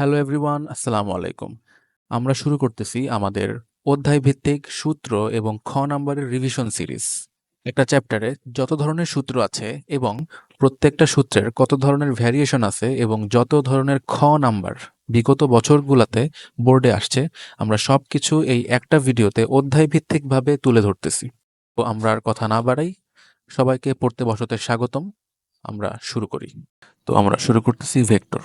Hello everyone, আসসালামু আলাইকুম। আমরা শুরু করতেছি আমাদের অধ্যায় ভিত্তিক সূত্র এবং খ নাম্বারের রিভিশন সিরিজ। একটা চ্যাপ্টারে যত ধরনের সূত্র আছে এবং প্রত্যেকটা সূত্রের কত ধরনের ভ্যারিয়েশন আছে এবং যত ধরনের খ নাম্বার বিগত বছরগুলোতে বোর্ডে আসছে, আমরা সবকিছু এই একটা ভিডিওতে অধ্যায় ভিত্তিকভাবে তুলে ধরতেছি। তো আমরা আর কথা না বাড়াই, সবাইকে পড়তে বসতে স্বাগতম। আমরা শুরু করি। তো আমরা শুরু করতেছি ভেক্টর।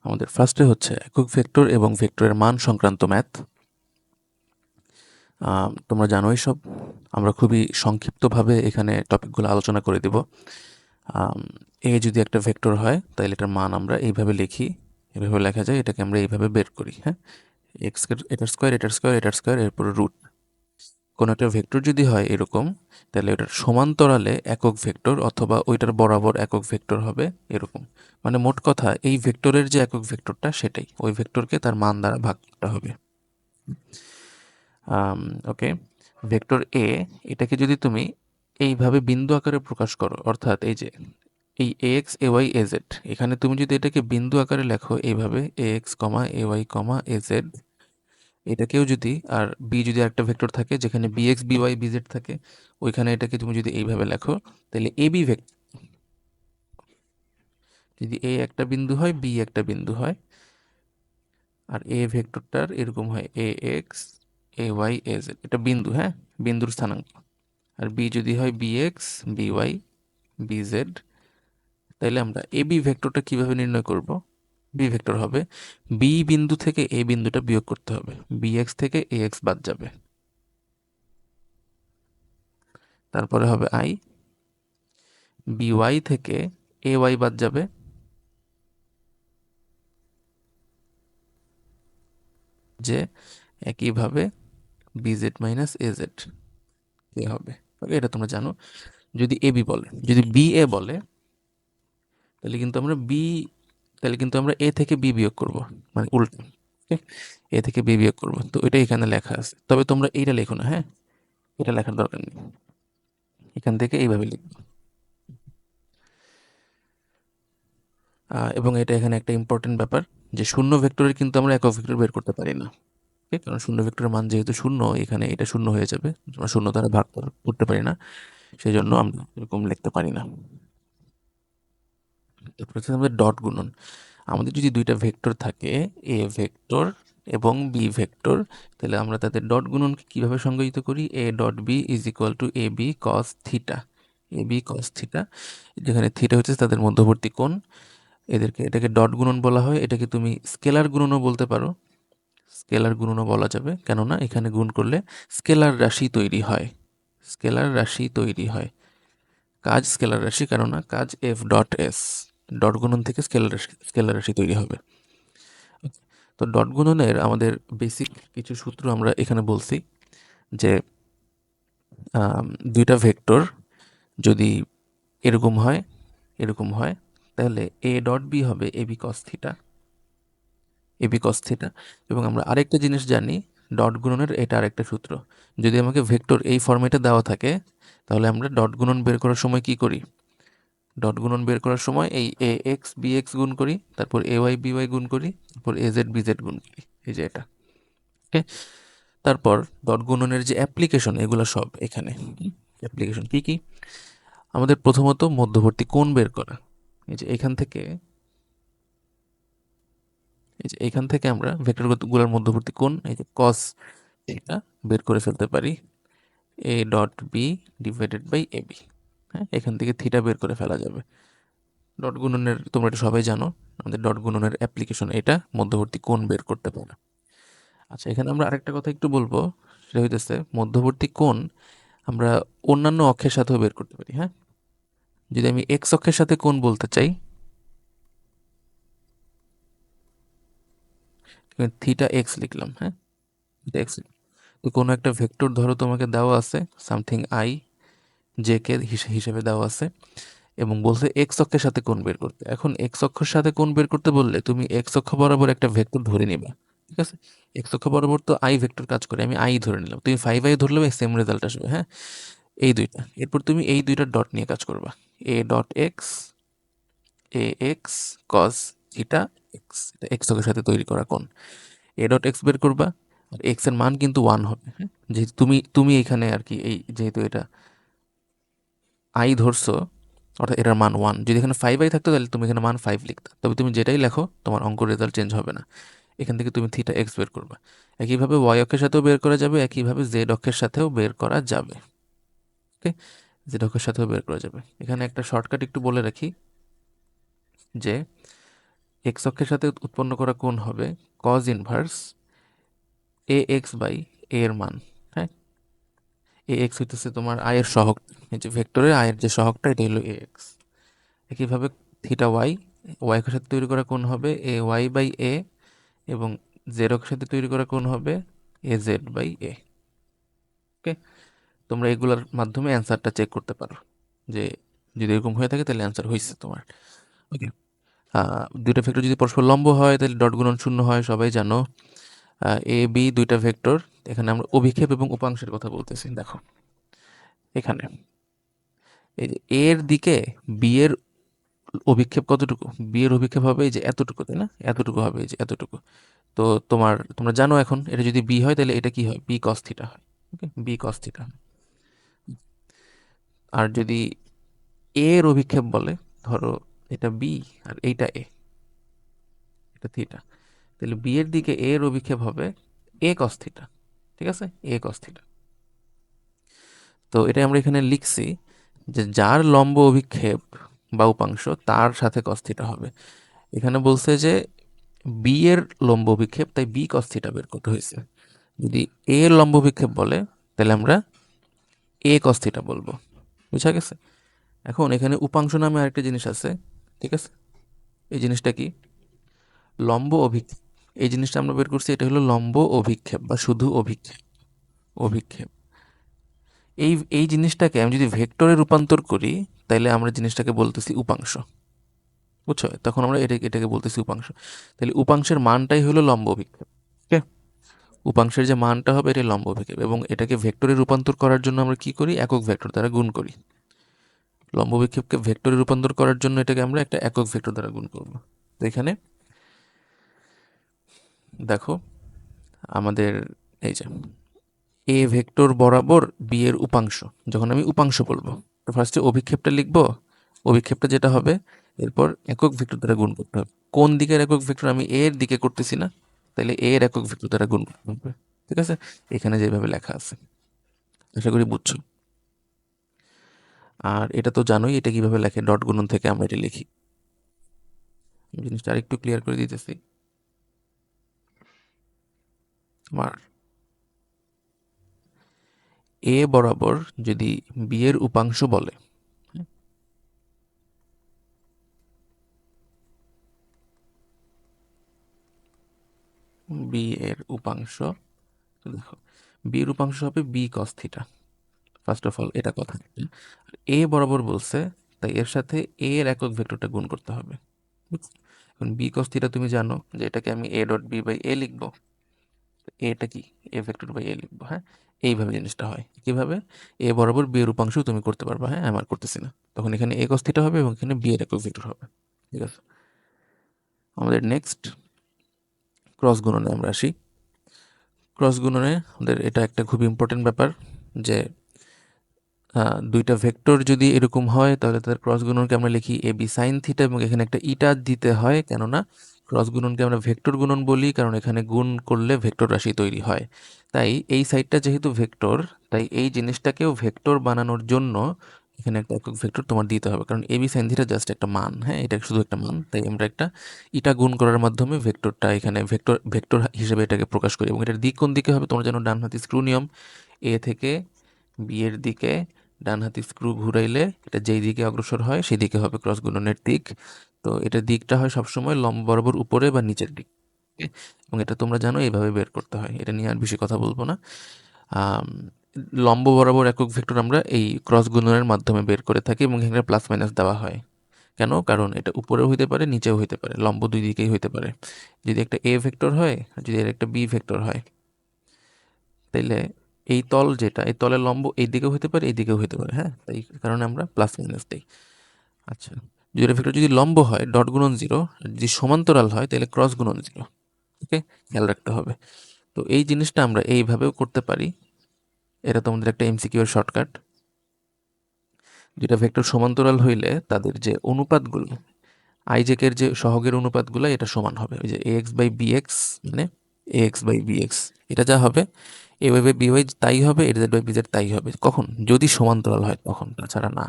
আমাদের ফার্স্টে হচ্ছে একক ভেক্টর এবং ভেক্টরের মান সংক্রান্ত ম্যাথ। তোমরা জানোই সব, আমরা খুবই সংক্ষিপ্তভাবে এখানে টপিকগুলো আলোচনা করে দেব। এ যদি একটা ভেক্টর হয় তাহলে এটার মান আমরা এইভাবে লিখি, এভাবে লেখা যায়, এটাকে আমরা এইভাবে বের করি। হ্যাঁ, এক্স এটার স্কোয়ার, এটার স্কোয়ার, এটার স্কোয়ার, এরপর রুট। কোনো একটা ভেক্টর যদি হয় এরকম, তাহলে ওটার সমান্তরালে একক ভেক্টর অথবা ওইটার বরাবর একক ভেক্টর হবে এরকম। মানে মোট কথা, এই ভেক্টরের যে একক ভেক্টরটা সেটাই ওই ভেক্টরকে তার মান দ্বারা ভাগ করতে হবে। ওকে, ভেক্টর এ, এটাকে যদি তুমি এইভাবে বিন্দু আকারে প্রকাশ করো, অর্থাৎ এই যে এই A X A Y A Z, এখানে তুমি যদি এটাকে বিন্দু আকারে লেখো এইভাবে A X comma A Y comma A Z, এটাকেও যদি, আর বি যদি একটা ভেক্টর থাকে যেখানে B X B Y B Z থাকে, ওইখানে এটাকে তুমি যদি এইভাবে লেখো, তাহলে এ বি ভেক্টর, যদি এ একটা বিন্দু হয় বি একটা বিন্দু হয়, আর এ ভেক্টরটার এরকম হয় A X A Y A Z, এটা বিন্দু, হ্যাঁ, বিন্দুর স্থানাঙ্ক। আর বি যদি হয় B X B Y B Z, তাইলে আমরা এ বি ভেক্টরটা কিভাবে নির্ণয় করব? বি ভেক্টর হবে বি বিন্দু থেকে এ বিন্দুটা বিয়োগ করতে হবে, বি এক্স থেকে এ এক্স বাদ যাবে, তারপরে হবে আই, বি ওয়াই থেকে এ ওয়াই বাদ যাবে, যে একইভাবে B Z minus A Z এ হবে। ওকে, এটা তোমরা জানো। যদি এ বি বলে, যদি বি এ বলে, তাহলে কিন্তু আমরা বি, তাহলে কিন্তু আমরা এ থেকে বি বিয়োগ করব, মানে উল্টো। ওকে, এ থেকে বি বিয়োগ করবো, তো এটা এখানে লেখা আছে, তবে তোমরা এইটা লেখো না, হ্যাঁ, এটা লেখার দরকার নেই, এখান থেকে এইভাবে লিখবো। এবং এটা এখানে একটা ইম্পর্টেন্ট ব্যাপার, যে শূন্য ভেক্টরের কিন্তু আমরা একক ভেক্টর বের করতে পারি না। ঠিক, কারণ শূন্য ভেক্টরের মান যেহেতু শূন্য, এখানে এটা শূন্য হয়ে যাবে, আমরা শূন্য দ্বারা ভাগ করতে পারি না, সেই জন্য আমরা এরকম লিখতে পারি না। তারপর হচ্ছে আমাদের ডট গুণন। আমাদের যদি দুইটা ভেক্টর থাকে, এ ভেক্টর এবং বি ভেক্টর, তাহলে আমরা তাদের ডট গুণনকে কীভাবে সংজ্ঞায়িত করি? A dot B is equal to A B cos theta, A B cos theta, যেখানে থিটা হচ্ছে তাদের মধ্যবর্তী কোণ। এটাকে ডট গুণন বলা হয়। এটাকে তুমি স্কেলার গুণনও বলতে পারো, স্কেলার গুণনও বলা যাবে, কেননা এখানে গুণ করলে স্কেলার রাশি তৈরি হয়, স্কেলার রাশি তৈরি হয়, কাজ স্কেলার রাশি, কেননা কাজ এফ ডট এস, ডট গুণন থেকে স্কেলার রাশি তৈরি হবে। তো ডট গুণনের আমাদের বেসিক কিছু সূত্র আমরা এখানে বলছি, যে দুইটা ভেক্টর যদি এরকম হয়, এরকম হয়, তাহলে এ ডট বি হবে এ B cos theta, A B cos theta. এবং আমরা আরেকটা জিনিস জানি, ডট গুণনের এটা আরেকটা সূত্র, যদি আমাকে ভেক্টর এই ফর্মেটে দেওয়া থাকে, তাহলে আমরা ডট গুণন বের করার সময় কি করি? ডট গুণন বের করার সময় এই এ এক্স বি এক্স গুণ করি, তারপর এ ওয়াই বি ওয়াই গুণ করি, তারপর এ জেড বি জেড গুণ করি, এই যে এটা। ওকে, তারপর ডট গুণনের যে অ্যাপ্লিকেশন, এগুলো সব এখানে। অ্যাপ্লিকেশন কি কি? আমাদের প্রথমত মধ্যবর্তী কোণ বের করা। এই যে এখান থেকে, এই যে এখান থেকে আমরা ভেক্টরগুলোর মধ্যবর্তী কোণ, এই যে কস এটা বের করে ফেলতে পারি, A dot B divided by A B. হ্যাঁ, এখান থেকে থিটা বের করে ফেলা যাবে। ডট গুণনের তোমরা এটা সবাই জানো, আমাদের ডট গুণনের অ্যাপ্লিকেশন এটা মধ্যবর্তী কোণ বের করতে পারে। আচ্ছা, এখানে আমরা আরেকটা কথা একটু বলবো, সেটা হইতেছে মধ্যবর্তী কোণ আমরা অন্যান্য অক্ষের সাথেও বের করতে পারি। হ্যাঁ, যদি আমি এক্স অক্ষের সাথে কোণ বলতে চাই, থিটা এক্স লিখলাম, হ্যাঁ, থিটা এক্স। তো কোনো একটা ভেক্টর ধরো তোমাকে দেওয়া আছে, সামথিং আই জে কে হিসেবে দেওয়া আছে, এবং বলছে এক্স অক্ষের সাথে কোণ বের করতে। এখন এক্স অক্ষের সাথে কোণ বের করতে বললে তুমি এক্স অক্ষ বরাবর একটা ভেক্টর ধরে নিবা, ঠিক আছে? এক্স অক্ষ বরাবর তো আই ভেক্টর কাজ করে, আমি আই ধরে নিলাম, তুমি 5i ধরলেও সেম রেজাল্ট আসবে। হ্যাঁ, এই দুইটা, এরপর তুমি এই দুইটা ডট নিয়ে কাজ করবা, A dot x, A x cos theta x, এটা এক্স অক্ষের সাথে তৈরি করা কোণ। এ ডট এক্স বের করবা, আর এক্স এর মান কিন্তু 1 হবে, হ্যাঁ, যেহেতু তুমি তুমি এখানে আর কি এই যেহেতু এটা আই ধরছো, অর্থাৎ এটার মান 1, যদি এখানে 5i থাকতো তাহলে তুমি এখানে মান 5 লিখতে, তবে তুমি যেটাই লেখো তোমার অঙ্ক রেজাল্ট চেঞ্জ হবে না। এখান থেকে তুমি থিটা এক্স বের করবা। একইভাবে ওয়াই অক্ষের সাথেও বের করা যাবে, একইভাবে জেড অক্ষের সাথেও বের করা যাবে। ওকে, জেড অক্ষের সাথেও বের করা যাবে। এখানে একটা শর্টকাট একটু বলে রাখি যে এক্স অক্ষের সাথে উৎপন্ন করা কোণ হবে cos inverse A X by A এর মান। হ্যাঁ, এ এক্স হইতেছে তোমার আয়ের সহগ, এই যে ভেক্টরের আয়ের যে সহগটা এটা হলো এ এক্স। একইভাবে থিটা ওয়াই, ওয়াই অক্ষের সাথে তৈরি করা কোণ হবে এ ওয়াই বাই এ, এবং জেড অক্ষের সাথে তৈরি করা কোণ হবে এ জেড বাই এ। ওকে, তোমরা এগুলোর মাধ্যমে অ্যান্সারটা চেক করতে পারো যে যদি এরকম হয়ে থাকে তাহলে অ্যান্সার হয়েছে তোমার। ওকে, দুইটা ভেক্টর যদি পরস্পর লম্ব হয় তাহলে ডট গুণন শূন্য হয়, সবাই জানো। এ বি দুইটা ভেক্টর, এখানে আমরা অভিক্ষেপ এবং উপাংশের কথা বলতেছি। দেখো এখানে এই যে এর দিকে বি এর অভিক্ষেপ কতটুকু, বি এর অভিক্ষেপ হবে এই যে এতটুকু, তাই না, এতটুকু হবে এই যে এতটুকু। তো তোমরা জানো এখন এটা যদি বি হয় তাহলে এটা কি হয়, বি কস থিটা হয়। ওকে, বি কস থিটা। আর যদি এ এর অভিক্ষেপ বলে, ধরো এটা বি আর এইটা এ, এটা থিটা, তাহলে বি এর দিকে এ এর অভিক্ষেপ হবে এ কস থিটা। ঠিক আছে, এ কস থিটা। তো এটা আমরা এখানে লিখছি যে যার লম্ব অভিক্ষেপ বা উপাংশ তার সাথে কস থিটা হবে। এখানে বলছে যে বি এর লম্ব অভিক্ষেপ, তাই বি কস থিটা বের করতে হয়েছে। যদি এ এর লম্ব অভিক্ষেপ বলে তাহলে আমরা এ কস থিটা বলবো। বুঝা গেছে? এখন এখানে উপাংশ নামে আরেকটা জিনিস আছে। ঠিক আছে, এই জিনিসটা কি, লম্ব অভিক্ষেপ। এই জিনিসটা আমরা বের করছি, এটা হলো লম্ব অভিক্ষেপ বা শুধু অভিক্ষেপ। অভিক্ষেপ, এই এই জিনিসটাকে আমি যদি ভেক্টরে রূপান্তর করি তাহলে আমরা জিনিসটাকে বলতেছি উপাংশ। বুঝছো, তখন আমরা এটাকে বলতেছি উপাংশ। তাহলে উপাংশের মানটাই হলো লম্ব অভিক্ষেপ। ওকে, উপাংশের যে মানটা হবে এটা লম্ব অভিক্ষেপ, এবং এটাকে ভেক্টরে রূপান্তর করার জন্য আমরা কি করি, একক ভেক্টর দ্বারা গুণ করি। লম্ব অভিক্ষেপকে ভেক্টরে রূপান্তর করার জন্য এটাকে আমরা একটা একক ভেক্টর দ্বারা গুণ করব। তো এখানে দেখো আমাদের এই যে এ ভেক্টর বরাবর বি এর উপাংশ, যখন আমি উপাংশ বলবো তো ফার্স্টে অভিক্ষেপটা লিখবো, অভিক্ষেপটা যেটা হবে এরপর একক ভেক্টর দ্বারা গুণ করতে হবে। কোন দিকের একক ভেক্টর, আমি এ এর দিকে করতেছি না, তাহলে এ এর একক ভেক্টর দ্বারা গুণ করতে হবে। ঠিক আছে, এখানে যেভাবে লেখা আছে আশা করি বুঝছো। আর এটা তো জানোই এটা কিভাবে লেখে, ডট গুণন থেকে আমরা এটা লিখি। আমি জিনিসটা আরেকটু ক্লিয়ার করে দিতেছি। আমার এ বরাবর যদি বি এর উপাংশ বলে, বি এর উপাংশ, দেখো বি এর উপাংশ হবে B cos theta. First of all এটা কথা। এ বরাবর বলছে, তাই এর সাথে এ এর একক ভেক্টরটা গুণ করতে হবে। বুঝছো? এখন বি কস থিটা তুমি জানো যে এটাকে আমি এ ডট বি বাই এ লিখবো। এটা কি, এ ভেক্টর বাই এ লিখবো। হ্যাঁ, এইভাবে জিনিসটা হয়। কিভাবে, এ বরাবর বি এর উপাংশ তুমি করতে পারবা। হ্যাঁ, আমার করতেছি না, তখন এখানে এ কস থিটা হবে এবং এখানে বি এর একক ভেক্টর হবে। ঠিক আছে, আমাদের নেক্সট ক্রস গুণনে আমরা আসি। ক্রস গুণনে আমাদের এটা একটা খুব ইম্পর্টেন্ট ব্যাপার যে দুইটা ভেক্টর যদি এরকম হয় তাহলে তাদের ক্রস গুণনকে আমরা লিখি এ বি সাইন থিটা, এবং এখানে একটা ইটা দিতে হয়, কেননা ক্রস গুণনকে আমরা ভেক্টর গুণন বলি কারণ এখানে গুণ করলে ভেক্টর রাশি তৈরি হয়। তাই এই সাইডটা যেহেতু ভেক্টর, তাই এই জিনিসটাকেও ভেক্টর বানানোর জন্য এখানে একটা একক ভেক্টর তোমার দিতে হবে, কারণ এ বি সাইন থিটা জাস্ট একটা মান। হ্যাঁ, এটা শুধু একটা মান, তাই আমরা একটা ইটা গুণ করার মাধ্যমে ভেক্টরটা এখানে ভেক্টর ভেক্টর হিসেবে এটাকে প্রকাশ করি। এবং এটার দিক কোন দিকে হবে, তোমরা জানো ডান হাতি স্ক্রু নিয়ম, এ থেকে বি এর দিকে ডান হাতি স্ক্রু ঘুরাইলে এটা যেই দিকে অগ্রসর হয় সেই দিকে হবে ক্রস গুণনের দিক। তো এটার দিকটা হয় সবসময় লম্ব বরাবর উপরে বা নিচের দিক। Okay? এবং এটা তোমরা জানো এইভাবে বের করতে হয়, এটা নিয়ে আর বেশি কথা বলবো না। আম, লম্ব বরাবর একক ভেক্টর আমরা এই ক্রস গুণনের মাধ্যমে বের করে থাকি, এবং এখানে প্লাস মাইনাস দেওয়া হয়। কেন, কারণ এটা উপরেও হইতে পারে নিচেও হইতে পারে, লম্ব দুই দিকেই হইতে পারে। যদি একটা এ ভেক্টর হয় আর যদি এর একটা বি ভেক্টর হয়, তাইলে এই তল যেটা, এই তলের লম্ব এই দিকেও হতে পারে এই দিকেও হতে পারে। হ্যাঁ, তাই কারণে আমরা প্লাস মাইনাস দিই। আচ্ছা, যদি এটা ভেক্টর যদি লম্ব হয় ডট গুণন 0, যদি সমান্তরাল হয় তাহলে ক্রস গুণন 0। ওকে, খেয়াল রাখতে হবে। তো এই জিনিসটা আমরা এইভাবেও করতে পারি। এটা তোমাদের একটা এমসিকিউ এর শর্টকাট। যেটা ভেক্টর সমান্তরাল হইলে তাদের যে অনুপাতগুলো, আইজেকের যে সহগের অনুপাতগুলো, এটা সমান হবে। ওই যে ax বাই bx মানে ax বাই bx, এটা যা হবে a বাই by তাই হবে, az বাই bz তাই হবে। কখন? যদি সমান্তরাল হয় তখন, তাছাড়া না।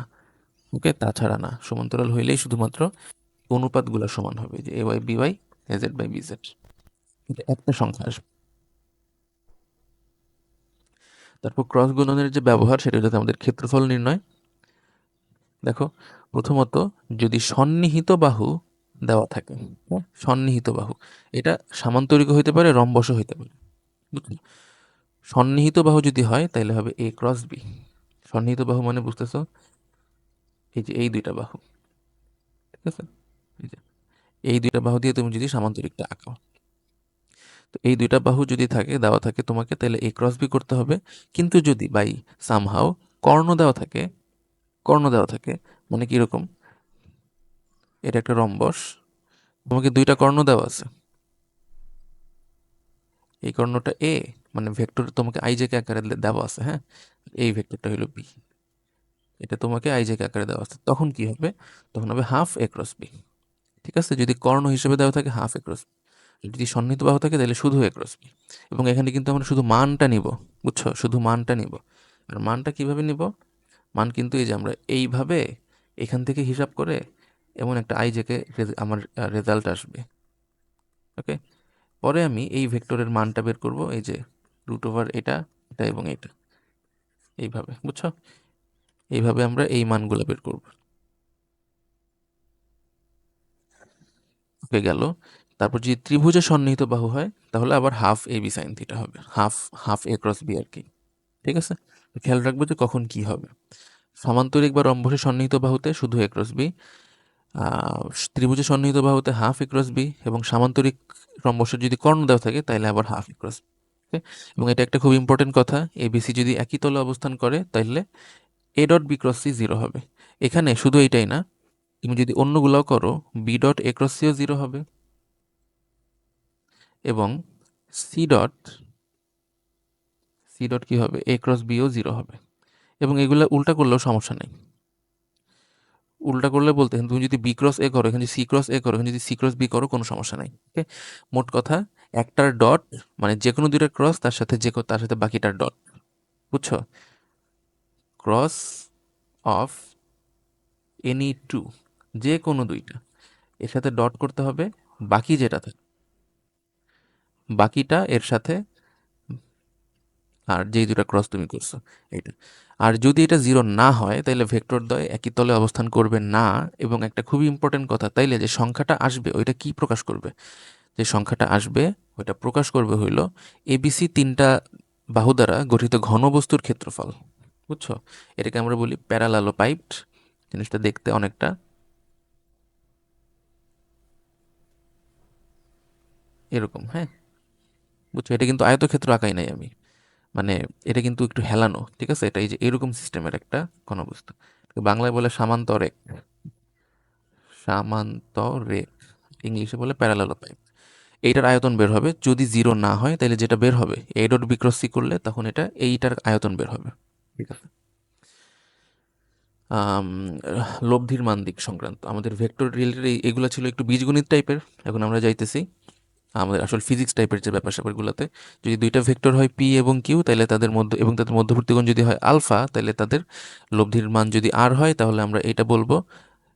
ওকে, তাছাড়া না। সমান্তরাল হইলেই শুধুমাত্র অনুপাতগুলো সমান হবে, যে a by by az by bz। এটা একটা সংখ্যা আসবে। তারপর ক্রস গুণনের যে ব্যবহার, সেটা হচ্ছে আমাদের ক্ষেত্রফল নির্ণয়। দেখো, প্রথমত যদি সন্নিহিত বাহু দেওয়া থাকে, হ্যাঁ, সন্নিহিত বাহু, এটা সামান্তরিক হইতে পারে, রম্বসও হইতে পারে। বুঝলি? সন্নিহিত বাহু যদি হয় তাহলে হবে a ক্রস b। সন্নিহিত বাহু মানে বুঝতেছো, এই যে এই দুইটা বাহু, ঠিক আছে, এই যে এই দুইটা বাহু দিয়ে তুমি যদি সামান্তরিকটা আঁকাও, তো এই দুইটা বাহু যদি থাকে, দেওয়া থাকে তোমাকে, তাহলে a ক্রস b করতে হবে। কিন্তু যদি বাই সামহাও কর্ণ দেওয়া থাকে, কর্ণ দেওয়া থাকে মানে কিরকম, এটা একটা রম্বস, তোমাকে দুইটা কর্ণ দেওয়া আছে, এই কর্ণটা এ, মানে ভেক্টর তোমাকে আইজেকে আকারে দেওয়া আছে, হ্যাঁ, এই ভেক্টরটা হলো বি, এটা তোমাকে আইজেকে আকারে দেওয়া আছে, তখন কি হবে? তখন হবে হাফ এ ক্রস বি। ঠিক আছে, যদি কর্ণ হিসেবে দেওয়া থাকে হাফ এ ক্রস বি, যদি সন্নিহিত বাহু থাকে তাহলে শুধু এ ক্রস বি। এবং এখানে কিন্তু আমরা শুধু মানটা নিব, বুঝছো, শুধু মানটা নিব। আর মানটা কিভাবে নিব? মান কিন্তু এই যে আমরা এইভাবে এখান থেকে হিসাব করে এমন একটা আইজেকে আমার রেজাল্ট আসবে। ওকে, পরে আমি এই ভেক্টরের মানটা বের করব, এই যে রুট ওভার এটা, এটা এবং এটা, এইভাবে, বুঝছো? এইভাবে আমরা এই মানগুলো বের করব। ওকে, গেল। তারপর যদি ত্রিভুজে সন্নিহিত বাহু হয় তাহলে আবার হাফ এ বি সাইন থিটা হবে, হাফ হাফ এ ক্রস বি আর কি। ঠিক আছে, তো খেয়াল রাখবো যে কখন কি হবে। সমান্তরিক বা রম্বসে সন্নিহিত বাহুতে শুধু এ ক্রস বি, ত্রিভুজে সন্নিহিত বাহুতে হাফ এ ক্রস বি, এবং সামান্তরিক রম্বসের যদি কর্ণ দেওয়া থাকে তাহলে আবার হাফ এ ক্রস বি। এবং এটা একটা খুব ইম্পর্টেন্ট কথা, এবিসি যদি একই তলে অবস্থান করে তাহলে A dot B cross C zero হবে। এখানে শুধু এইটাই না, তুমি যদি অন্যগুলাও করো, বি ডট এ ক্রস সিও জিরো হবে, এবং সি ডট সি ডট কি হবে, এ ক্রস বিও জিরো হবে। এবং এগুলো উল্টা করলেও সমস্যা নেই। উল্টা করলে বলতে তুমি যদি বি ক্রস এ করো, এখানে যদি সি ক্রস এ করো, এখানে যদি সি ক্রস বি করো, কোনো সমস্যা নাই। ওকে, মোট কথা একটার ডট মানে যে কোনো দুইটা ক্রস, তার সাথে তার সাথে বাকিটার ডট, বুঝছো? ক্রস অফ এনি টু, যে কোনো দুইটা, এর সাথে ডট করতে হবে, বাকি যেটা থাকে বাকিটা এর সাথে, আর যেই দুটা ক্রস তুমি করছো এইটা। আর যদি এটা জিরো না হয় তাহলে ভেক্টর দ্বয় একই তলে অবস্থান করবে না। এবং একটা খুবই ইম্পর্টেন্ট কথা, তাইলে যে সংখ্যাটা আসবে ওইটা কি প্রকাশ করবে? যে সংখ্যাটা আসবে ওইটা প্রকাশ করবে হইল এবিসি তিনটা বাহু দ্বারা গঠিত ঘনবস্তুর ক্ষেত্রফল। বুঝছো? এটাকে আমরা বলি প্যারালালোপাইপড। জিনিসটা দেখতে অনেকটা এরকম, হ্যাঁ, বুঝছো? এটা কিন্তু আয়তক্ষেত্র আঁকাই নাই আমি, মানে এটা কিন্তু একটু হেলানো, ঠিক আছে? এটা এই যে এরকম সিস্টেমের একটা ঘনবস্তু, বাংলায় বলে সামান্তরেখ, সামান্তরেখ, ইংলিশে বলে প্যারালালোপাইপ। এইটার আয়তন বের হবে, যদি জিরো না হয় তাহলে যেটা বের হবে A dot B cross C করলে, তখন এটা এইটার আয়তন বের হবে। ঠিক আছে। আম, লব্ধির মান দিক সংক্রান্ত আমাদের ভেক্টর রিলেটেড এগুলো ছিল একটু বীজগণিত টাইপের। এখন আমরা যাইতেছি আমাদের আসল ফিজিক্স টাইপের যে ব্যাপার স্যাপারগুলোতে। যদি দুইটা ভেক্টর হয় পি এবং কিউ, তাহলে তাদের মধ্যে এবং তাদের মধ্যবর্তী কোণ যদি হয় আলফা, তাহলে তাদের লব্ধির মান যদি আর হয় তাহলে আমরা এটা বলবো।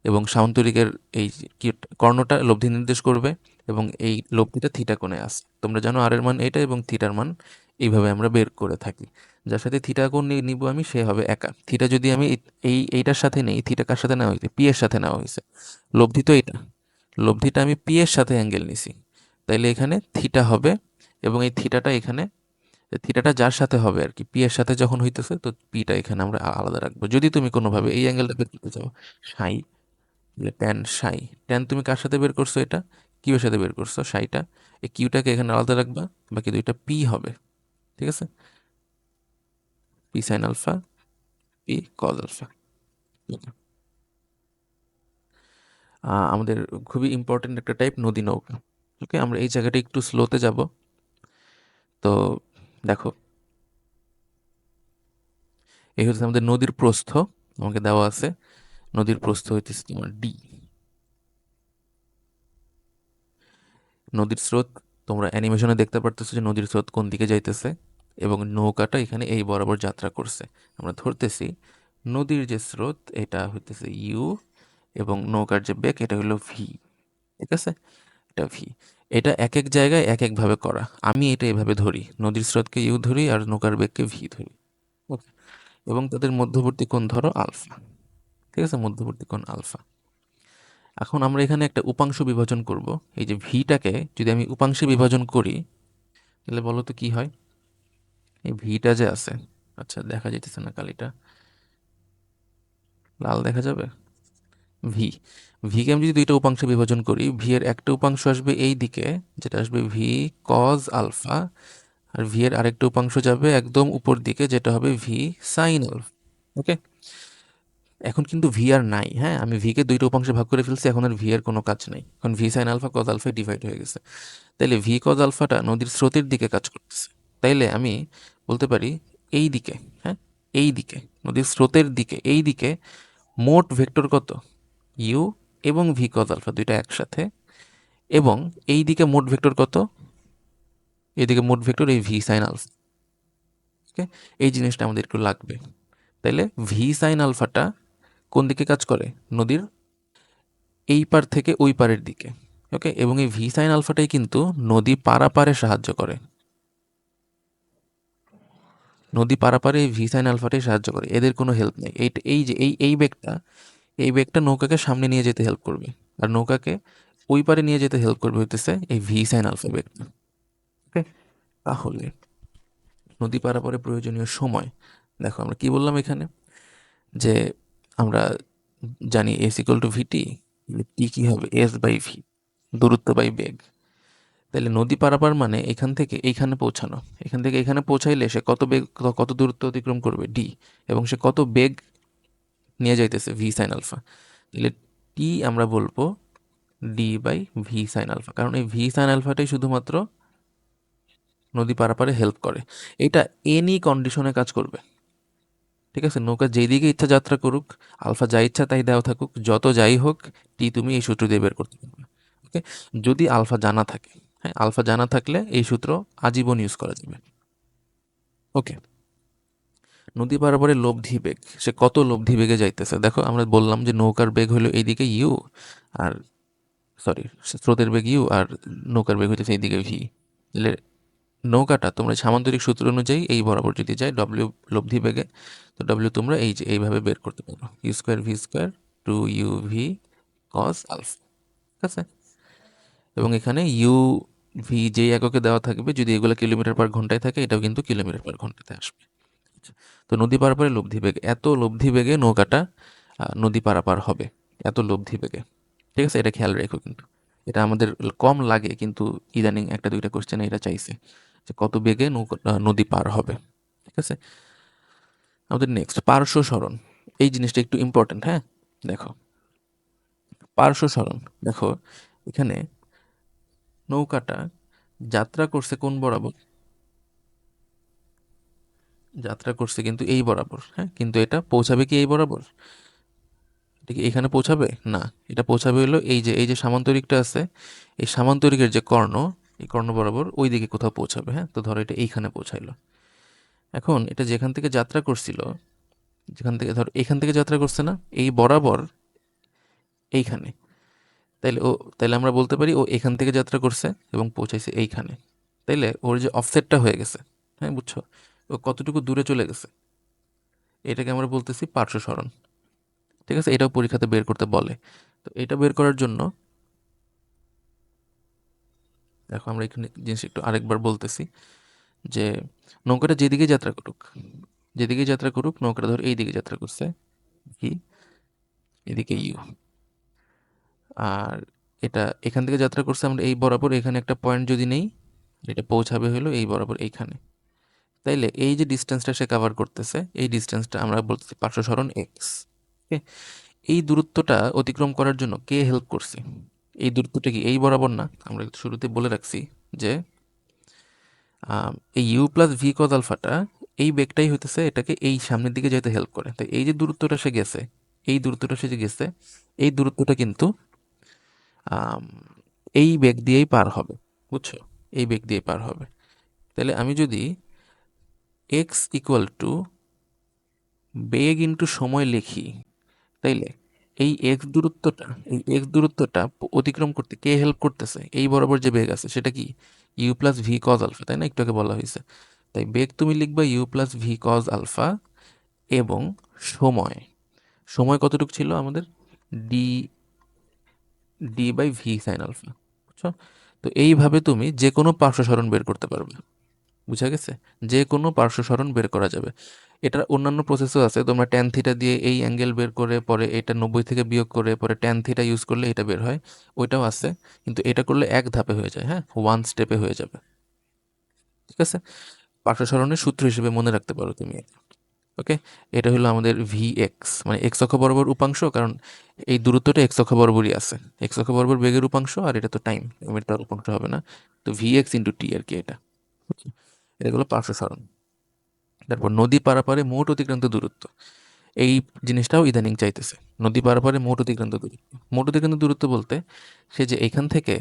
এবং সামান্তরিকের এই কি কর্ণটা লব্ধি নির্দেশ করবে, এবং এই লব্ধিটা থিটা কোণে আসে। তোমরা জানো আর এর মান এটা এবং থিটার মান এইভাবে আমরা বের করে থাকি। যার সাথে থিটা কোণ নিব আমি, সে হবে একা। থিটা যদি আমি এইটার সাথে নেই, থিটা কার সাথে নেওয়া হয়েছে? পি এর সাথে নেওয়া হয়েছে। লব্ধি তো এটা, লব্ধিটা আমি পি এর সাথে অ্যাঙ্গেল নিছি, তাইলে এখানে থিটা হবে। এবং এই থিটাটা এখানে, থিটাটা যার সাথে হবে আর কি, পি এর সাথে যখন হইতেছে, তো পিটা এখানে আমরা আলাদা রাখবো। যদি তুমি কোনোভাবে এই অ্যাঙ্গেলটা বের করতে চাও, সাই, ট্যান সাই, ট্যান তুমি কার সাথে বের করছো? এটা কিউ এর সাথে বের করছো, সাইটা। এই কিউটাকে এখানে আলাদা রাখবা, বাকি দুইটা পি হবে। ঠিক আছে, P sine alpha, P cos alpha. আমাদের খুবই ইম্পর্টেন্ট একটা টাইপ নদী নৌকা। ওকে, আমরা এই জায়গাটা একটু স্লোতে যাব। তো দেখো, এই হচ্ছে আমাদের নদীর প্রস্থ, আমাকে দেওয়া আছে নদীর প্রস্থ হইতেছে তোমার ডি। নদীর স্রোত, তোমরা অ্যানিমেশনে দেখতে পারতেছো যে নদীর স্রোত কোন দিকে যাইতেছে, এবং নৌকাটা এখানে এই বরাবর যাত্রা করছে। আমরা ধরতেছি নদীর যে স্রোত এটা হইতেছে ইউ, এবং নৌকার যে বেগ এটা হলো ভি। ঠিক আছে, এটা ভি। এটা এক এক জায়গায় এক একভাবে করা। আমি এটা এভাবে ধরি, নদীর স্রোতকে ইউ ধরি আর নৌকার বেগকে ভি ধরি। ওকে, এবং তাদের মধ্যবর্তী কোণ ধরো আলফা। ঠিক আছে, মধ্যবর্তী কোণ আলফা। এখন আমরা এখানে একটা উপাংশ বিভাজন করব। এই যে ভিটাকে যদি আমি উপাংশে বিভাজন করি, তাহলে বলো তো কি হয়। এই ভিটা যে আছে, আচ্ছা দেখা যাইতেছে না, কালিটা লাল দেখা যাবে। ভি, ভিকে আমি যদি দুইটা উপাংশে বিভাজন করি, ভি এর একটা উপাংশ আসবে এই দিকে, যেটা আসবে ভি কজ আলফা, আর ভি এর আরেকটা উপাংশ যাবে একদম উপর দিকে, যেটা হবে ভি সাইন আলফা। ওকে, এখন কিন্তু ভি আর নাই। হ্যাঁ, আমি ভিকে দুইটা উপাংশে ভাগ করে ফেলছি, এখন আর ভি এর কোনো কাজ নাই, এখন V sine alpha cos alpha divide হয়ে গেছে। তাইলে ভি কজ আলফাটা নদীর স্রোতের দিকে কাজ করতেছে। তাইলে আমি বলতে পারি এই দিকে, হ্যাঁ এই দিকে, নদীর স্রোতের দিকে, এই দিকে মোট ভেক্টর কত, ইউ এবং ভি কজ আলফা দুইটা একসাথে, এবং এই দিকে মোট ভেক্টর কত, এইদিকে মোট ভেক্টর এই ভি সাইন আলফা। ওকে, এই জিনিসটা আমাদের একটু লাগবে। তাইলে ভি সাইন আলফাটা কোন দিকে কাজ করে, নদীর এই পার থেকে ওই পারের দিকে। ওকে, এবং এই ভি সাইন আলফাটাই কিন্তু নদী পারাপারে সাহায্য করে। নদী পারাপারে এই ভি সাইন আলফাটাই সাহায্য করে, এদের কোনো হেল্প নেই। এই যে এই বেগটা নৌকাকে সামনে নিয়ে যেতে হেল্প করবে, আর নৌকাকে ওই পারে নিয়ে যেতে হেল্প করবে হইতেছে এই ভি সাইন আলফা বেগটা। ওকে, তাহলে নদী পারাপারে প্রয়োজনীয় সময়, দেখো আমরা কি বললাম এখানে, যে আমরা জানি এস ইকুয়াল টু ভিটি, টি কি হবে, এস বাই ভি, দূরত্ব বাই বেগ। তাহলে নদী পারাপার মানে এখান থেকে এইখানে পৌঁছানো, এখান থেকে এখানে পৌঁছাইলে সে কত বেগ, কত দূরত্ব অতিক্রম করবে ডি, এবং সে কত বেগ নিয়ে যাইতেছে ভি সাইন আলফা। তাহলে টি আমরা বলবো D by V sine alpha, কারণ এই ভি সাইন আলফাটাই শুধুমাত্র নদী পারাপারে হেল্প করে। এটা এনি কন্ডিশনে কাজ করবে। ঠিক আছে, নৌকা যেই দিকে ইচ্ছা যাত্রা করুক, আলফা যা ইচ্ছা তাই দেওয়া থাকুক, যত যাই হোক, টি তুমি এই সূত্র দিয়ে বের করতে পারবে। ওকে, যদি আলফা জানা থাকে। হ্যাঁ, আলফা জানা থাকলে এই সূত্র আজীবন ইউজ করা যাবে। ওকে, নদী পারাপারে লব্ধি বেগ, সে কত লব্ধি বেগে যাইতেছে। দেখো আমরা বললাম যে নৌকার বেগ হলো এইদিকে ইউ, আর সরি, স্রোতের বেগ ইউ, আর নৌকার বেগ হইতেছে এইদিকে ভি। তাহলে নৌকাটা তোমরা সামান্তরিক সূত্র অনুযায়ী এই বরাবর যদি যায় ডব্লিউ লব্ধি বেগে, তো ডব্লিউ তোমরা এই যে এইভাবে বের করতে পারো, U square V square two U V cos alpha. ঠিক আছে, এবং এখানে ইউ ভি যে এককে দেওয়া থাকবে, যদি এগুলো কিলোমিটার পার ঘন্টায় থাকে, এটাও কিন্তু কিলোমিটার পার ঘন্টাতে আসবে। আচ্ছা, তো নদী পারাপারে লব্ধি বেগ, এত লব্ধি বেগে নৌকাটা নদী পারাপার হবে, এত লব্ধি বেগে। ঠিক আছে, এটা খেয়াল রেখো কিন্তু, এটা আমাদের কম লাগে, কিন্তু ইদানিং একটা দুইটা কোশ্চেনে এটা চাইছে যে কত বেগে নৌকা নদী পার হবে। ঠিক আছে, আমাদের নেক্সট পার্শ্ব সরণ, এই জিনিসটা একটু ইম্পর্টেন্ট। হ্যাঁ, দেখো পার্শ্ব সরণ, দেখো এখানে নৌকাটা যাত্রা করছে কোন বরাবর, যাত্রা করছে কিন্তু এই বরাবর। হ্যাঁ, কিন্তু এটা পৌঁছাবে কি এই বরাবর, এটা কি এখানে পৌঁছাবে না, এটা পৌঁছাবে হলো এই যে সামান্তরিকটা আছে, এই সামান্তরিকের যে কর্ণ, এই কর্ণ বরাবর ওই দিকে কোথাও পৌঁছাবে। হ্যাঁ, তো ধরো এটা এইখানে পৌঁছাইলো। এখন এটা যেখান থেকে যাত্রা করছিল, যেখান থেকে ধরো এখান থেকে যাত্রা করছে না, এই বরাবর এইখানে, তাইলে আমরা বলতে পারি ও এখান থেকে যাত্রা করছে এবং পৌঁছাইছে এইখানে। তাইলে ওর যে অফসেটটা হয়ে গেছে, হ্যাঁ বুঝছো, ও কতটুকু দূরে চলে গেছে, এটাকে আমরা বলতেছি পার্শ্ব সরণ। ঠিক আছে, এটাও পরীক্ষাতে বের করতে বলে। তো এটা বের করার জন্য দেখো আমরা এখানে জিনিস একটু আরেকবার বলতেছি, যে নৌকাটা যেদিকে যাত্রা করুক, যেদিকে যাত্রা করুক, নৌকাটা ধর এই দিকে যাত্রা করছে, কি এদিকে ইউ, আর এটা এখান থেকে যাত্রা করছে আমরা এই বরাবর, এখানে একটা পয়েন্ট যদি নেই, এটা পৌঁছাবে হলো এই বরাবর এইখানে। তাইলে এই যে ডিস্টেন্সটা সে কভার করতেছে, এই ডিস্টেন্সটা আমরা বলতেছি পার্শ্ব সরণ এক্স। ওকে, এই দূরত্বটা অতিক্রম করার জন্য কে হেল্প করছে? এই দূরত্বটা কি এই বরাবর না? আমরা শুরুতে বলে রাখছি যে এই ইউ প্লাস ভি কজ আলফাটা এই বেগটাই হইতেছে এটাকে এই সামনের দিকে যেতে হেল্প করে। তাই এই যে দূরত্বটা সে গেছে, এই দূরত্বটা সে যে গেছে, এই দূরত্বটা কিন্তু আম, এই বেগ দিয়েই পার হবে। বুঝছো? এই বেগ দিয়ে পার হবে। তাহলে আমি যদি x equal to beg into সময় লিখি, তাইলে এই এক্স দূরত্বটা অতিক্রম করতে কে হেল্প করতেছে? এই বরাবর যে বেগ আছে সেটা কি U plus V cos alpha, তাই না? একটু আগে বলা হয়েছে। তাই বেগ তুমি লিখবা U plus V cos alpha, এবং সময়, সময় কতটুকু ছিল আমাদের? D D by V sine alpha. বুঝছো? তো এইভাবে তুমি যে কোনো পার্শ্ব সরণ বের করতে পারবে। বুঝা গেছে? যে কোনো পার্শ্ব সরণ বের করা যাবে। এটার অন্যান্য প্রসেসও আছে। তোমরা ট্যান থিটা দিয়ে এই অ্যাঙ্গেল বের করে পরে এটা 90 থেকে বিয়োগ করে পরে ট্যান থিটা ইউজ করলে এটা বের হয়। ওইটাও আছে। কিন্তু এটা করলে এক ধাপে হয়ে যায়, হ্যাঁ? ওয়ান স্টেপে হয়ে যাবে। ঠিক আছে? পার্শ্ব সরণের সূত্র হিসেবে মনে রাখতে পারো তুমি। ওকে? এটা হলো আমাদের ভি এক্স, মানে এক্স অক্ষ বরাবর উপাংশ, কারণ এই দূরত্বটা এক্স অক্ষ বরাবরই আছে। এক্স অক্ষ বরাবর বেগের উপাংশ, আর এটা তো টাইম, এটা তার উপাংশ হবে না। তো ভি এক্স ইন্টু টি আর কি এটা। এটা হলো পার্শ্ব সরণ। তারপর নদী পারাপারে মোট অতিক্রান্ত দূরত্ব, এই জিনিসটাও ইদানিং চাইতেছে। নদী পারাপারে মোট অতিক্রান্ত দূরত্ব, মোট অতিক্রান্ত দূরত্ব বলতে সে যে এখান থেকে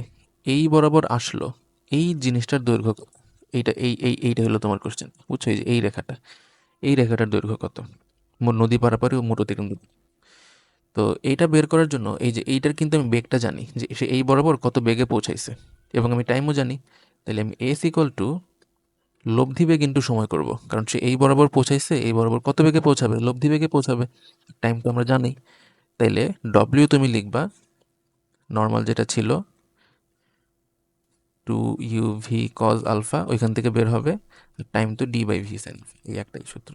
এই বরাবর আসলো, এই জিনিসটার দৈর্ঘ্য কত? এইটা হলো তোমার কোশ্চেন। বুঝছো? এই যে এই রেখাটা, এই রেখাটার দৈর্ঘ্য কত নদী পারাপারে ও মোট অতিক্রান্ত দূরত্ব। তো এইটা বের করার জন্য এই যে এইটার কিন্তু আমি বেগটা জানি যে সে এই বরাবর কত বেগে পৌঁছাইছে, এবং আমি টাইমও জানি। তাহলে আমি এস ইকুয়াল টু লব্ধি বেগ ইন্টু সময় করব, কারণ সে এই বরাবর পৌঁছাইছে, এই বরাবর কত বেগে পৌঁছাবে? লব্ধি বেগে পৌঁছাবে। টাইম তো আমরা জানি। তাইলে ডব্লিউ তুমি লিখবা নর্মাল যেটা ছিল 2 UV কজ আলফা, ওইখান থেকে বের হবে টাইম তো ডি বাই ভি সাইন, এই একটাই সূত্র।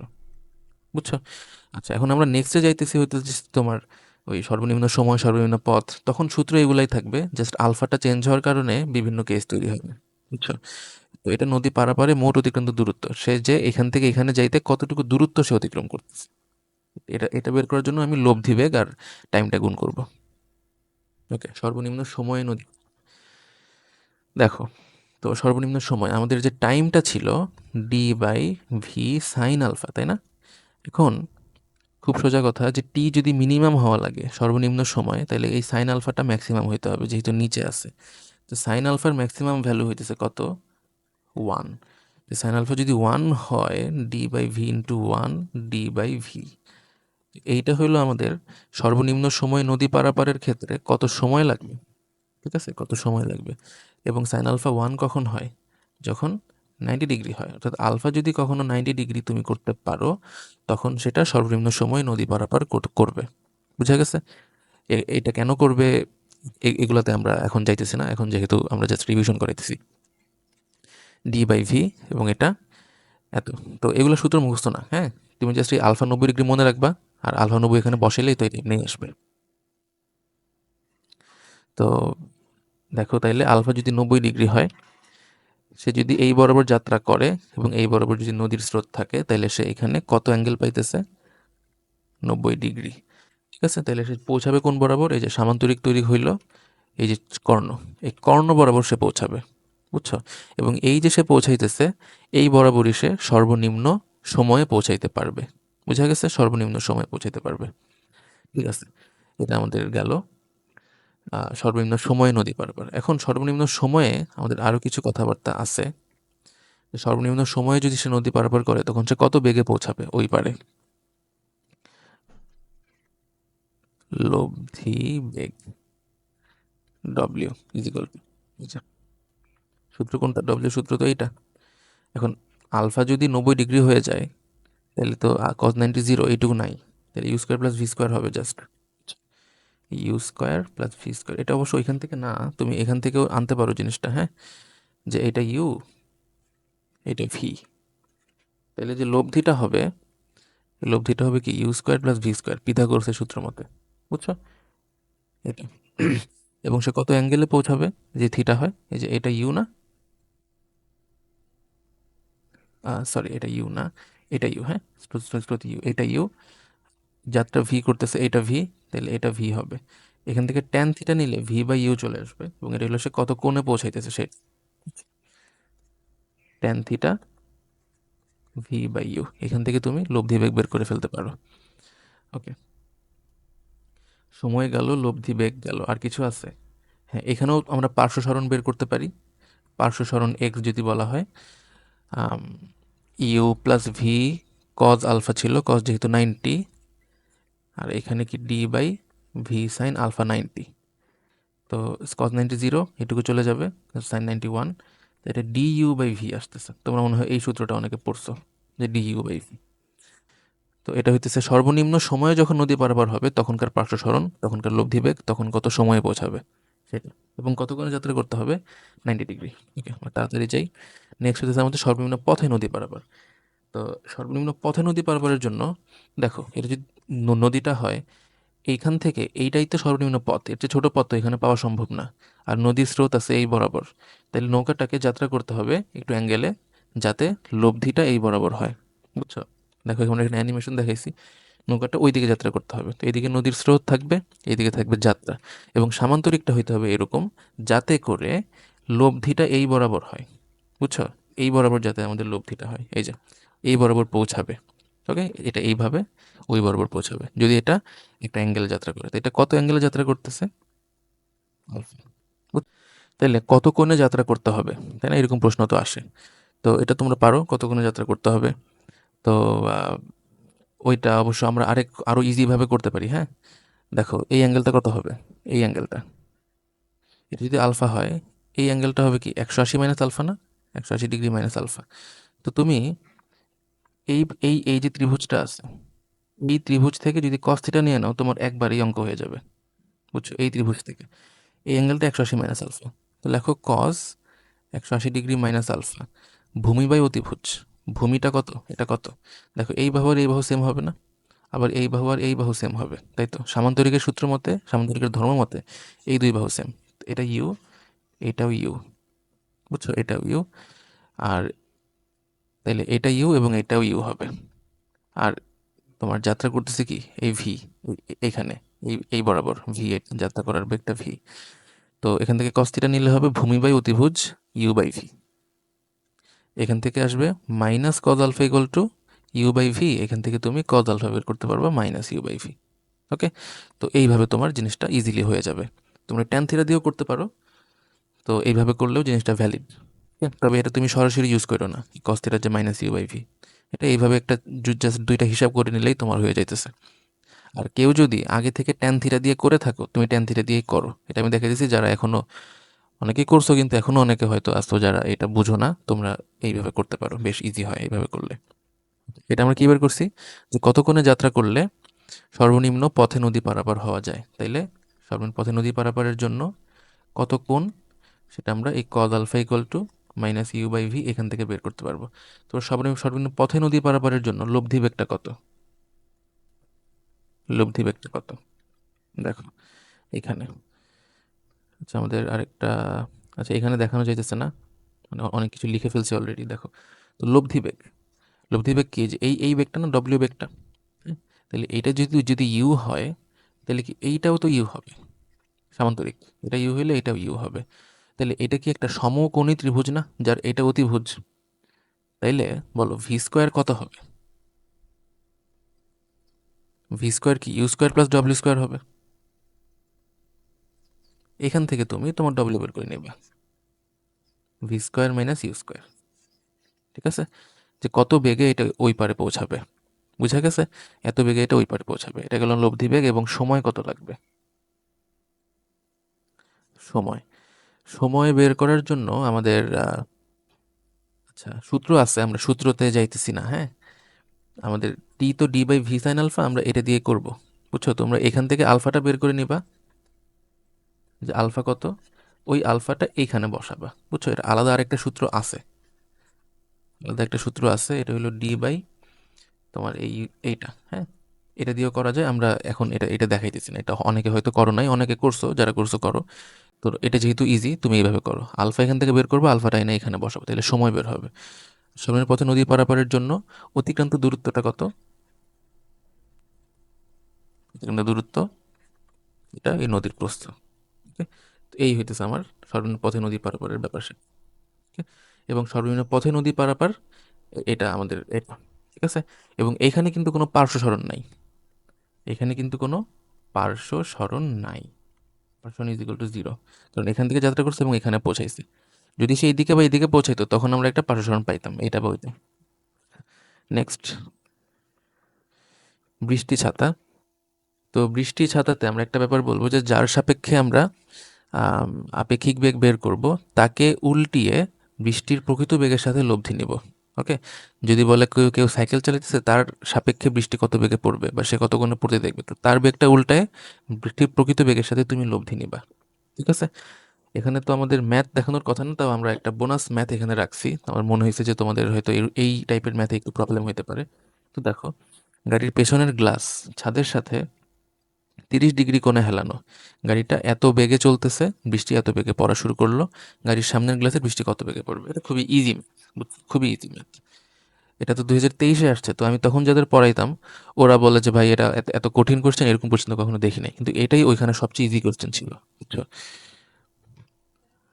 বুঝছো? আচ্ছা, এখন আমরা নেক্সটে যাইতেছি হইতে তোমার ওই সর্বনিম্ন সময় সর্বনিম্ন পথ, তখন সূত্র এগুলাই থাকবে, জাস্ট আলফাটা চেঞ্জ হওয়ার কারণে বিভিন্ন কেস তৈরি হবে। বুঝছো? তো এটা নদী পারাপারে মোট অতিক্রান্ত দূরত্ব, সে যে এখান থেকে এখানে যাইতে কতটুকু দূরত্ব সে অতিক্রম করতেছে, এটা এটা বের করার জন্য আমি লব্ধি বেগ আর টাইমটা গুণ করব। ওকে, সর্বনিম্ন সময় নদী, দেখো, তো সর্বনিম্ন সময় আমাদের যে টাইমটা ছিল D by V sine alpha, তাই না? এখন খুব সোজা কথা, যে টি যদি মিনিমাম হওয়া লাগে সর্বনিম্ন সময়, তাহলে এই সাইন আলফাটা ম্যাক্সিমাম হইতে হবে, যেহেতু নিচে আছে। তো সাইন আলফার ম্যাক্সিমাম ভ্যালু হইতেছে কত? 1। সাইন আলফা যদি 1 হয়, D by V into 1 D by V, এইটা হলো আমাদের সর্বনিম্ন সময় নদী পারাপারের ক্ষেত্রে কত সময় লাগবে। ঠিক আছে? কত সময় লাগবে। এবং সাইন আলফা 1 কখন হয়? যখন 90 ডিগ্রি হয়। অর্থাৎ আলফা যদি কখনো 90 ডিগ্রি তুমি করতে পারো, তখন সেটা সর্বনিম্ন সময় নদী পারাপার করবে। বুঝা গেছে? এটা কেন করবে এগুলাতে আমরা এখন যাইতেছি না, এখন যেহেতু আমরা জাস্ট রিভিশন করাইতেছি। ডি বাই ভি, এবং এটা এত। তো এগুলো সূত্র মুখস্থ না, হ্যাঁ? তুমি জাস্ট এই আলফা 90 ডিগ্রি মনে রাখবা, আর আলফা 90 এখানে বসাইলেই তো এটা এমনি আসবে। তো দেখো, তাইলে আলফা যদি 90 ডিগ্রি হয়, সে যদি এই বরাবর যাত্রা করে এবং এই বরাবর যদি নদীর স্রোত থাকে, তাহলে সে এখানে কত অ্যাঙ্গেল পাইতেছে? 90 ডিগ্রি। ঠিক আছে? তাহলে সে পৌঁছাবে কোন বরাবর? এই যে সামান্তরিক তৈরি হইল, এই যে কর্ণ, এই কর্ণ বরাবর সে পৌঁছাবে। বুঝছো? এবং এই যে সে পৌঁছাইতেছে, এই বরাবরই সে সর্বনিম্ন সময়ে পৌঁছাইতে পারবে। বুঝা গেছে? সর্বনিম্ন সময়ে পৌঁছাইতে পারবে। ঠিক আছে? এটা আমাদের গেল সর্বনিম্ন সময়ে নদী পারাপার। এখন সর্বনিম্ন সময়ে আমাদের আরও কিছু কথাবার্তা আছে। সর্বনিম্ন সময়ে যদি সে নদী পারাপার করে, তখন সে কত বেগে পৌঁছাবে ওই পারে? লব্ধি বেগ ডব্লিউ ইজিক্যাল টু, সূত্র কোনটা? ডব্লিউ সূত্র তো এইটা। এখন আলফা যদি 90 ডিগ্রি হয়ে যায়, তাহলে তো কজ 90 জিরো, এইটুকু নাই। তাহলে U square plus V square হবে just. U square plus V square, এটা অবশ্য ওইখান থেকে না, তুমি এখান থেকেও আনতে পারো জিনিসটা, হ্যাঁ? যে এটা ইউ, এটা ভি। তাহলে যে লব্ধিটা হবে, লব্ধিটা হবে কি? U square plus V square, পিথাগোরাসের সূত্র মতে। বুঝছো? এটা এবং সে কত অ্যাঙ্গেলে পৌঁছাবে যে থিটা হয়? এই যে এটা ইউ না, সরি এটা ইউ না, এটা ইউ, হ্যাঁ? স্রোত ইউ, এটা ইউ, যাত্রা ভি করতেছে, এটা ভি, তাহলে এটা ভি হবে। এখান থেকে ট্যান থিটা নিলে ভি বাই ইউ চলে আসবে, এবং এটা হলো সে কত কোণে পৌঁছাইতেছে সে tan theta V by U. এখান থেকে তুমি লব্ধি বেগ বের করে ফেলতে পারো। ওকে, সময় গেল, লব্ধি বেগ গেল, আর কিছু আছে? হ্যাঁ, এখানেও আমরা পার্শ্ব সরণ বের করতে পারি। পার্শ্ব সরণ এক্স যদি বলা হয়, U plus V cos alpha ছিল, কজ যেহেতু 90, আর এখানে কি D by V sine alpha 90। তো কজ 90 জিরো, এটুকু চলে যাবে, সাইন 91, এটা ডি ইউ বাই ভি আসতেছে। তোমরা মনে হয় এই সূত্রটা অনেকে পড়ছো, যে ডি ইউ বাই ভি। তো এটা হইতেছে সর্বনিম্ন সময়ে যখন নদী পারাপার হবে তখনকার পার্শ্ব সরণ, তখনকার লব্ধি বেগ, তখন কত সময়ে পৌঁছাবে সেটা, এবং কতক্ষণে যাত্রা করতে হবে, 90 ডিগ্রি। ওকে, আমরা তাড়াতাড়ি যাই। নেক্সট হইতেছে আমাদের সর্বনিম্ন পথে নদী পারাপার। তো সর্বনিম্ন পথে নদী পারাপারের জন্য দেখো, এটা যদি নদীটা হয় এইখান থেকে, এইটাই তো সর্বনিম্ন পথ, এর চেয়ে ছোট পথ তো এখানে পাওয়া সম্ভব না। আর নদীর স্রোত আছে এই বরাবর, তাহলে নৌকাটাকে যাত্রা করতে হবে একটু অ্যাঙ্গেলে, যাতে লব্ধিটা এই বরাবর হয়। বুঝছো? দেখো এখানে এখানে অ্যানিমেশন দেখাইছি, নৌকাটা ওই দিকে যাত্রা করতে হবে, তো এইদিকে নদীর স্রোত থাকবে, এইদিকে থাকবে যাত্রা, এবং সামান্তরিকটা হইতে হবে এরকম, যাতে করে লব্ধিটা এই বরাবর হয়। বুঝছো? এই বরাবর যাতে আমাদের লব্ধিটা হয়, এই যে এই বরাবর পৌঁছাবে। ওকে, এটা এইভাবে ওই বরাবর পৌঁছাবে যদি এটা একটা অ্যাঙ্গেলে যাত্রা করে। তো এটা কত অ্যাঙ্গেলে যাত্রা করতেছে? আলফা। তাহলে কত কোণে যাত্রা করতে হবে, তাই না? এরকম প্রশ্ন তো আসে। তো এটা তোমরা পারো কত কোণে যাত্রা করতে হবে। তো ওইটা অবশ্য আমরা আরো ইজি ভাবে করতে পারি। হ্যাঁ, দেখো এই অ্যাঙ্গেলটা কত হবে, এই অ্যাঙ্গেলটা, এটা যদি আলফা হয়, এই অ্যাঙ্গেলটা হবে কি 180 মাইনাস আলফা না, 180 ডিগ্রি মাইনাস আলফা। তো তুমি এই এই এই যে ত্রিভুজটা আছে, এই ত্রিভুজ থেকে যদি কস থিটা নিয়ে নাও, তোমার একবারই অঙ্ক হয়ে যাবে। বুঝছো? এই ত্রিভুজ থেকে এই অ্যাঙ্গেলটা 180 মাইনাস আলফা, তো লেখো কস 180 ডিগ্রি মাইনাস আলফা, ভূমি বাই অতিভুজ। ভূমিটা কত, এটা কত? দেখো এই বাহু আর এই বাহু সেম হবে না, আবার এই বাহু আর এই বাহু সেম হবে, তাই তো? সামান্তরিকের সূত্র মতে, সামান্তরিকের ধর্ম মতে এই দুই বাহু সেম। এটা ইউ, এটাও ইউ। বুঝছো? এটাও ইউ, আর তাইলে এটা ইউ এবং এটাও ইউ হবে। আর তোমার যাত্রা করতেছে কি, এই ভি, এইখানে এই বরাবর ভি, যাত্রা করার বেগটা ভি। তো এখান থেকে কস থিটা নিলে হবে ভূমি বাই অতিভুজ ইউ বাই ভি। এখান থেকে আসবে minus cos alpha equal to U by V, এখান থেকে তুমি কজ আলফা বের করতে পারবা minus U by V. Okay, তো এইভাবে তোমার জিনিসটা ইজিলি হয়ে যাবে। তোমরা ট্যান থিটা দিয়েও করতে পারো, তো এইভাবে করলেও জিনিসটা ভ্যালিড। তবে এটা তুমি সরাসরি ইউজ করো না, কস থিটার যে মাইনাস ইউ বাই ভি, এটা এইভাবে একটা জাস্ট দুইটা হিসাব করে নিলেই তোমার হয়ে যাইতেছে। আর কেউ যদি আগে থেকে ট্যান থিটা দিয়ে করে থাকো, তুমি ট্যান থিটা দিয়েই করো। এটা আমি দেখে দিচ্ছি, যারা এখনো, অনেকেই করছো কিন্তু এখনো অনেকে হয়তো আসতো যারা এটা বুঝো না, তোমরা এইভাবে করতে পারো, বেশ ইজি হয় এইভাবে করলে। এটা আমরা কি বের করছি, যে কত কোণে যাত্রা করলে সর্বনিম্ন পথে নদী পারাপার হওয়া যায়। তাইলে সর্বনিম্ন পথে নদী পারাপারের জন্য কত কোণ, সেটা আমরা এই cos alpha equal to minus U by V এখান থেকে বের করতে পারবো। তো সর্বনিম্ন সর্বনিম্ন পথে নদী পারাপারের জন্য লব্ধি বেগটা কত, লব্ধি বেগটা কত? দেখো এখানে, আচ্ছা আমাদের আরেকটা, আচ্ছা এখানে দেখানো যাইতেছে না, মানে অনেক কিছু লিখে ফেলছি অলরেডি। দেখো, তো লব্ধি বেগ, লব্ধি বেগ কি, যে এই বেগটা না, ডব্লিউ বেগটা। হ্যাঁ, তাহলে এইটা যদি যদি ইউ হয়, তাহলে কি এইটাও তো ইউ হবে, সামান্তরিক। এটা ইউ হইলে এটাও ইউ হবে। তাহলে এটা কি একটা সমকোণী ত্রিভুজ না, যার এটা অতিভুজ? তাইলে বলো ভি স্কোয়ার কত হবে? ভি স্কোয়ার কি U square plus W square হবে। এখান থেকে তুমি তোমার ডব্লিউ বের করে নেবে, V square minus U square. ঠিক আছে, যে কত বেগে এটা ওই পারে পৌঁছাবে, বুঝা গেছে? এত বেগে এটা ওই পারে পৌঁছাবে, এটা গেল লব্ধি বেগ। এবং সময় কত লাগবে? সময়, সময় বের করার জন্য আমাদের আচ্ছা সূত্র আছে, আমরা সূত্রতে যাইতেছি না। হ্যাঁ, আমাদের টি তো D by V sine alpha, আমরা এটা দিয়ে করব। বুঝছো? তোমরা এখান থেকে আলফাটা বের করে নিবা, যে আলফা কত, ওই আলফাটা এইখানে বসাবা। বুঝছো? এটা আলাদা আরেকটা সূত্র আছে, আলাদা একটা সূত্র আছে, এটা হলো ডি বাই তোমার এইটা। হ্যাঁ, এটা দিয়েও করা যায়, আমরা এখন এটা এটা দেখাইতেছি না, এটা অনেকে হয়তো করো নাই, অনেকে করছো, যারা করছো করো। তো এটা যেহেতু ইজি, তুমি এইভাবে করো, আলফা এখান থেকে বের করবো, আলফাটা এনে এখানে বসাবো, তাহলে সময় বের হবে। সময়ের পথে নদী পারাপারের জন্য অতিক্রান্ত দূরত্বটা কত? কিন্তু দূরত্ব, এটা এই নদীর প্রস্থ। ওকে, তো এই হইতেছে আমার সর্বনিম্ন পথে নদী পারাপারের ব্যাপার। ওকে, এবং সর্বনিম্ন পথে নদী পারাপার এটা আমাদের এটা, ঠিক আছে। এবং এইখানে কিন্তু কোনো পার্শ্ব সরণ নাই, এখানে কিন্তু কোনো পার্শ্ব সরণ নাই। পার্শ্ব ইজ ইকুয়াল টু জিরো, কারণ এখান থেকে যাত্রা করছে এবং এখানে পৌঁছাইছে। যদি সেই দিকে বা এইদিকে পৌঁছাইতো তখন আমরা একটা পার্শ্ব সরণ পাইতাম, এইটা বা ওইটা। নেক্সট, বৃষ্টি ছাতা। তো বৃষ্টি ছাতাতে আমরা একটা ব্যাপার বলবো যে যার সাপেক্ষে আমরা আম, আপেক্ষিক বেগ বের করব, তাকে উল্টিয়ে বৃষ্টির প্রকৃত বেগের সাথে লব্ধি নিব। ওকে, যদি বলে কেউ কেউ সাইকেল চালাতেছে, তার সাপেক্ষে বৃষ্টি কত বেগে পড়বে বা সে কত গুণে পড়তে দেখবে, তো তার বেগটা উল্টায় বৃষ্টির প্রকৃত বেগের সাথে তুমি লব্ধি নিবা। ঠিক আছে, এখানে তো আমাদের ম্যাথ দেখানোর কথা না, তাও আমরা একটা বোনাস ম্যাথ এখানে রাখছি। আমার মনে হয়েছে যে তোমাদের হয়তো এই টাইপের ম্যাথে একটু প্রবলেম হতে পারে। তো দেখো, গাড়ির পেছনের গ্লাস ছাদের সাথে 30 ডিগ্রি কোণে হেলানো, গাড়িটা এত বেগে চলতেছে, বৃষ্টি এত বেগে পড়া শুরু করলো, গাড়ির সামনের গ্লাসে বৃষ্টি কত বেগে পড়বে? এটা খুবই ইজি, খুবই ইজি ম্যাথ। এটা তো 2023-এ আসছে, তো আমি তখন যাদের পড়াইতাম ওরা বলে যে ভাই এটা এত এত কঠিন কোশ্চেন এরকম কোশ্চেন তো কখনো দেখি নাই, কিন্তু এটাই ওইখানে সবচেয়ে ইজি কোশ্চেন ছিল, বুঝছো।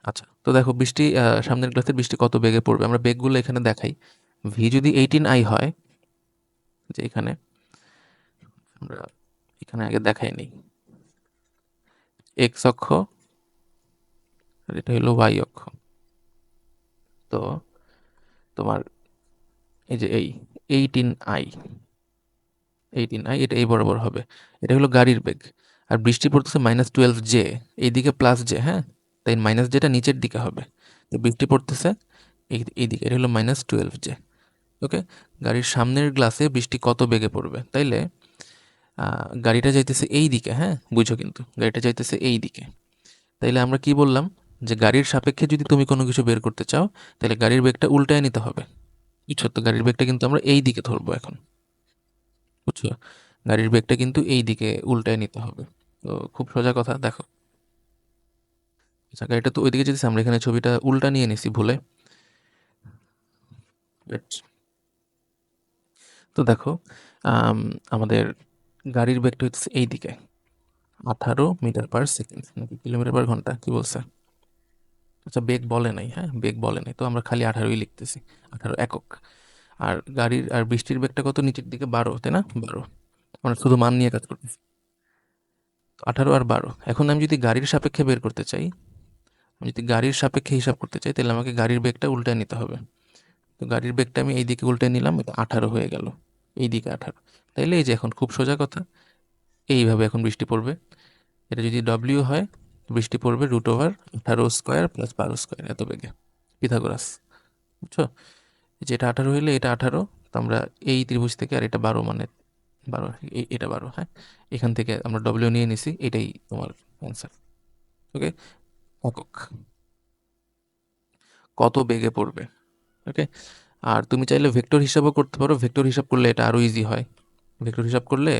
আচ্ছা, তো দেখো বৃষ্টি সামনের গ্লাসে বৃষ্টি কত বেগে পড়বে, আমরা বেগগুলো এখানে দেখাই। ভি যদি 18 I হয়, যে এখানে আমরা এখানে আগে দেখাই নিই, এক্স অক্ষ আর এটা হলো ওয়াই অক্ষ। তো তোমার এই যে এই 18 I, 18 I এটা এই বরাবর হবে, এটা হলো গাড়ির বেগ। আর বৃষ্টি পড়তেছে -12 J, এইদিকে +J, হ্যাঁ, তাই -Jটা নিচের দিকে হবে। তো বৃষ্টি পড়তেছে এইদিকে, এটা হলো -12 J। ওকে, গাড়ির সামনের গ্লাসে বৃষ্টি কত বেগে পড়বে, তাইলে গাড়িটা যাইতেছে এই দিকে, হ্যাঁ বুঝো, কিন্তু গাড়িটা যাইতেছে এই দিকে। তাইলে আমরা কি বললাম, যে গাড়ির সাপেক্ষে যদি তুমি কোনো কিছু বের করতে চাও, তাহলে গাড়ির বেগটা উল্টায় নিতে হবে। বুঝছো, তো গাড়ির বেগটা কিন্তু আমরা এই দিকে ধরবো এখন, বুঝছো, গাড়ির বেগটা কিন্তু এই দিকে উল্টায় নিতে হবে। তো খুব সোজা কথা, দেখো, আচ্ছা গাড়িটা তো ওইদিকে যেতেছে, আমরা এখানে ছবিটা উল্টা নিয়ে নিছি ভুলে। Wait, তো দেখো, আম, আমাদের গাড়ির বেগটা হচ্ছে এই দিকে, 18 মিটার পার সেকেন্ড, নাকি কিলোমিটার/ঘন্টা, কি বলছে? আচ্ছা বেগ বলে নাই, হ্যাঁ বেগ বলে নাই, তো আমরা খালি 18ই লিখতেছি, 18 একক। আর গাড়ির আর বৃষ্টির বেগটা কত, নিচের দিকে 12, তাই না, 12। আমরা শুধু মান নিয়ে কাজ করতেছি, 18 আর 12। এখন আমি যদি গাড়ির সাপেক্ষে বের করতে চাই, আমি যদি গাড়ির সাপেক্ষে হিসাব করতে চাই, তাহলে আমাকে গাড়ির বেগটা উল্টায় নিতে হবে। তো গাড়ির বেগটা আমি এই দিকে উল্টে নিলাম, এটা 18 হয়ে গেল, এই দিকে 18। তাইলে এই যে এখন খুব সোজা কথা, এইভাবে এখন বৃষ্টি পড়বে। এটা যদি ডব্লিউ হয়, বৃষ্টি পড়বে √18² + 12² এত বেগে, পিথাগোরাস, বুঝছো। যেটা 18 হইলে এটা 18, তো আমরা এই ত্রিভুজ থেকে, আর এটা 12 মানে 12, এটা 12, হ্যাঁ, এখান থেকে আমরা ডব্লিউ নিয়ে নিছি, এটাই তোমার অ্যান্সার। ওকে, একক কত বেগে পড়বে। ওকে, আর তুমি চাইলে ভেক্টর হিসাবও করতে পারো, ভেক্টর হিসাব করলে এটা আরও ইজি হয়। ভেক্টর হিসাব করলে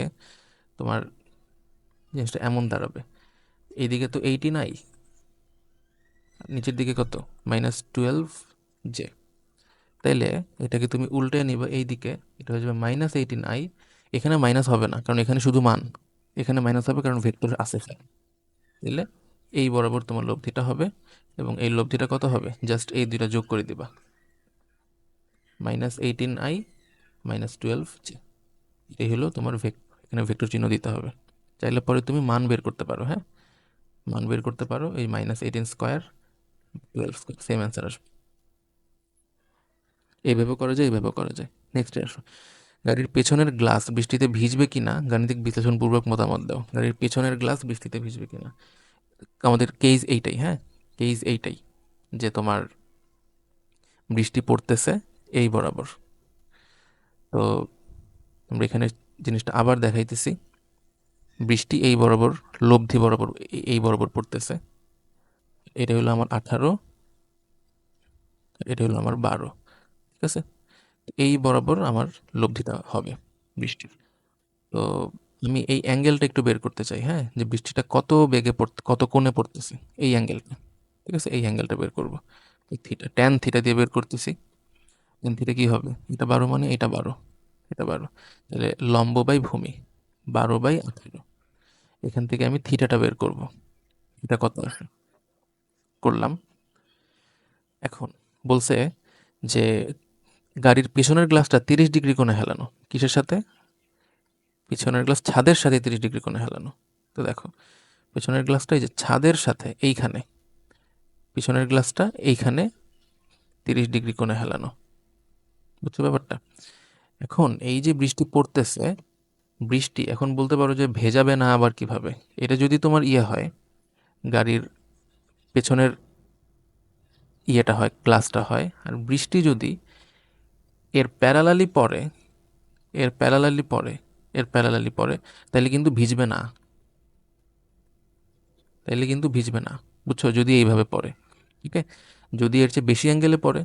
তোমার জিনিসটা এমন দাঁড়াবে, এইদিকে তো 18 I, নিচের দিকে কত, -12 J। তাইলে এটাকে তুমি উল্টে নিবা এই দিকে, এটা হয়ে যাবে -18I। এখানে মাইনাস হবে না, কারণ এখানে শুধু মান, এখানে মাইনাস হবে কারণ ভেক্টর আছে এখানে। তাইলে এই বরাবর তোমার লব্ধিটা হবে, এবং এই লব্ধিটা কত হবে, জাস্ট এই দুইটা যোগ করে দিবা, -18I -12J। এই হলো তোমার এখানে ভেক্টর চিহ্ন দিতে হবে। চাইলে পরে তুমি মান বের করতে পারো, হ্যাঁ মান বের করতে পারো, এই -18² 12², সেম অ্যান্সার আসবে। এইভাবে করা যায়, এইভাবে করা যায়। নেক্সট আসো, গাড়ির পেছনের গ্লাস বৃষ্টিতে ভিজবে কিনা গাণিতিক বিশ্লেষণপূর্বক মতামত দাও। গাড়ির পেছনের গ্লাস বৃষ্টিতে ভিজবে কিনা, আমাদের কেস এইটাই, হ্যাঁ কেস এইটাই, যে তোমার বৃষ্টি পড়তেছে এই বরাবর। তো আমরা এখানে জিনিসটা আবার দেখাইতেছি, বৃষ্টি এই বরাবর, লব্ধি বরাবর এই বরাবর পড়তেছে। এটা হলো আমার 18, এটা হলো আমার 12, ঠিক আছে। এই বরাবর আমার লব্ধিটা হবে বৃষ্টির। তো আমি এই অ্যাঙ্গেলটা একটু বের করতে চাই, হ্যাঁ, যে বৃষ্টিটা কত বেগে পড়তে, কত কোণে পড়তেছে, এই অ্যাঙ্গেলটা, ঠিক আছে, এই অ্যাঙ্গেলটা বের করবো। ট্যান থিটা দিয়ে বের করতেছি। ট্যান থিটা কী হবে, এটা 12 মানে এটা 12, এটা 12, তাহলে লম্ব বাই ভূমি, 12/18। এখান থেকে আমি থিটাটা বের করব। এটা কত আসে করলাম। এখন বলছে যে গাড়ির পেছনের গ্লাসটা 30 ডিগ্রি কোণে হেলানো। কিসের সাথে? পিছনের গ্লাস ছাদের সাথে 30 ডিগ্রি কোণে হেলানো। তো দেখো, পেছনের গ্লাসটা এই যে ছাদের সাথে এইখানে, পিছনের গ্লাসটা এইখানে 30 ডিগ্রি কোণে হেলানো। বুঝছো ব্যাপারটা? এখন এই যে বৃষ্টি পড়তেছে, বৃষ্টি এখন বলতে পারো যে ভেজাবে না আবার কিভাবে? এটা যদি তোমার ইয়ে হয়, গাড়ির পেছনের ইয়েটা হয়, গ্লাসটা হয়, আর বৃষ্টি যদি এর প্যারালালি পড়ে, এর প্যারালালি পড়ে, এর প্যারালালি পড়ে, তাহলে কিন্তু ভিজবে না। তাইলে কিন্তু ভিজবে না। বুঝছো? যদি এইভাবে পড়ে, ঠিক আছে? যদি এর চেয়ে বেশি অ্যাঙ্গেলে পড়ে,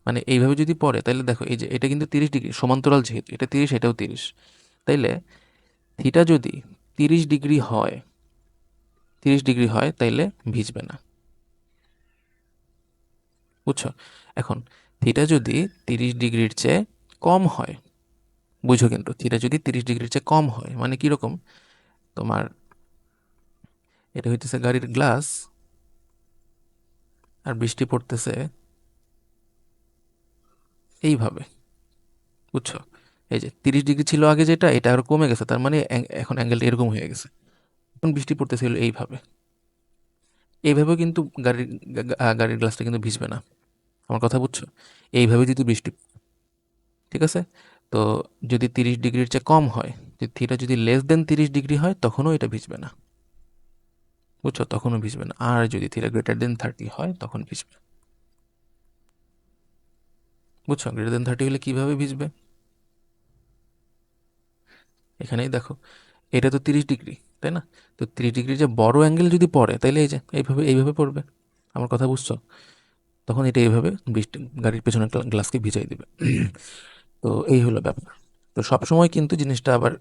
মানে এইভাবে যদি পড়ে, তাহলে দেখো এই যে এটা কিন্তু 30 ডিগ্রি সমান্তরাল, যেহেতু এটা 30, এটাও 30, তাইলে থিটা যদি 30 ডিগ্রি হয়, 30 ডিগ্রি হয়, তাইলে ভিজবে না। বুঝছো? এখন থিটা যদি 30 ডিগ্রির চেয়ে কম হয়, বুঝো কিন্তু থিটা যদি 30 ডিগ্রির চেয়ে কম হয় মানে কিরকম? তোমার এটা হইতেছে গাড়ির গ্লাস, আর বৃষ্টি পড়তেছে এইভাবে। বুঝছো? এই যে 30 ডিগ্রি ছিল আগে, যেটা এটা আরো কমে গেছে, তার মানে এখন অ্যাঙ্গেলটা এরকম হয়ে গেছে। এখন বৃষ্টি পড়তেছিল এইভাবে, এইভাবেও কিন্তু গাড়ির গ্লাসটা কিন্তু ভিজবে না। আমার কথা বুঝছো? এইভাবে যদি বৃষ্টি, ঠিক আছে? তো যদি 30 ডিগ্রির চেয়ে কম হয়, যদি থিটা যদি লেস দেন 30 ডিগ্রি হয়, তখনও এটা ভিজবে না। বুঝছো? তখনও ভিজবে না। আর যদি থিটা গ্রেটার দেন 30 হয়, তখন ভিজবে। বুঝছো? গ্রেটার দেন 30 হলে কিভাবে ভিজবে? এখানেই দেখো, এটা তো 30 ডিগ্রি, তাই না? তো 30 ডিগ্রির যে বড় অ্যাঙ্গেল যদি পড়ে, তাইলে এই যে এইভাবে এইভাবে পড়বে। আমার কথা বুঝছো? তখন এটা এইভাবে বৃষ্টি গাড়ির পেছনের গ্লাসকে ভিজাই দিবে। তো এই হলো ব্যাপার। তো সবসময় কিন্তু জিনিসটা আবার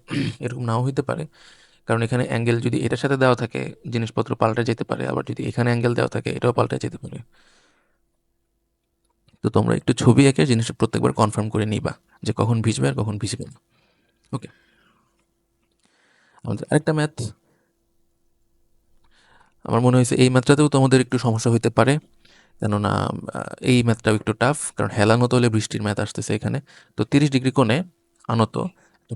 এরকম নাও হইতে পারে, কারণ এখানে অ্যাঙ্গেল যদি এটার সাথে দেওয়া থাকে, জিনিসপত্র পাল্টে যেতে পারে, আবার যদি এখানে অ্যাঙ্গেল দেওয়া থাকে, এটাও পাল্টে যেতে পারে। তো তোমরা একটু ছবি এঁকে জিনিসটা প্রত্যেকবার কনফার্ম করে নিবা যে কখন ভিজবে আর কখন ভিজবে না। ওকে, আমাদের আরেকটা ম্যাথ, আমার মনে হয়েছে এই ম্যাথটাতেও তোমাদের একটু সমস্যা হইতে পারে, কেননা এই ম্যাথটাও একটু টাফ, কারণ হেলানো তলে বৃষ্টির ম্যাথ আসতেছে এখানে। তো 30 ডিগ্রি কোণে আনত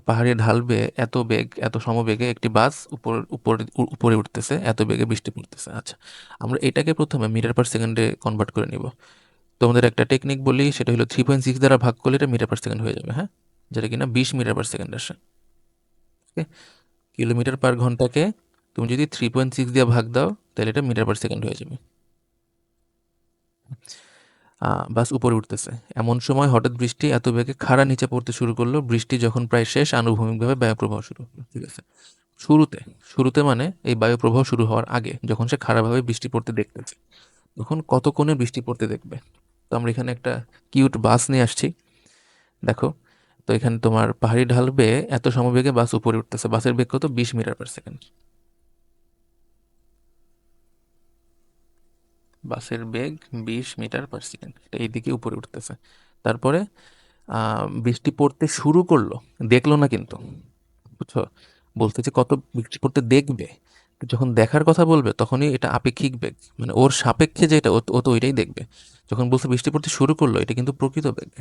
পাহাড়ে ঢালবে এত বেগ, এত সমবেগে একটি বাস উপরে উঠতেছে, এত বেগে বৃষ্টি পড়তেছে। আচ্ছা, আমরা এটাকে প্রথমে মিটার পার সেকেন্ডে কনভার্ট করে নিব। তোমাদের একটা টেকনিক বলি, সেটা হলো 3.6 দ্বারা ভাগ করলে এটা মিটার পার সেকেন্ড হয়ে যাবে, হ্যাঁ? যেটা কিনা 20 মিটার পার সেকেন্ড আসে। ওকে, কিলোমিটার পার ঘন্টাকে তুমি যদি 3.6 দিয়ে ভাগ দাও, তাহলে এটা মিটার পার সেকেন্ড হয়ে যাবে। বাস উপরে উঠতেছে, এমন সময় হঠাৎ বৃষ্টি এত বেগে খাড়া নিচে পড়তে শুরু করলো। বৃষ্টি যখন প্রায় শেষ, আনুভূমিকভাবে বায়ুপ্রবাহ শুরু হলো। ঠিক আছে? শুরুতে, শুরুতে মানে এই বায়ুপ্রবাহ শুরু হওয়ার আগে, যখন সে খাড়াভাবে বৃষ্টি পড়তে দেখতেছে, তখন কত কোণে বৃষ্টি পড়তে দেখবে। তো আমরা এখানে একটা কিউট বাস নিয়ে আসছি, দেখো। তো এখানে তোমার পাহাড়ি ঢালবে এত সমবেগে বাস উপরে উঠতেছে, বাসের বেগ কত? 20 মিটার পার সেকেন্ড। বাসের বেগ 20 মিটার পার সেকেন্ড, এইদিকে উপরে উঠতেছে। তারপরে বৃষ্টি পড়তে শুরু করলো, দেখলো না কিন্তু। বুঝছো? বলতে যে কত বৃষ্টি পড়তে দেখবে, তো যখন দেখার কথা বলবে তখনই এটা আপেক্ষিক বেগ, মানে ওর সাপেক্ষে যেটা, ও তো ওইটাই দেখবে। যখন বলছে বৃষ্টি পড়তে শুরু করলো, এটা কিন্তু প্রকৃত বেগ।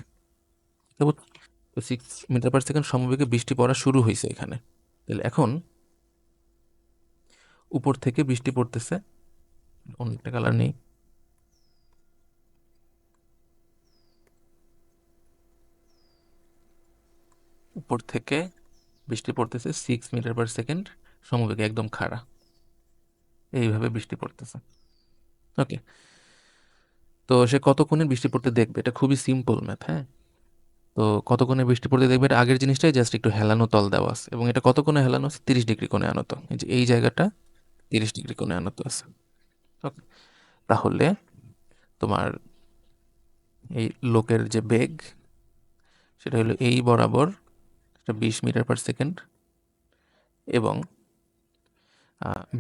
তো 6 মিটার পার সেকেন্ড সমবেগে বৃষ্টি পড়া শুরু হয়েছে এখানে। তাহলে এখন উপর থেকে বৃষ্টি পড়তেছে, অনেকটা কালার নেই, উপর থেকে বৃষ্টি পড়তেছে 6 মিটার পার সেকেন্ড সমবেগে, একদম খাড়া, এইভাবে বৃষ্টি পড়তেছে। ওকে, তো সে কতক্ষণে বৃষ্টি পড়তে দেখবে? এটা খুবই সিম্পল ম্যাথ, হ্যাঁ? তো কতক্ষণে বৃষ্টি পড়তে দেখবে, এটা আগের জিনিসটাই জাস্ট একটু হেলানো তল দেওয়া আছে, এবং এটা কত কোণে হেলানো আছে? 30 ডিগ্রি কোণে আনত। এই যে এই জায়গাটা 30 ডিগ্রি কোণে আনত আছে। ওকে, তাহলে তোমার এই লোকের যে বেগ, সেটা হলো এই বরাবর, সেটা 20 মিটার পার সেকেন্ড, এবং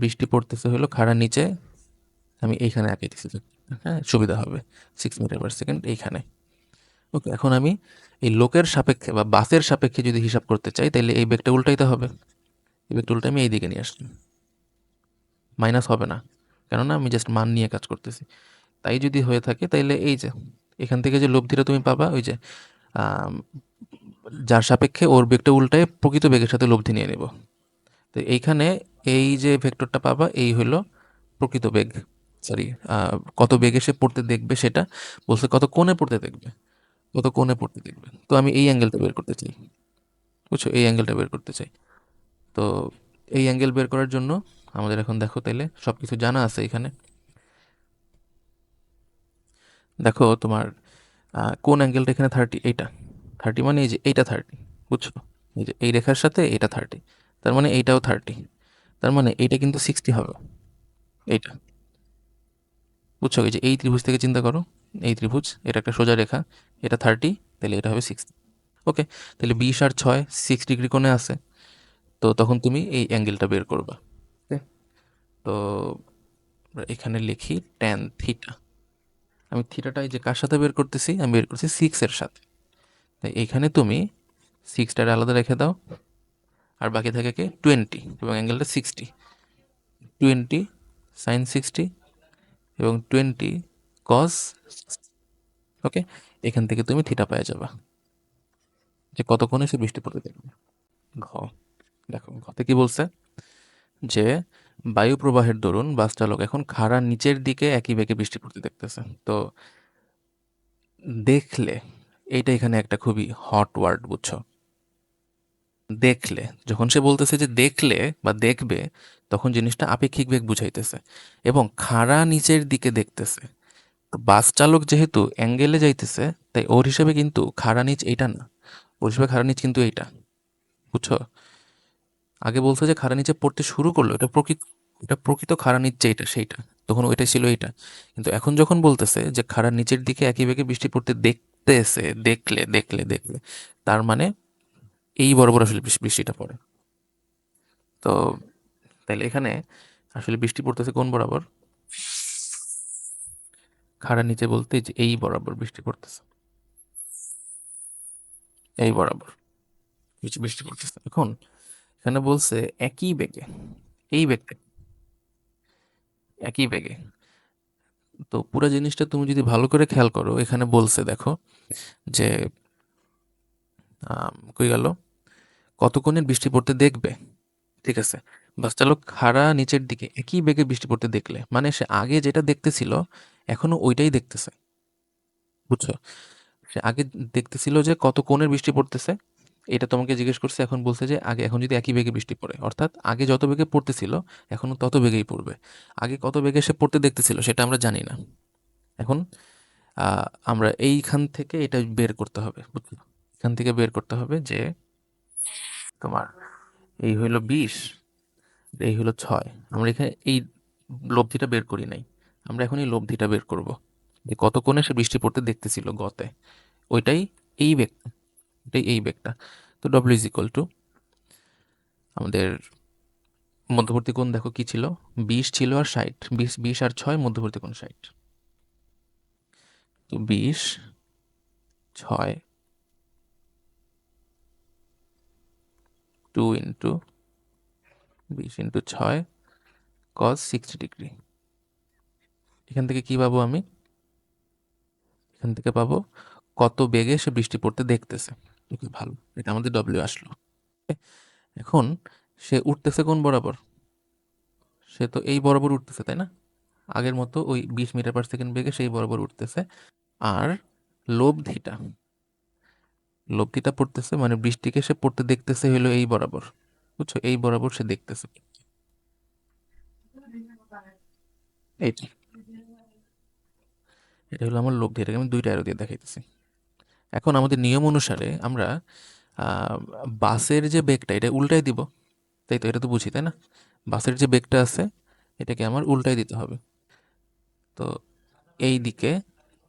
বৃষ্টি পড়তেছে হলো খাড়ার নিচে, আমি এইখানে আঁকে দিচ্ছি, হ্যাঁ, সুবিধা হবে। 6 মিটার পার সেকেন্ড এইখানে। ওকে, এখন আমি এই লোকের সাপেক্ষে বা বাসের সাপেক্ষে যদি হিসাব করতে চাই, তাহলে এই বেগটা উল্টাইতে হবে। এই বেগটা উল্টে আমি এইদিকে নিয়ে আসলাম। মাইনাস হবে না, কেননা আমি জাস্ট মান নিয়ে কাজ করতেছি। তাই যদি হয়ে থাকে তাইলে এই যে এখান থেকে যে লব্ধিটা তুমি পাবা, ওই যে আম, যার সাপেক্ষে ওর বেগটা উল্টায় প্রকৃত বেগের সাথে লব্ধি নিয়ে নেব। তো এইখানে এই যে ভেক্টরটা পাবা এই হলো প্রকৃত বেগ, সরি, কত বেগে সে পড়তে দেখবে সেটা বলছে, কত কোণে পড়তে দেখবে, কত কোণে পড়তে দেখবে। তো আমি এই অ্যাঙ্গেলটা বের করতে চাই, বুঝছো, এই অ্যাঙ্গেলটা বের করতে চাই। তো এই অ্যাঙ্গেল বের করার জন্য আমাদের এখন দেখো তাইলে সব কিছু জানা আছে এখানে। দেখো তোমার কোন অ্যাঙ্গেলটা এখানে 30, এইটা 30, মানে এই যে এইটা 30, বুঝছো, এই যে এই রেখার সাথে এটা 30, তার মানে এইটাও 30, তার মানে এইটা কিন্তু 60 হবে, এইটা, বুঝছো। এই যে এই ত্রিভুজ থেকে চিন্তা করো, এই ত্রিভুজ, এটা একটা সোজা রেখা, এটা 30, তাহলে এটা হবে 60। ওকে, তাহলে 20 আর 6 6 ডিগ্রি কোণে আছে, তো তখন তুমি এই অ্যাঙ্গেলটা বের করবা। ওকে, তো আমরা এখানে লিখি ট্যান থিটা। আমি থিটাটা এই যে কার সাথে বের করতেছি, আমি বের করছি 6-এর সাথে, তাই এইখানে তুমি 6টার আলাদা রেখে দাও, আর বাকি থাকে কি 20 এবং অ্যাঙ্গেলটা 60, 20 sin 60 এবং 20 cos। ওকে, এখান থেকে তুমি থিটা পেয়ে যাবা, যে কতক্ষণে সে বৃষ্টি পড়তে দেখবে। ঘ, দেখো ঘতে কি বলছে, যে বায়ু প্রবাহের দরুন বাস চালক এখন খাড়া নিচের দিকে একই বেগে বৃষ্টি পড়তে দেখতেছে। তো দেখলে, এইটা এখানে একটা খুবই হট ওয়ার্ড, বুঝছো। দেখলে, যখন সে বলতেছে যে দেখলে বা দেখবে, তখন জিনিসটা আপেক্ষিক বেগ বুঝাইতেছে এবং খাড়া নিচের দিকে দেখতেছে। তো বাস চালক যেহেতু অ্যাঙ্গেলে যাইতেছে, তাই ওর হিসেবে কিন্তু খাড়া নিচ এইটা না, ওর হিসেবে খাড়া নিচ কিন্তু এইটা, বুঝছো। আগে বলছে যে খাড়া নিচে পড়তে শুরু করলো, এটা প্রকৃত খাড়া নিচ যেইটা সেইটা, তখন ওইটা ছিল এইটা। কিন্তু এখন যখন বলতেছে যে খাড়া নিচের দিকে একই বেগে বৃষ্টি পড়তে দেখতেছে, দেখলে দেখলে দেখলে, তার মানে এই বরাবর আসলে বৃষ্টিটা পড়ে। তো তাইলে এখানে আসলে বৃষ্টি পড়তেছে কোন বরাবর, খাড়া নিচে বলতে যে এই বরাবর বৃষ্টি পড়তেছে, এই বরাবর বৃষ্টি পড়তেছে। এখন এখানে বলছে একই বেগে, এই বেগটা একই বেগে। তো পুরো জিনিসটা তুমি যদি ভালো করে খেয়াল করো, এখানে বলছে দেখো যে কই গেল, কতক্ষণের বৃষ্টি পড়তে দেখবে, ঠিক আছে। বাস চালক খাড়া নিচের দিকে একই বেগে বৃষ্টি পড়তে দেখলে, মানে সে আগে যেটা দেখতেছিল এখনো ওইটাই দেখতেছে, বুঝছো। সে আগে দেখতেছিল যে কত কোণের বৃষ্টি পড়তেছে, এটা তোমাকে জিজ্ঞেস করছে, এখন বলছে যে আগে, এখন যদি একই বেগে বৃষ্টি পড়ে, অর্থাৎ আগে যত বেগে পড়তেছিল এখনো তত বেগেই পড়বে। আগে কত বেগে সে পড়তে দেখতেছিল সেটা আমরা জানি না। এখন আমরা এইখান থেকে এটা বের করতে হবে, বুঝছো। এখান থেকে বের করতে হবে যে তোমার এই হইলো 20, এই হলো 6, আমরা এখানে এই লব্ধিটা বের করি নাই, আমরা এখন এই লব্ধিটা বের করব, যে কত কোণে সে বৃষ্টি পড়তে দেখতেছিল গতে, ওইটাই এই বেগ, এটাই এই বেগটা। তো ডব্লিউ ইজ ইকুয়াল টু আমাদের মধ্যবর্তী কোণ দেখো কি ছিল, 20 ছিল আর 60, 20 আর 6 মধ্যবর্তী কোণ 60। তো 20, 6, 2 ইন্টু 20 ইন্টু 6 cos 60 ডিগ্রি। এখান থেকে কি পাবো আমি, এখান থেকে পাবো কত বেগে সে বৃষ্টি পড়তে দেখতেছে। ভালো, এটা আমাদের ডব্লিউ আসলো। এখন সে উঠতেছে কোন বরাবর, সে তো এই বরাবর উঠতেছে, তাই না, আগের মতো ওই 20 মিটার/সেকেন্ড বেগে সেই বরাবর উঠতেছে। আর লব্ধিটা, লব্ধিটা পড়তেছে, মানে বৃষ্টিকে সে পড়তে দেখতেছে হলো এই বরাবর, বুঝছো, এই বরাবর সে দেখতেছে, এইটা, এটা হলো আমার লব্ধি, এটাকে আমি দুইটা অ্যারো দিয়ে দেখাইতেছি। এখন আমাদের নিয়ম অনুসারে আমরা আহ, বাসের যে বেগটা এটা উল্টাই দিব, তাই তো, এটা তো বুঝি তাই না, বাসের যে বেগটা আছে এটাকে আমার উল্টাই দিতে হবে। তো এই দিকে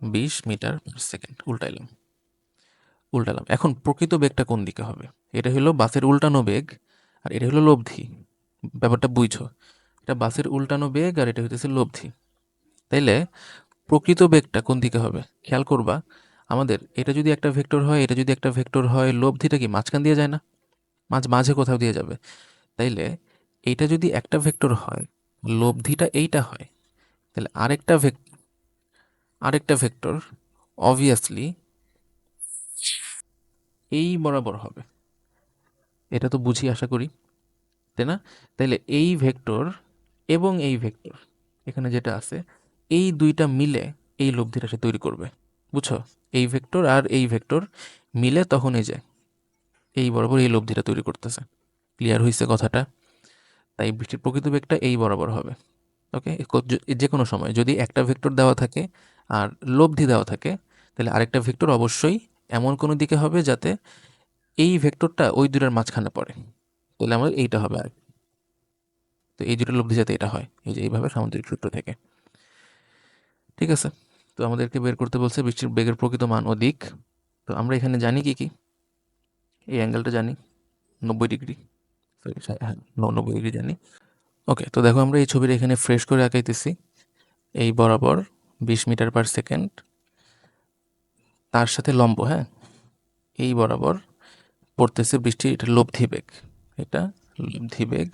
20 মিটার/সেকেন্ড উল্টাইলাম, উল্টালাম। এখন প্রকৃত বেগটা কোন দিকে হবে, এটা হলো বাসের উল্টানো বেগ, আর এটা হলো লব্ধি, ব্যাপারটা বুঝছো। এটা বাসের উল্টানো বেগ আর এটা হইতেছে লব্ধি। তাইলে প্রকৃত বেগটা কোন দিকে হবে, খেয়াল করবা, আমাদের এটা যদি একটা ভেক্টর হয়, এটা যদি একটা ভেক্টর হয়, লব্ধিটা কি মাঝখান দিয়ে যায় না, মাঝে কোথাও দিয়ে যাবে। তাইলে এইটা যদি একটা ভেক্টর হয়, লব্ধিটা এইটা হয়, তাহলে আরেকটা ভেক্টর অবভিয়াসলি এই বরাবর হবে। এটা তো বুঝি আশা করি, তাই না? তাইলে এই ভেক্টর এবং এই ভেক্টর এখানে যেটা আছে, এই দুইটা মিলে এই লব্ধিটা সে তৈরি করবে। বুঝছো? এই ভেক্টর আর এই ভেক্টর মিলে তখন এই যে এই বরাবর এই লব্ধিটা তৈরি করতেছে। ক্লিয়ার হয়েছে কথাটা? তাই বৃষ্টির প্রকৃত বেগটা এই বরাবর হবে। ওকে, যে কোনো সময় যদি একটা ভেক্টর দেওয়া থাকে আর লব্ধি দেওয়া থাকে, তাহলে আরেকটা ভেক্টর অবশ্যই এমন কোনো দিকে হবে যাতে এই ভেক্টরটা ওই দুটার মাঝখানে পড়ে। তাহলে আমাদের এইটা হবে আর। তো এই দুটো লব্ধি যাতে এটা হয়, এই যে এইভাবে সামুদ্রিক সূত্র থেকে। ঠিক আছে? তো আমাদেরকে বের করতে বলছে বৃষ্টির বেগের প্রকৃত মান ও দিক। তো আমরা এখানে জানি কি কি? এই অ্যাঙ্গেলটা জানি 90 ডিগ্রি, সরি হ্যাঁ 90 ডিগ্রি জানি। ওকে, তো দেখো আমরা এই ছবিটা এখানে ফ্রেশ করে আঁকাইতেছি। এই বরাবর 20 মিটার/সেকেন্ড, তার সাথে লম্ব, হ্যাঁ, এই বরাবর পড়তেছে বৃষ্টি, এটা লব্ধি বেগ, এটা লব্ধি বেগ।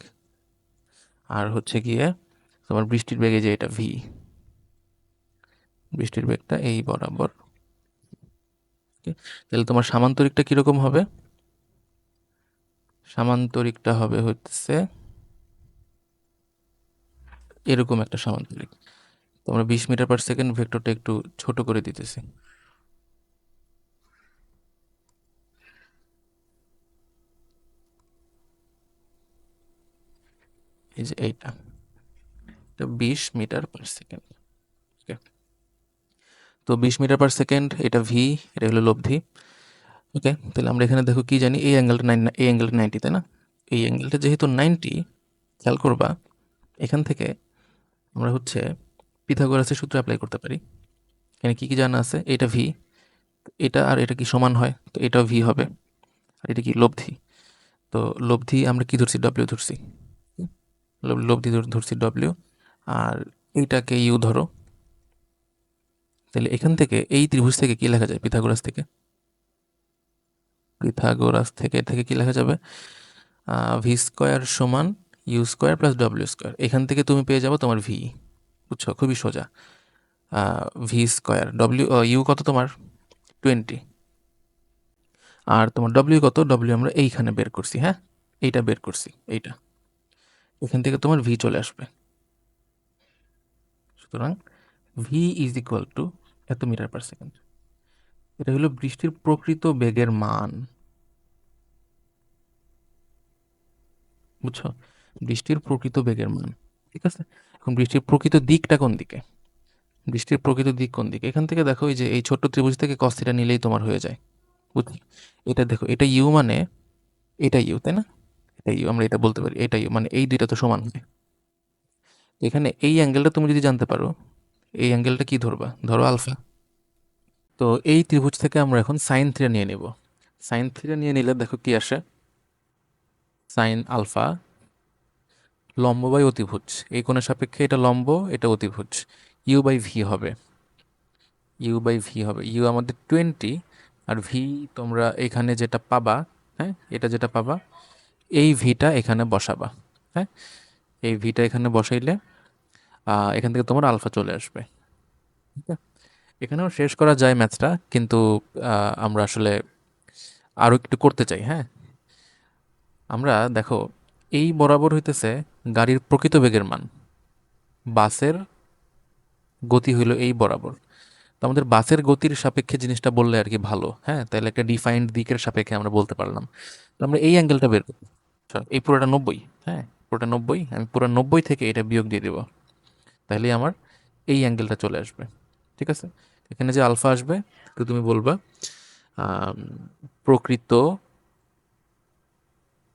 আর হচ্ছে গিয়ে তোমার বৃষ্টির বেগে যে এটা ভি, বৃষ্টির বেগটা এই বরাবর। Okay? তাহলে তোমার সামান্তরিকটা কিরকম হবে? সামান্তরিকটা হবে হচ্ছে এরকম একটা সামান্তরিক। তোমরা 20 মিটার/সেকেন্ড ভেক্টরটা একটু ছোট করে দিতেছি। এই যে এইটা, 20 মিটার/সেকেন্ড। ওকে, তো 20 মিটার/সেকেন্ড এটা ভি, এটা হলো লব্ধি। ওকে, তাহলে আমরা এখানে দেখো কি জানি, এই অ্যাঙ্গেলটা এই অ্যাঙ্গেলটা 90, তাই না? এই অ্যাঙ্গেলটা যেহেতু 90, খেয়াল করবা এখান থেকে আমরা হচ্ছে পিথাগোরাসের সূত্র অ্যাপ্লাই করতে পারি। এখানে কি কি জানা আছে? এটা ভি, এটা আর এটা কি সমান হয়? তো এটাও ভি হবে। আর এটা কি লব্ধি, তো লব্ধি আমরা কি ধরছি? ডব্লিউ ধরছি। লব্ধি ধরছি ডব্লিউ, আর এইটাকে ইউ ধরো। তাহলে এখান থেকে এই ত্রিভুজ থেকে কি লেখা যায়? পিথাগোরাস থেকে কি লেখা যাবে? ভি স্কোয়ার সমান U square plus W square. এখান থেকে তুমি পেয়ে যাবো তোমার ভি। বুঝছো? খুবই সোজা। ভি স্কোয়ার, ইউ কত তোমার? 20। আর তোমার ডব্লিউ কত? ডব্লিউ আমরা এইখানে বের করছি, হ্যাঁ, এইটা বের করছি, এইটা। এখান থেকে তোমার ভি চলে আসবে। সুতরাং ভি ইজ ইকুয়াল টু এত মিটার/সেকেন্ড। এটা হলো বৃষ্টির প্রকৃত বেগের মান। বুঝছো? বৃষ্টির প্রকৃত বেগের মান। ঠিক আছে, এখন বৃষ্টির প্রকৃত দিকটা কোন দিকে? বৃষ্টির প্রকৃত দিক কোন দিকে? এখান থেকে দেখো, এই যে এই ছোট্ট ত্রিভুজ থেকে cos থিটা নিলেই তোমার হয়ে যায়। বুঝলি? এটা দেখো, এটা ইউ মানে এটা ইউ, তাই না? এটা ইউ, আমরা এটা বলতে পারি এটা ইউ, মানে এই দুইটা তো সমান হয়। এখানে এই অ্যাঙ্গেলটা তুমি যদি জানতে পারো, এই অ্যাঙ্গেলটা কি ধরবা? ধরো আলফা। তো এই ত্রিভুজ থেকে আমরা এখন সাইন থিটা নিয়ে নেব। সাইন থিটা নিয়ে নিলে দেখো কি আসে? সাইন আলফা লম্ব বাই অতিভুজ, এই কোণের সাপেক্ষে এটা লম্ব, এটা অতিভুজ। ইউ/ভি হবে, ইউ আমাদের 20, আর ভি তোমরা এখানে যেটা পাবা, হ্যাঁ, এটা যেটা পাবা, এই ভিটা এখানে বসাবা। হ্যাঁ, এই ভিটা এখানে বসাইলে এখান থেকে তোমার আলফা চলে আসবে। ঠিক আছে? এখানেও শেষ করা যায় ম্যাথটা, কিন্তু আমরা আসলে আরও একটু করতে চাই। হ্যাঁ, আমরা দেখো এই বরাবর হইতেছে গাড়ির প্রকৃত বেগের মান, বাসের গতি হইল এই বরাবর। তো আমাদের বাসের গতির সাপেক্ষে জিনিসটা বললে আর কি ভালো, হ্যাঁ, তাহলে একটা ডিফাইন্ড দিকের সাপেক্ষে আমরা বলতে পারলাম। তো আমরা এই অ্যাঙ্গেলটা বের করব। আচ্ছা, এই পুরোটা 90, হ্যাঁ, পুরোটা 90, আমি পুরো 90 থেকে এটা বিয়োগ দিয়ে দেবো। তাহলেই আমার এই অ্যাঙ্গেলটা চলে আসবে। ঠিক আছে, এখানে যে আলফা আসবে, তো তুমি বলবা আম, প্রকৃত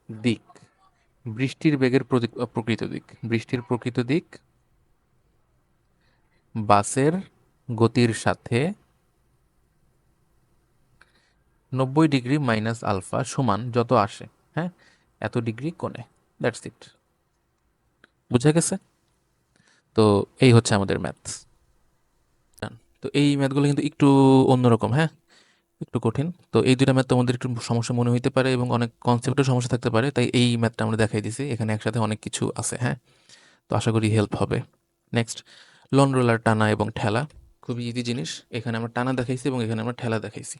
দিক, বৃষ্টির বেগের প্রকৃত দিক, বৃষ্টির প্রকৃত দিক বাসের গতির সাথে 90 ডিগ্রি মাইনাস আলফা সমান যত আসে, হ্যাঁ, এত ডিগ্রি কোণে। That's it. বুঝা গেছে? তো এই হচ্ছে আমাদের ম্যাথস। তো এই ম্যাথগুলো কিন্তু একটু অন্যরকম, হ্যাঁ, একটু কঠিন। তো এই দুইটা ম্যাথ তোমাদের একটু সমস্যা মনে হইতে পারে এবং অনেক কনসেপ্টের সমস্যা থাকতে পারে, তাই এই ম্যাথটা আমরা দেখাই দিছি। এখানে একসাথে অনেক কিছু আছে, হ্যাঁ। তো আশা করি হেল্প হবে। নেক্সট, লন রোলার টানা এবং ঠেলা। খুবই ইজি জিনিস। এখানে আমরা টানা দেখাইছি এবং এখানে আমরা ঠেলা দেখাইছি।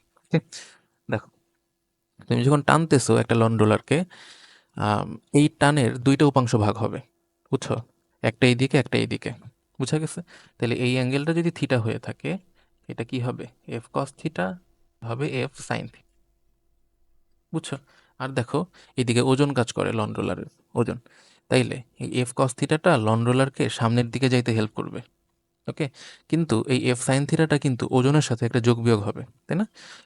দেখো, তুমি যখন টানতেছো একটা লন রোলারকে, এই টানের দুইটা উপাংশ ভাগ হবে, বুঝছো? একটা এইদিকে, একটা এইদিকে। বুঝা গেছে? তাহলে এই অ্যাঙ্গেলটা যদি থিটা হয়ে থাকে, এটা কি হবে? এফ কস থিটা হবে এফ সাইন থিটা। বুঝছো? আর দেখো, এদিকে ওজন কাজ করে, লন রোলারের ওজন। তাইলে এই এফ কস থিটাটা লন রোলারকে সামনের দিকে যাইতে হেল্প করবে। ওকে, কিন্তু এই এফ সাইন থিটাটা কিন্তু ওজনের সাথে একটা যোগ বিয়োগ হবে, তাই না?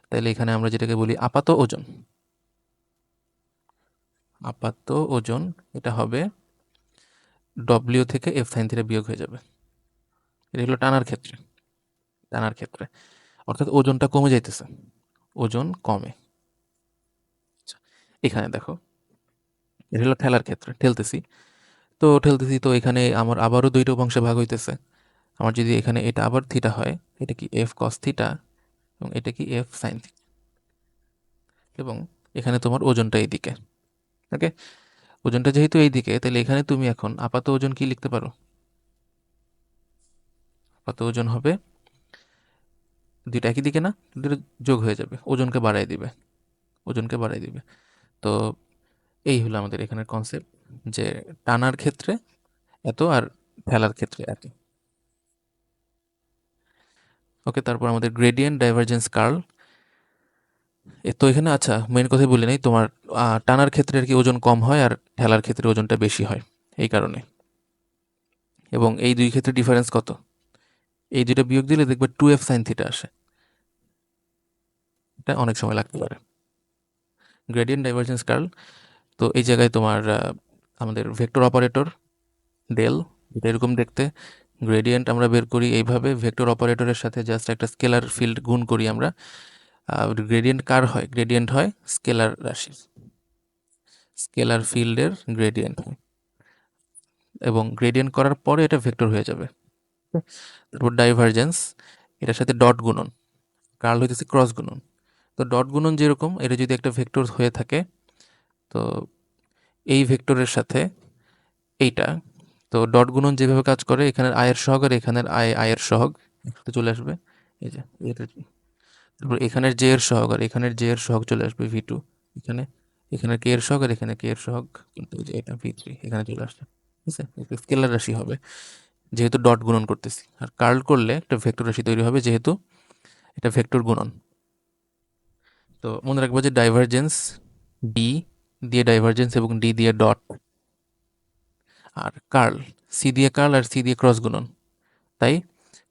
তাইলে এখানে আমরা যেটাকে বলি আপাত ওজন, আপাত ওজন এটা হবে ডব্লিউ থেকে এফ সাইন থিটা বিয়োগ হয়ে যাবে। এটা হলো টানার ক্ষেত্রে, টানার ক্ষেত্রে অর্থাৎ ওজনটা কমে যাইতেছে, ওজন কমে। আচ্ছা, এখানে দেখো, এটা হলো ঠেলার ক্ষেত্রে, ঠেলতেছি তো এখানে আমার আবারও দুইটা অংশে ভাগ হইতেছে। আমার যদি এখানে এটা আবার থিটা হয়, এটা কি এফ কস থিটা এবং এটা কি এফ সাইন থিটা, এবং এখানে তোমার ওজনটা এইদিকে। ওকে, ওজনটা যেহেতু এইদিকে, তাহলে এখানে তুমি এখন আপাত ওজন কি লিখতে পারো? আপাত ওজন হবে, দুইটা একই দিকে না, দুটো যোগ হয়ে যাবে, ওজনকে বাড়াই দিবে, ওজনকে বাড়াই দিবে। তো এই হলো আমাদের এখানের কনসেপ্ট, যে টানার ক্ষেত্রে এত আর ঠেলার ক্ষেত্রে এত। ওকে, তারপর আমাদের গ্রেডিয়েন্ট ডাইভারজেন্স কার্ল। তো এখানে আচ্ছা, মেন কথাই বলি নাই, তোমার টানার ক্ষেত্রে আর কি ওজন কম হয় আর ঠেলার ক্ষেত্রে ওজনটা বেশি হয়, এই কারণে। এবং এই দুই ক্ষেত্রে ডিফারেন্স কত? এই দুইটা বিয়োগ দিলে দেখবে 2f সাইন থিটা আসে। এটা অনেক সময় লাগতে পারে। গ্রেডিয়েন্ট ডাইভারজেন্স কার্ল, তো এই জায়গায় তোমার আমাদের ভেক্টর অপারেটর ডেল, এটা এরকম দেখতে। গ্রেডিয়েন্ট আমরা বের করি এইভাবে, ভেক্টর অপারেটরের সাথে জাস্ট একটা স্কেলার ফিল্ড গুণ করি আমরা। গ্রেডিয়েন্ট কার হয়? গ্রেডিয়েন্ট হয় স্কেলার রাশি, স্কেলার ফিল্ডের গ্রেডিয়েন্ট হয়, এবং গ্রেডিয়েন্ট করার পরে এটা ভেক্টর হয়ে যাবে। তারপর ডাইভারজেন্স, এটার সাথে ডট গুণন, কার্ল হইতেছে ক্রস গুণন। তো ডট গুণন যেরকম, এটা যদি একটা ভেক্টর হয়ে থাকে, তো এই ভেক্টরের সাথে এইটা, তো ডট গুণন যেভাবে কাজ করে, এখানের আয়ের সহগ আর এখানের আয়ের সহগ একসাথে চলে আসবে, এই যে এটা। তারপর এখানের জে এর সহগ আর এখানের জে এর সহগ চলে আসবে ভি টু, এখানে এখানে কে এর সহগ আর এখানে কে এর সহগ, কিন্তু এই যে এটা ভি থ্রি এখানে চলে আসছে। ঠিক আছে, স্কেলার রাশি হবে যেহেতু ডট গুণন করতেছি, আর কার্ল করলে একটা ভেক্টর রাশি তৈরি হবে যেহেতু এটা ভেক্টর গুণন। তো মনে রাখবো যে ডাইভারজেন্স ডি দিয়ে ডাইভারজেন্স এবং ডি দিয়ে ডট, আর কার্ল সি দিয়ে কার্ল আর সি দিয়ে ক্রস গুণন। তাই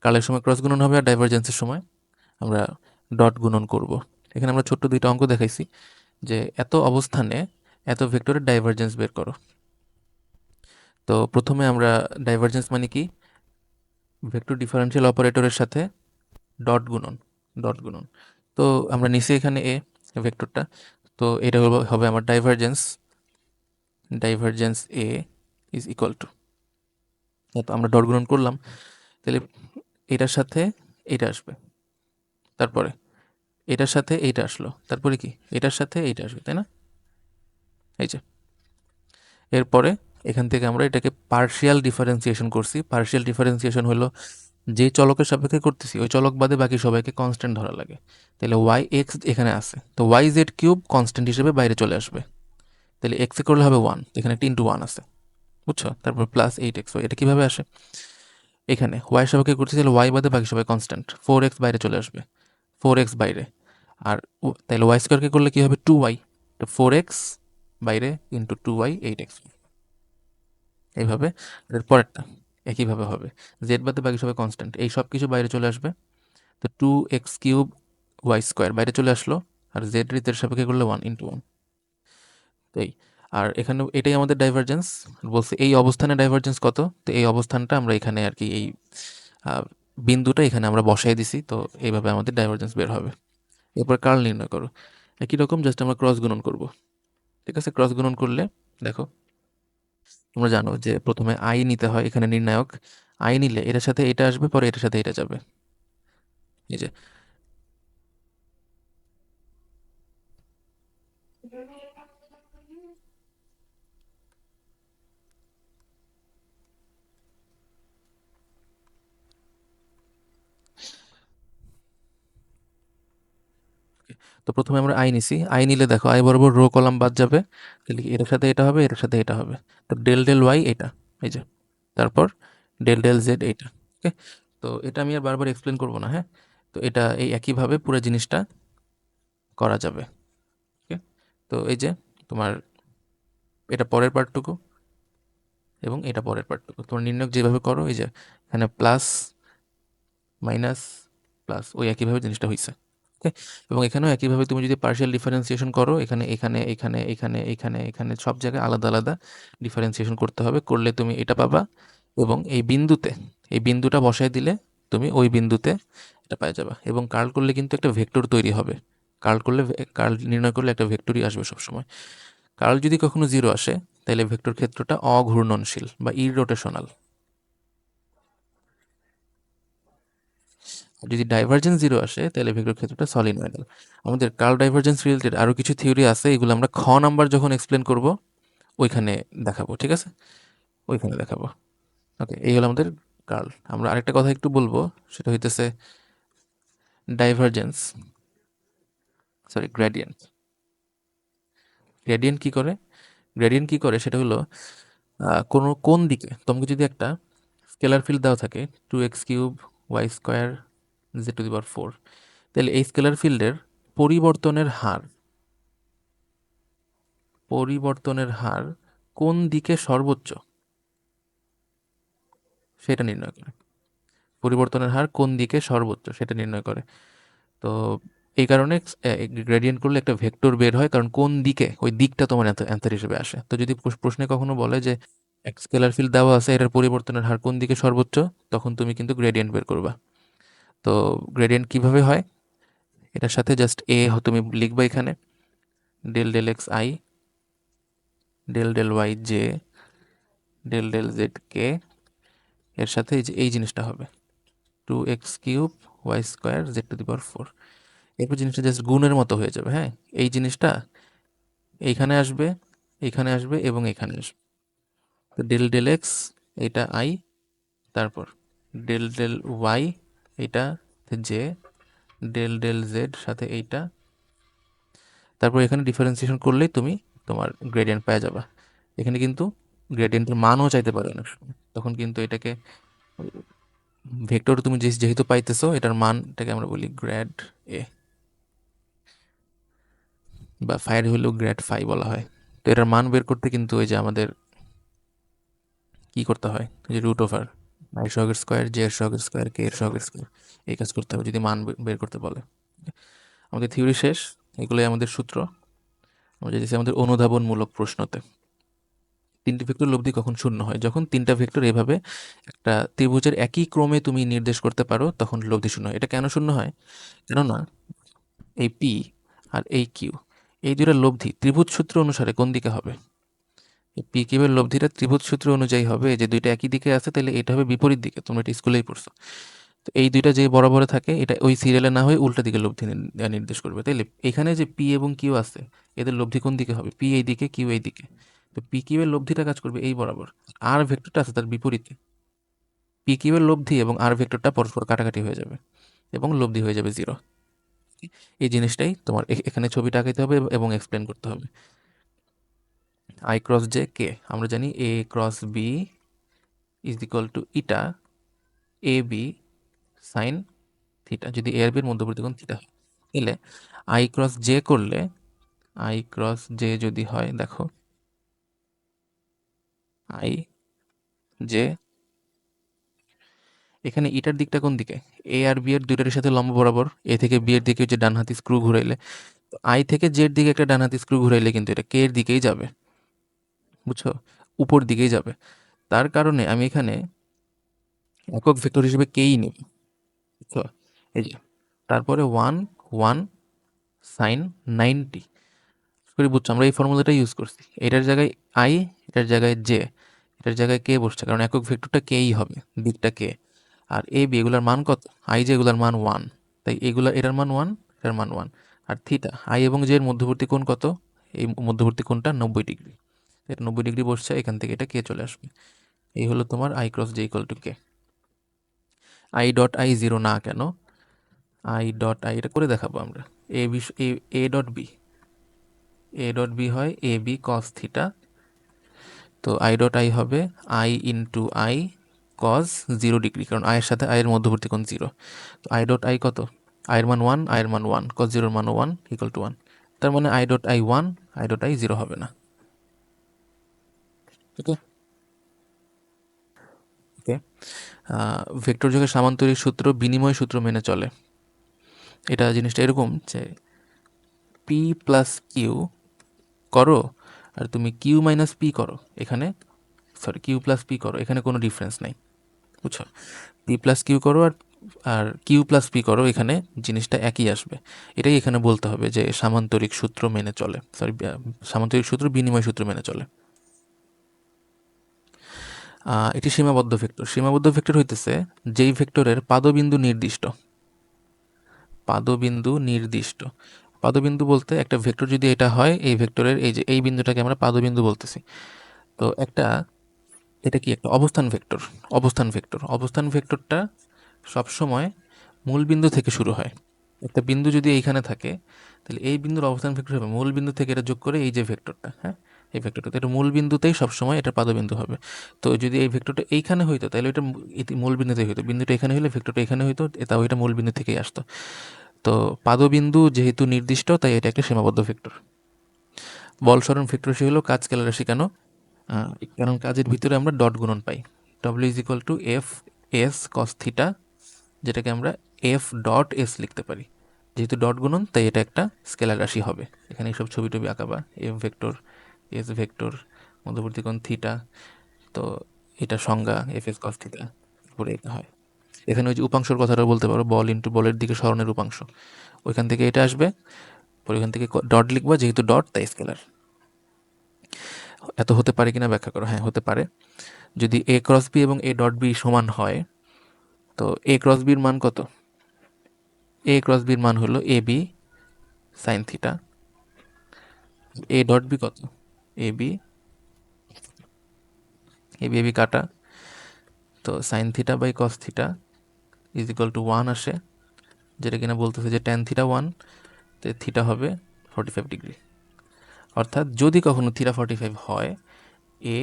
কার্লের সময় ক্রস গুণন হবে আর ডাইভারজেন্সের সময় আমরা ডট গুণন করব। এখানে আমরা ছোট্ট দুইটা অঙ্ক দেখাইছি, যে এত অবস্থানে এত ভেক্টরের ডাইভারজেন্স বের করো। তো প্রথমে আমরা ডাইভারজেন্স মানে কি, ভেক্টর ডিফারেন্সিয়াল অপারেটরের সাথে ডট গুণন, ডট গুণন। তো আমরা নিচে এখানে এ ভেক্টরটা, তো এটা হবে আমার divergence, divergence A is equal two, তো আমরা ডট গুণন করলাম, তাহলে এটার সাথে এটা আসবে, তারপরে এটার সাথে এইটা আসলো, তারপরে কি এটার সাথে এইটা আসবে, তাই না? এই যে, এরপরে এখান থেকে আমরা এটাকে পার্শিয়াল ডিফারেন্সিয়েশন করছি। পার্শিয়াল ডিফারেন্সিয়েশন হলো যে চলকের সাপেক্ষে করতেছি ওই চলক বাদে বাকি সবাইকে কনস্ট্যান্ট ধরা লাগে। তাহলে ওয়াই এক্স এখানে আছে, তো ওয়াই জেড কিউব কনস্ট্যান্ট হিসেবে বাইরে চলে আসবে। তাহলে এক্সে করলে হবে 1, এখানে একটা ইন্টু 1 আছে, বুঝছো? তারপর প্লাস 8x, এটা কিভাবে আসে? এখানে ওয়াই সাপেক্ষে করতেছি, তাহলে ওয়াই বাদে বাকি সবাই কনস্ট্যান্ট, 4x বাইরে চলে আসবে, 4x বাইরে। আর তাহলে ওয়াই স্কোয়ারকে করলে কি হবে? 2y, তো 4x বাইরে ইন্টু 2y 8x, এইভাবে। এর পরেরটা একইভাবে হবে, জেড বাদে বাকি সবাই কনস্ট্যান্ট, এই সব কিছু বাইরে চলে আসবে। তো 2x³ ওয়াই স্কোয়ার বাইরে চলে আসলো, আর জেড রিতের সাপেক্ষে করলে 1 ইন্টু 1, তাই। আর এখানে এটাই আমাদের ডাইভারজেন্স, বলছে এই অবস্থানে ডাইভারজেন্স কত, তো এই অবস্থানটা আমরা এখানে আর কি এই বিন্দুটা এখানে আমরা বসাই দিছি, তো এইভাবে আমাদের ডাইভারজেন্স বের হবে। এরপর কার্ল নির্ণয় করো, একই রকম, জাস্ট আমরা ক্রস গুণন করব। ঠিক আছে, ক্রস গুণন করলে দেখো, তোমরা জানো যে প্রথমে আই নিতে হয় এখানে নির্ণায়ক, আই নিলে এটার সাথে এটা আসবে, পরে এটার সাথে এটা যাবে, এই যে। তো প্রথমে আমরা আই নিছি, আই নিলে দেখো আই বরাবর রো কলাম বাদ যাবে, তাহলে কি এটার সাথে এটা হবে, এটার সাথে এটা হবে। তো ডেল ডেল ওয়াই এটা, এই যে, তারপর ডেল ডেল জেড এইটা। ওকে, তো এটা আমি আর বারবার এক্সপ্লেন করবো না, হ্যাঁ। তো এটা এই একইভাবে পুরো জিনিসটা করা যাবে। ওকে, তো এই যে তোমার এটা পরের পার্টটুকু এবং এটা পরের পার্টটুকু তোমার নির্ণয় যেভাবে করো, এই যে এখানে প্লাস মাইনাস প্লাস ওই একইভাবে জিনিসটা হয়েছে। ওকে, এবং এখানেও একইভাবে তুমি যদি পার্শিয়াল ডিফারেন্সিয়েশন করো, এখানে এখানে এখানে এখানে এখানে এখানে সব জায়গায় আলাদা আলাদা ডিফারেন্সিয়েশন করতে হবে, করলে তুমি এটা পাবা। এবং এই বিন্দুতে, এই বিন্দুটা বসায় দিলে তুমি ওই বিন্দুতে এটা পাই যাবা। এবং কার্ল করলে কিন্তু একটা ভেক্টর তৈরি হবে। কার্ল করলে, কার্ল নির্ণয় করলে একটা ভেক্টরই আসবে সবসময়। কার্ল যদি কখনো জিরো আসে, তাহলে ভেক্টর ক্ষেত্রটা অঘূর্ণনশীল বা ইরোটেশনাল। যদি ডাইভারজেন্স জিরো আসে, তাহলে ভেক্টর ক্ষেত্রটা সলিনয়েডাল। আমাদের কার্ল ডাইভারজেন্স রিলেটেড আরও কিছু থিওরি আছে, এগুলো আমরা নাম্বার যখন এক্সপ্লেন করব ওইখানে দেখাবো, ঠিক আছে, ওইখানে দেখাবো। ওকে, এই হলো আমাদের কার্ল। আমরা আরেকটা কথা একটু বলবো, সেটা হইতেছে ডাইভারজেন্স, সরি গ্রেডিয়েন্ট। গ্রেডিয়েন্ট কি করে? গ্রেডিয়েন্ট কি করে সেটা হলো কোনো কোন দিকে তোমাকে যদি একটা স্কেলার ফিল্ড দেওয়া থাকে 2x³ y² z⁴, তাহলে এই স্কেলার ফিল্ডের পরিবর্তনের হার, পরিবর্তনের হার কোন দিকে সর্বোচ্চ সেটা নির্ণয় করে। পরিবর্তনের হার কোন দিকে সর্বোচ্চ সেটা নির্ণয় করে। তো এই কারণে গ্রেডিয়েন্ট করলে একটা ভেক্টর বের হয়, কারণ কোন দিকে, ওই দিকটা তোমার অ্যান্সার হিসেবে আসে। তো যদি প্রশ্নে কখনো বলে যে এক স্কেলার ফিল্ড দেওয়া আছে, এটার পরিবর্তনের হার কোন দিকে সর্বোচ্চ, তখন তুমি কিন্তু গ্রেডিয়েন্ট বের করবা। তো গ্রেডিয়েন্ট কিভাবে হয়, এটার সাথে জাস্ট তুমি লিখবা এখানে del del X I, del del Y J, del del Z K, এর সাথে এই যে এই জিনিসটা হবে 2x³ y² z⁴। এরপর জিনিসটা জাস্ট গুণের মতো হয়ে যাবে, হ্যাঁ। এই জিনিসটা এইখানে আসবে, এইখানে আসবে এবং এখানে আসবে। তো ডেল ডেল এক্স এটা আই, তারপর ডেল ডেল ওয়াই এটা জে, ডেল ডেল জেড সাথে এইটা, তারপর এখানে ডিফারেন্সিয়েশন করলেই তুমি তোমার গ্রেডিয়েন্ট পেয়ে যাবা। এখানে কিন্তু গ্রেডিয়েন্টের মানও চাইতে পারে অনেক সময়, তখন কিন্তু এটাকে ভেক্টর তুমি যেহেতু পাইতেছো, এটার মানটাকে আমরা বলি গ্র্যাড এ, বা ফাইর হলেও গ্র্যাড ফাই বলা হয়। তো এটার মান বের করতে কিন্তু ওই যে আমাদের কি করতে হয়, যে রুট ওভার আই সহগের স্কোয়ার, জে এর সহগের স্কোয়ার, কে এর সহগের স্কোয়ার, এই কাজ করতে হবে যদি মান বের করতে বলে। আমাদের থিওরি শেষ, এগুলোই আমাদের সূত্র। আমরা যেতেছি আমাদের অনুধাবনমূলক প্রশ্নতে। তিনটি ভেক্টর লব্ধি কখন শূন্য হয়? যখন তিনটা ভেক্টর এভাবে একটা ত্রিভুজের একই ক্রমে তুমি নির্দেশ করতে পারো, তখন লব্ধি শূন্য হয়। এটা কেন শূন্য হয়? কেননা এই পি আর এই কিউ, এই দুইটা লব্ধি ত্রিভুজ সূত্র অনুসারে কোন দিকে হবে? এই পি কিউ এর লব্ধিটা ত্রিভুজ সূত্র অনুযায়ী হবে, যে দুইটা একই দিকে আছে, তাহলে এটা হবে বিপরীত দিকে, তোমরা এটা স্কুলেই পড়ছো। তো এই দুইটা যে বরাবরে থাকে, এটা ওই সিরিয়ালে না হয়ে উল্টা দিকে লব্ধি নির্দেশ করবে, তাইলে এখানে যে পি এবং কিউ আছে, এদের লব্ধি কোন দিকে হবে? পি এই দিকে, কিউ এই দিকে। তো পি কিউ এর লব্ধিটা কাজ করবে এই বরাবর, আর ভেক্টরটা আছে তার বিপরীতে। পি কিউ এর লব্ধি এবং আর ভেক্টরটা পরস্পর কাটাকাটি হয়ে যাবে এবং লব্ধি হয়ে যাবে 0। এই জিনিসটাই তোমার এখানে ছবিটা আঁকাইতে হবে এবং এক্সপ্লেন করতে হবে। আই ক্রস জে কে, আমরা জানি A cross B is equal to eta A B sine theta, যদি এ আর বির মধ্যবর্তী কোণ থিটা হয়। তাহলে আই ক্রস জে করলে, আই ক্রস জে যদি হয়, দেখো আই জে, এখানে ইটার দিকটা কোন দিকে? এ আর বি এর দুইটার সাথে লম্ব বরাবর, এ থেকে বি এর দিকে যে ডান হাতি স্ক্রু ঘুরাইলে, তো আই থেকে জেড দিকে একটা ডান হাতি স্ক্রু ঘুরাইলে কিন্তু এটা কে এর দিকেই যাবে, বুঝছো, উপর দিকেই যাবে। তার কারণে আমি এখানে একক ভেক্টর হিসেবে কেই নেব, বুঝছো, এই যে, তারপরে 1 সাইন 90 করে, বুঝছো, আমরা এই ফর্মুলাটা ইউজ করছি। এটার জায়গায় আই, এটার জায়গায় জে, এটার জায়গায় কে বসছে, কারণ একক ভেক্টরটা কেই হবে, দিকটা কে। আর এ বি এগুলার মান কত? আই জে এগুলার মান 1, তাই এগুলা এটার মান 1, এটার মান 1। আর থিটা, আই এবং জে এর মধ্যবর্তী কোণ কত? এই মধ্যবর্তী কোণটা 90 ডিগ্রি, এটা 90 ডিগ্রি বসছে, এখান থেকে এটা কে চলে আসবে। এই হলো তোমার I cross J equal to K. I dot I zero না কেন? আই ডট আই, এটা করে দেখাবো আমরা। এ বি এ ডট বি হয় এ বি কস থিটা। তো আই ডট আই হবে I into I cos 0 degree, কারণ আয়ের সাথে আয়ের মধ্যবর্তী কোণ 0। তো আই ডট আই কত, আয়ের মান 1, আয়ের মান 1, কস 0-র মান 1 ইকুয়াল টু 1। তার মানে I dot I 1, I dot I 0 হবে না। ওকে ওকে ভেক্টর যোগের সামান্তরিক সূত্র বিনিময় সূত্র মেনে চলে। এটা জিনিসটা এরকম যে পি প্লাস কিউ করো আর তুমি কিউ মাইনাস পি করো, এখানে সরি কিউ প্লাস পি করো, এখানে কোনো ডিফারেন্স নাই, বুঝছো? পি প্লাস কিউ করো আর আর কিউ প্লাস পি করো, এখানে জিনিসটা একই আসবে। এটাই এখানে বলতে হবে যে সামান্তরিক সূত্র মেনে চলে, সামান্তরিক সূত্র বিনিময় সূত্র মেনে চলে। এটি সীমাবদ্ধ ভেক্টর। সীমাবদ্ধ ভেক্টর হইতেছে যেই ভেক্টরের পাদবিন্দু নির্দিষ্ট। পাদবিন্দু নির্দিষ্ট, পাদবিন্দু বলতে একটা ভেক্টর যদি এটা হয়, এই ভেক্টরের এই যে এই বিন্দুটাকে আমরা পাদবিন্দু বলতেছি। তো একটা এটা কি একটা অবস্থান ভেক্টর। অবস্থান ভেক্টরটা সবসময় মূল বিন্দু থেকে শুরু হয়। একটা বিন্দু যদি এইখানে থাকে, তাহলে এই বিন্দুর অবস্থান ভেক্টর হবে মূল বিন্দু থেকে এটা যোগ করে এই যে ভেক্টরটা, হ্যাঁ এই ভেক্টরটা, তো এটা মূল বিন্দুতেই সবসময় এটা পাদবিন্দু হবে। তো যদি এই ভেক্টরটা এইখানে হইতো তাহলে এটা মূল বিন্দুতেই হইতো, বিন্দুটা এখানে হইলে ভেক্টরটা এখানে হইতো, তাও এটা মূল বিন্দু থেকেই আসতো। তো পাদবিন্দু যেহেতু নির্দিষ্ট, তাই এটা একটা সীমাবদ্ধ ভেক্টর। বল সরণ ভেক্টর রাশি হলো কাজ স্কেলার রাশি। কেন? কারণ কাজের ভিতরে আমরা ডট গুণন পাই। W is equal to F S cos theta, যেটাকে আমরা এফ ডট এস লিখতে পারি। যেহেতু ডট গুণন, তাই এটা একটা স্কেলার রাশি হবে। এখানে এইসব ছবি টবি আঁকাবা, এফ ভেক্টর, এস ভেক্টর, মধ্যবর্তী কোণ থিটা। তো এটা সংজ্ঞা এফ এস কস থিটা উপরে এটা হয়। এখানে ওই যে উপাংশর কথাটা বলতে পারো, বল ইন্টু বলের দিকে সরণের উপাংশ, ওইখান থেকে এটা আসবে। পরে ওইখান থেকে ডট লিখবা, যেহেতু ডট তাই স্কেলার। এত হতে পারে কিনা ব্যাখ্যা করো। হ্যাঁ, হতে পারে। যদি এ ক্রস বি এবং এ ডট বি সমান হয়, তো এ ক্রস বির মান কত? এ ক্রস বির মান হলো A B sine theta. A dot B কত? এ বি, এ বি কাটা, তো sine theta by cos theta is equal to 1 আসে, যেটা কিনা বলতেছে যে ট্যান থিটা 1, তো থিটা হবে 45 ডিগ্রি। অর্থাৎ যদি কখনো থিটা 45 হয়, এ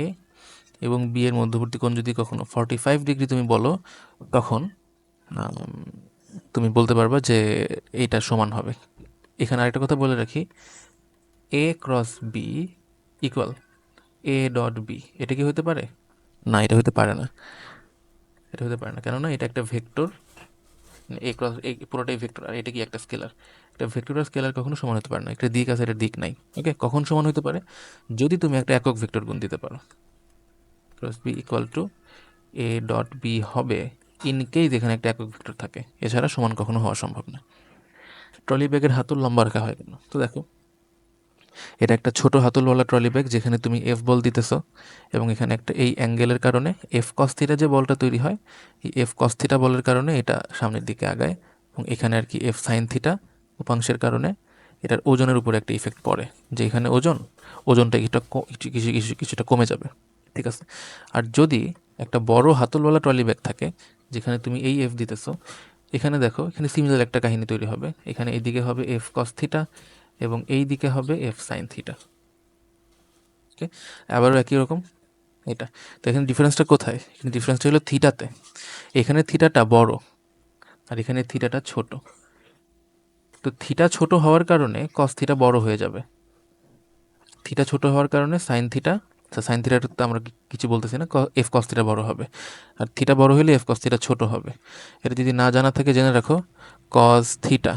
এবং বি এর মধ্যবর্তী কোণ যদি কখনো 45 ডিগ্রি তুমি বলো, তখন তুমি বলতে পারবা যে এইটা সমান হবে। এখানে আরেকটা কথা বলে রাখি, A cross B equal A dot B, এটা কি হতে পারে? না, এটা হতে পারে না। এটা হতে পারে না, কেননা এটা একটা ভেক্টর। এ ক্রস এ পুরোটাই ভেক্টর, আর এটা কি একটা স্কেলার। একটা ভেক্টর আর স্কেলার কখনো সমান হতে পারে না। একটা দিক আছে, একটা দিক নাই। ওকে, কখন সমান হতে পারে? যদি তুমি একটা একক ভেক্টর গুণ দিতে পারো। Cross B equal to A dot B হবে ইন কেস এখানে একটা একক ভেক্টর থাকে, এছাড়া সমান কখনো হওয়া সম্ভব না। ট্রলি ব্যাগের হাতল লম্বা রাখা হয় কেন? তো দেখো, এটা একটা ছোট হাতলওয়ালা ট্রলি ব্যাগ, যেখানে তুমি এফ বল দিতেছো, এবং এখানে একটা এই অ্যাঙ্গেলের কারণে এফ কস থিটা যে বলটা তৈরি হয়, এই এফ কস থিটা বলের কারণে এটা সামনের দিকে আগায়, এবং এখানে আর কি এফ সাইন থিটা উপাংশের কারণে এটার ওজনের উপর একটা ইফেক্ট পড়ে, যে এখানে ওজনটা কিছুটা কমে যাবে। ঠিক আছে। আর যদি একটা বড় হাতলওয়ালা ট্রলি ব্যাগ থাকে, যেখানে তুমি এই এফ দিতেছো, এখানে দেখো, এখানে সিমিলার একটা কাহিনী তৈরি হবে। এখানে এইদিকে হবে এফ কস থিটা এবং এই দিকে হবে এফ সাইন থিটা। ওকে, আবারও একই রকম এটা। তো এখানে ডিফারেন্সটা কোথায়? এখানে ডিফারেন্সটা হলো থিটাতে। এখানে থিটাটা বড় আর এখানে থিটাটা ছোট। তো থিটা ছোট হওয়ার কারণে কস থিটা বড় হয়ে যাবে। থিটা ছোট হওয়ার কারণে সাইন থিটা, সাইন থিটাটা তো আমরা কিছু বলতেছি না, এফ কস থিটা বড় হবে। আর থিটা বড় হলে এফ কস থিটা ছোট হবে। এটা যদি না জানা থাকে জেনে রাখো, কস থিটা,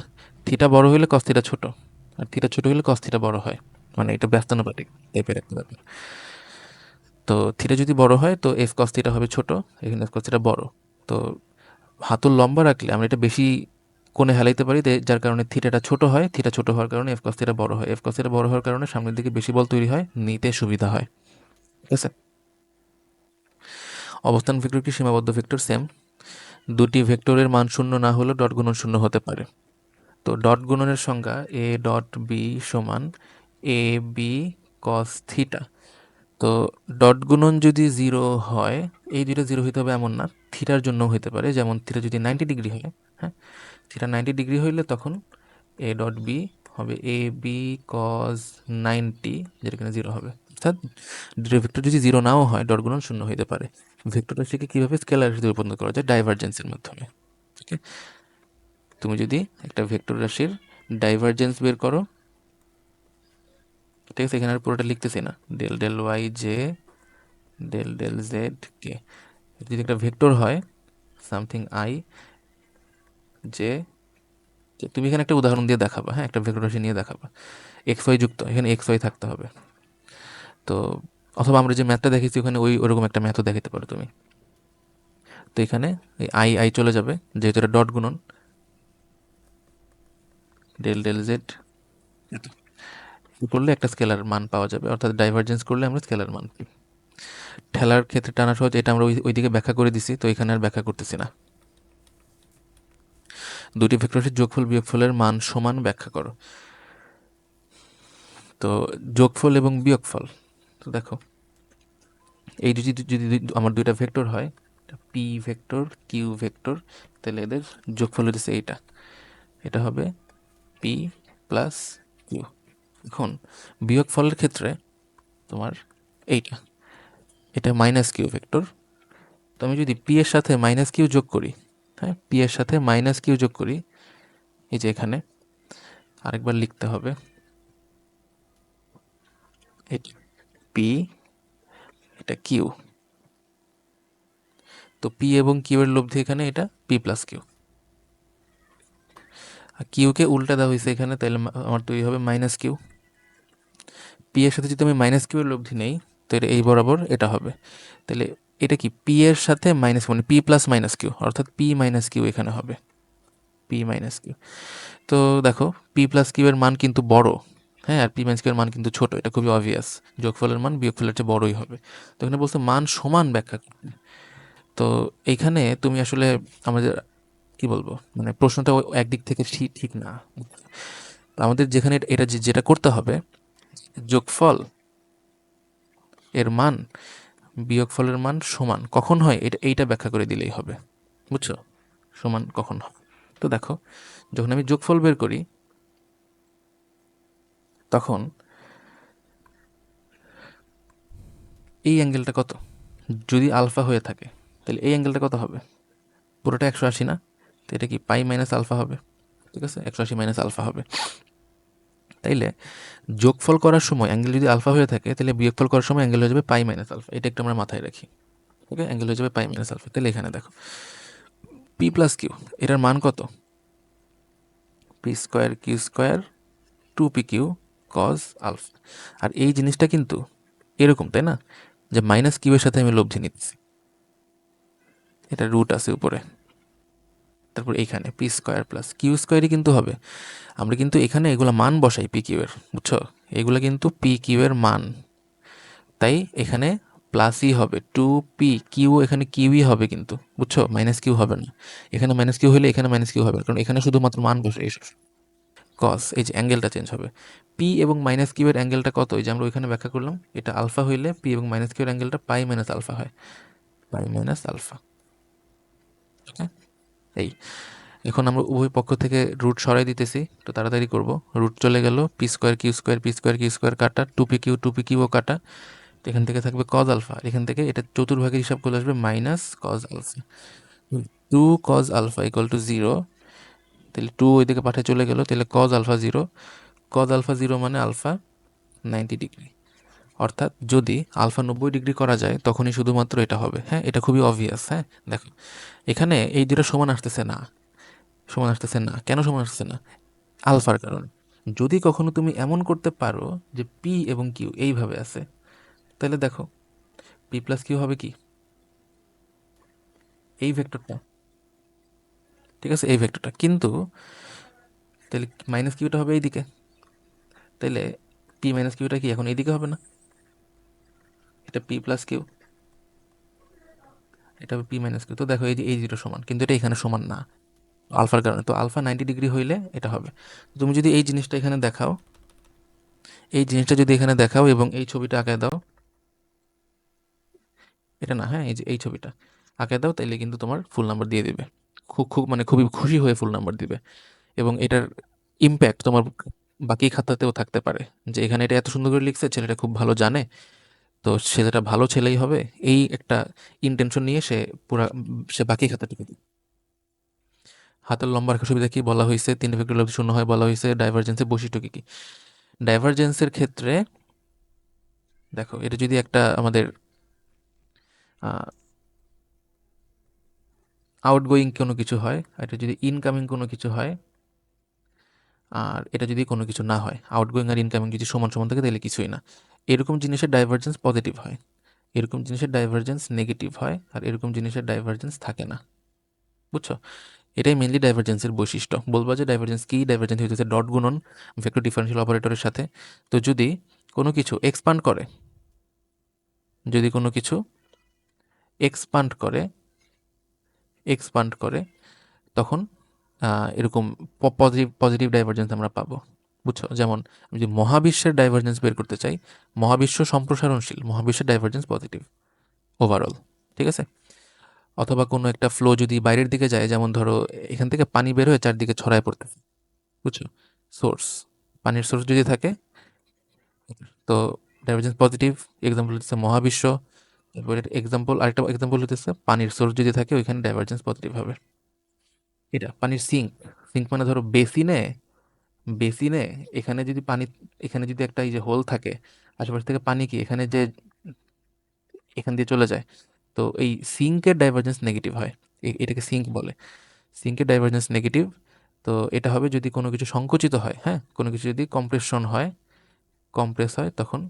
থিটা বড় হলে কস থিটা ছোট, আর থিটা ছোট হলে কস থিটা বড় হয়। মানে এটা ব্যস্তানুপাতিক টাইপের একটা ব্যাপার। তো থিটা যদি বড় হয়, তো এফ কস থিটা হবে ছোট, এখানে এফ কস থিটা বড়। তো হাতল লম্বা রাখলে আমরা এটা বেশি কোণে হেলাইতে পারি, যার কারণে থিটাটা ছোট হয়। থিটা ছোট হওয়ার কারণে এফ কস থিটা বড় হয়। এফ কস থিটা বড় হওয়ার কারণে সামনের দিকে বেশি বল তৈরি হয়, নিতে সুবিধা হয়। ঠিক আছে। অবস্থান ভেক্টর কি সীমাবদ্ধ ভেক্টর? সেম। দুটি ভেক্টরের মান শূন্য না হলেও ডট গুণন শূন্য হতে পারে। তো ডট গুণনের সংজ্ঞা এ ডট বি সমান এ বি কস থিটা। তো ডট গুণন যদি 0 হয়, এই দুইটা 0 হইতে হবে এমন না, থিটার জন্য হইতে পারে। যেমন থিটা যদি 90 ডিগ্রি হয়, হ্যাঁ, থিটা 90 ডিগ্রি হইলে তখন এ ডট বি হবে এ বি কজ 90, যেটা কিনা 0 হবে। অর্থাৎ দুটো ভেক্টর যদি 0 নাও হয়, ডট গুণন 0 হইতে পারে। ভেক্টর রাশিকে কীভাবে স্কেলার হিসেবে রূপান্তর করা যায়? ডাইভারজেন্সের মাধ্যমে। ওকে, তুমি যদি একটা ভেক্টর রাশির ডাইভারজেন্স বের করো, ঠিক আছে, এখানে আর পুরোটা লিখতেছি না, del del Y J del del Z K, যদি একটা ভেক্টর হয় সামথিং আই যে, তুমি এখানে একটা উদাহরণ দিয়ে দেখাবা, হ্যাঁ, একটা ভেক্টর রাশি নিয়ে দেখাবা, এক্স ওয়াই যুক্ত, এখানে এক্স ওয়াই থাকতে হবে। তো অথবা আমরা যে ম্যাথটা দেখেছি ওখানে ওরকম একটা ম্যাথও দেখাতে পারো তুমি। তো এখানে এই আই আই চলে যাবে, যেহেতু এটা ডট গুণন, ডেল ডেল জেড করলে একটা স্কেলার মান পাওয়া যাবে, অর্থাৎ ডাইভারজেন্স করলে আমরা স্কেলার মান পাই। ঠেলার ক্ষেত্রে টানা সহজ, এটা আমরা ওইদিকে ব্যাখ্যা করে দিছি, তো এখানে আর ব্যাখ্যা করতেছি না। দুটি ভেক্টর রাশির যোগফল বিয়োগফলের মান সমান ব্যাখ্যা করো। তো যোগফল এবং বিয়োগফল, তো দেখো এই যদি আমার দুইটা ভেক্টর হয়, পি ভেক্টর কিউ ভেক্টর, তাহলে এদের যোগফল হচ্ছে এইটা, এটা হবে পি প্লাস কিউ। এখন বিয়োগফলের ক্ষেত্রে তোমার এইটা, এটা মাইনাস কিউ ভেক্টর। তো আমি যদি পি এর সাথে মাইনাস কিউ যোগ করি, হ্যাঁ, পি এর সাথে মাইনাস কিউ যোগ করি, এই যে এখানে আরেকবার লিখতে হবে, এটা পি, এটা কিউ। তো পি এবং কিউ এর লব্ধি এখানে এটা পি প্লাস কিউ, আর কিউকে উল্টা দেওয়া হয়েছে এখানে, তাহলে আমার তৈরি হবে মাইনাস কিউ। পি এর সাথে যদি আমি মাইনাস কিউ এর লব্ধি নেই, তো এটা এই বরাবর এটা হবে, তাহলে এটা কি পি এর সাথে মাইনাস, মানে পি প্লাস মাইনাস কিউ, অর্থাৎ পি মাইনাস কিউ এখানে হবে, পি মাইনাস কিউ। তো দেখো পি প্লাস কিউ এর মান কিন্তু বড়, হ্যাঁ, আর পি মাইনাস কিউ এর মান কিন্তু ছোট, এটা খুবই অবভিয়াস, যোগফলের মান বিয়োগফলের চেয়ে বড়ই হবে। তো এখানে বলছে মান সমান ব্যাখ্যা করতে। তো এইখানে তুমি আসলে আমাদের কি বলবো, মানে প্রশ্নটা একদিক থেকে ঠিক না। তো আমাদের যেখানে এটা যেটা করতে হবে, যোগফল এর মান বিয়োগফলের মান সমান কখন হয়, এইটা ব্যাখ্যা করে দিলেই হবে, বুঝছো, সমান কখন হয়। তো দেখো যখন আমি যোগফল বের করি, তখন এই অ্যাঙ্গেলটা কত, যদি আলফা হয়ে থাকে তাহলে এই অ্যাঙ্গেলটা কত হবে, পুরোটা 180 না, তো এটা কি পাই মাইনাস আলফা হবে, ঠিক আছে, 180 মাইনাস আলফা হবে। তাইলে যোগফল করার সময় অ্যাঙ্গেল যদি আলফা হয়ে থাকে, তাহলে বিয়োগফল করার সময় অ্যাঙ্গেল হয়ে যাবে পাই মাইনাস আলফা, এটা একটু আমরা মাথায় রাখি। ওকে, অ্যাঙ্গেল হয়ে যাবে পাই মাইনাস আলফা। তাহলে এখানে দেখো পি প্লাস কিউ, এটার মান কত, P square Q square 2pq cos alpha. আর এই জিনিসটা কিন্তু এরকম, তাই না, যে মাইনাস কিউ এর সাথে আমি লব্ধি নিচ্ছি, এটা রুট আছে উপরে, তারপর এইখানে পি স্কোয়ার প্লাস কিউ স্কোয়ারই কিন্তু হবে। আমরা কিন্তু এখানে এগুলা মান বসাই পি কিউ এর, বুঝছো, এগুলা কিন্তু পি কিউ এর মান, তাই এখানে প্লাসই হবে, 2p কিউ, এখানে কিউই হবে কিন্তু, বুঝছো, মাইনাস কিউ হবে না। এখানে মাইনাস কিউ হলে এখানে মাইনাস কিউ হবে, কারণ এখানে শুধুমাত্র মান বসে এইসব। কস, এই যে অ্যাঙ্গেলটা চেঞ্জ হবে, পি এবং মাইনাস কিউ এর অ্যাঙ্গেলটা কত, এই যে আমরা ওইখানে ব্যাখ্যা করলাম, এটা আলফা হইলে পি এবং মাইনাস কিউ এর অ্যাঙ্গেলটা পাই মাইনাস আলফা হয়, পাই মাইনাস আলফা। ওকে, এই এখন আমরা উভয় পক্ষ থেকে রুট সরাই দিতেছি, তো তাড়াতাড়ি করব। রুট চলে গেল, P square Q square, P square Q square কাটা, টু পি কিউও কাটা, এখান থেকে থাকবে কজ আলফা, এখান থেকে এটা চতুর্ভাগের হিসাব করে আসবে minus cos alpha, 2 cos alpha equal to 0। তাহলে 2 ওইদিকে পাঠিয়ে চলে গেল, তাহলে কজ আলফা 0, কজ আলফা 0 মানে আলফা 90 ডিগ্রি। অর্থাৎ যদি আলফা 90 ডিগ্রি করা যায়, তখনই শুধুমাত্র এটা হবে, হ্যাঁ, এটা খুবই অবভিয়াস। হ্যাঁ, দেখো এখানে এই দুটো সমান আসতেছে না, সমান আসতেছে না, কেন সমান আসতেছে না, আলফার কারণে। যদি কখনো তুমি এমন করতে পারো যে পি এবং কিউ এইভাবে আছে, তাহলে দেখো পি প্লাস কিউ হবে কি, এই ভেক্টরটা, ঠিক আছে, এই ভেক্টরটা, কিন্তু তাহলে মাইনাস কিউটা হবে এইদিকে, তাহলে পি মাইনাস কিউটা কি এখন এইদিকে হবে না, এটা পি প্লাস কিউ, এটা হবে পি মাইনাস কিউ। তো দেখো এই যে এই দুটো সমান, কিন্তু এটা এখানে সমান না আলফার কারণে, তো আলফা 90 ডিগ্রি হইলে এটা হবে। তুমি যদি এই জিনিসটা এখানে দেখাও, এই জিনিসটা যদি এখানে দেখাও এবং এই ছবিটা আঁকায় দাও, এটা না, হ্যাঁ, এই যে এই ছবিটা আঁকায় দাও, তাইলে কিন্তু তোমার ফুল নাম্বার দিয়ে দিবে, খুব খুব মানে খুবই খুশি হয়ে ফুল নাম্বার দিবে। এবং এটার ইমপ্যাক্ট তোমার বাকি খাতাতেও থাকতে পারে, যে এখানে এটা এত সুন্দর করে লিখছে, ছেলেটা খুব ভালো জানে, তো ছেলেটা ভালো ছেলেই হবে, এই একটা ইন্টেনশন নিয়ে সে পুরা সে বাকি খাতাটুকু দিবে। হাতের লম্বা রেখার সুবিধা কি বলা হয়েছে, তিনটে ভেক্টর লব্ধি শূন্য হয় বলা হয়েছে, ডাইভারজেন্সের বৈশিষ্ট্য কি কি। ডাইভারজেন্সের ক্ষেত্রে দেখো, এটা যদি একটা আমাদের আউটগোয়িং কোনো কিছু হয়, এটা যদি ইনকামিং কোনো কিছু হয়, আর এটা যদি কোনো কিছু না হয়, আউটগোয়িং আর ইনকামিং যদি সমান সমান থাকে তাহলে কিছুই না। এরকম জিনিসের ডাইভারজেন্স পজিটিভ হয়, এরকম জিনিসের ডাইভারজেন্স নেগেটিভ হয়, আর এরকম জিনিসের ডাইভারজেন্স থাকে না। বুঝছো? এটাই মেনলি ডাইভারজেন্সের বৈশিষ্ট্য। বলবা যে ডাইভারজেন্স কি, ডাইভারজেন্স হইতেছে ডট গুণন ভেক্টর ডিফারেন্সিয়াল অপারেটরের সাথে। তো যদি কোনো কিছু এক্সপান্ড করে, যদি কোনো কিছু এক্সপান্ড করে, এক্সপান্ড করে, তখন এরকম পজিটিভ পজিটিভ ডাইভারজেন্স আমরা পাবো। বুঝছো? যেমন আমি যদি মহাবিশ্বের ডাইভারজেন্স বের করতে চাই, মহাবিশ্ব সম্প্রসারণশীল, মহাবিশ্বের ডাইভারজেন্স পজিটিভ ওভারঅল। ঠিক আছে? অথবা কোনো একটা ফ্লো যদি বাইরের দিকে যায়, যেমন ধরো এখান থেকে পানি বের হয়ে চারদিকে ছড়ায় পড়তেছে। বুঝছো? সোর্স, পানির সোর্স যদি থাকে, তো ডাইভারজেন্স পজিটিভ। এক্সাম্পল হচ্ছে মহাবিশ্ব। এরপরে এক্সাম্পল, আরেকটা এক্সাম্পল হতেছে পানির সোর্স যদি থাকে ওইখানে ডাইভারজেন্স পজিটিভ হবে। এটা পানির সিঙ্ক, সিঙ্ক মানে ধরো বেসিনে, বেসিনে এখানে যদি পানি, এখানে যদি একটা এই যে হোল থাকে, আশেপাশ থেকে পানি কি এখানে যে এখান দিয়ে চলে যায়, তো এই সিঙ্কের ডাইভারজেন্স নেগেটিভ হয়। এটাকে সিঙ্ক বলে। সিঙ্কের ডাইভারজেন্স নেগেটিভ। তো এটা হবে যদি কোনো কিছু সংকুচিত হয়, হ্যাঁ, কোনো কিছু যদি কম্প্রেশন হয়, কম্প্রেস হয়, তখন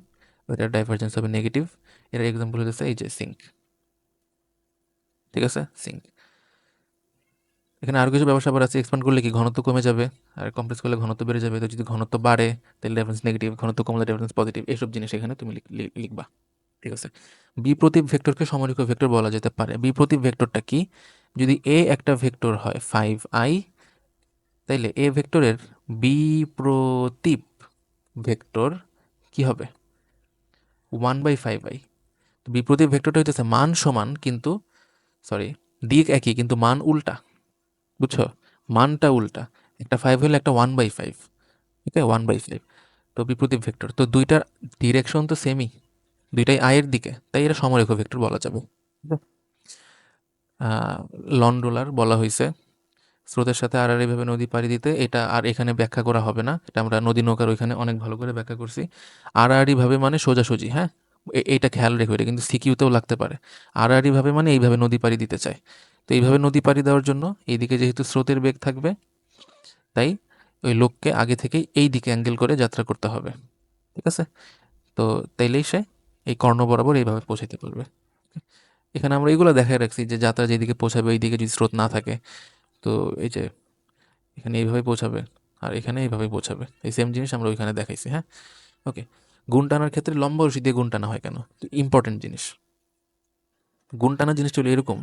ওইটার ডাইভারজেন্স হবে নেগেটিভ। এর এক্সাম্পল হচ্ছে এই যে সিঙ্ক। ঠিক আছে? সিঙ্ক। এখানে আরও কিছু ব্যবসা আবার আছে, এক্সপ্যান্ড করলে কি ঘনত্ব কমে যাবে, আর কম্প্রেস করলে ঘনত্ব বেড়ে যাবে। তো যদি ঘনত্ব বাড়ে তাহলে ডাইভারজেন্স নেগেটিভ, ঘনত্ব কমলে ডাইভারজেন্স পজিটিভ, এইসব জিনিস এখানে তুমি লিখবা। ঠিক আছে? বিপ্রতীপ ভেক্টরকে সমরেখীয় ভেক্টর বলা যেতে পারে। বিপ্রতীপ ভেক্টরটা কি, যদি এ একটা ভেক্টর হয় 5i, তাইলে এ ভেক্টরের বিপ্রতীপ ভেক্টর কি হবে, 1/5i। তো বিপ্রতীপ ভেক্টরটা হইতেছে মান সমান কিন্তু, সরি, দিক একই কিন্তু মান উল্টা। বুঝছো? মানটা উল্টা, একটা 5 হলে একটা 1/5। ঠিক আছে? 1/5। তো বিপ্রতীপ ভেক্টর, তো দুইটার ডিরেকশন তো সেমই, দুইটাই আয়ের দিকে, তাই এটা সমরেখ ভেক্টর বলা যাবে। লন্ডোলার বলা হয়েছে স্রোতের সাথে আড়াআড়ি ভাবে নদী পাড়ি দিতে, এটা আর এখানে ব্যাখ্যা করা হবে না, এটা আমরা নদী নৌকার ওইখানে অনেক ভালো করে ব্যাখ্যা করছি। আড়াআড়ি ভাবে মানে সোজাসুজি, হ্যাঁ, এইটা খেয়াল রেখো, এটা কিন্তু সিকিউতেও লাগতে পারে। আড়াআড়ি ভাবে মানে এইভাবে নদী পাড়ি দিতে চায়। তো এইভাবে নদী পাড়ি দেওয়ার জন্য এইদিকে যেহেতু স্রোতের বেগ থাকবে, তাই ওই লোককে আগে থেকেই এই দিকে অ্যাঙ্গেল করে যাত্রা করতে হবে। ঠিক আছে? তো তাইলেই সে এই কর্ণ বরাবর এইভাবে পৌঁছাতে পারবে। এখানে আমরা এইগুলো দেখায় রাখছি যে যাত্রা যেদিকে পৌঁছাবে ওই দিকে যদি স্রোত না থাকে, তো এই যে এখানে এইভাবে পৌঁছাবে, আর এখানে এইভাবে পৌঁছাবে, এই সেম জিনিস আমরা ওইখানে দেখাইছি। হ্যাঁ, ওকে। গুণ টানার ক্ষেত্রে লম্বা রশি দিয়ে গুণ টানা হয় কেন, ইম্পর্টেন্ট জিনিস। গুণ টানা জিনিসটা হলো এরকম,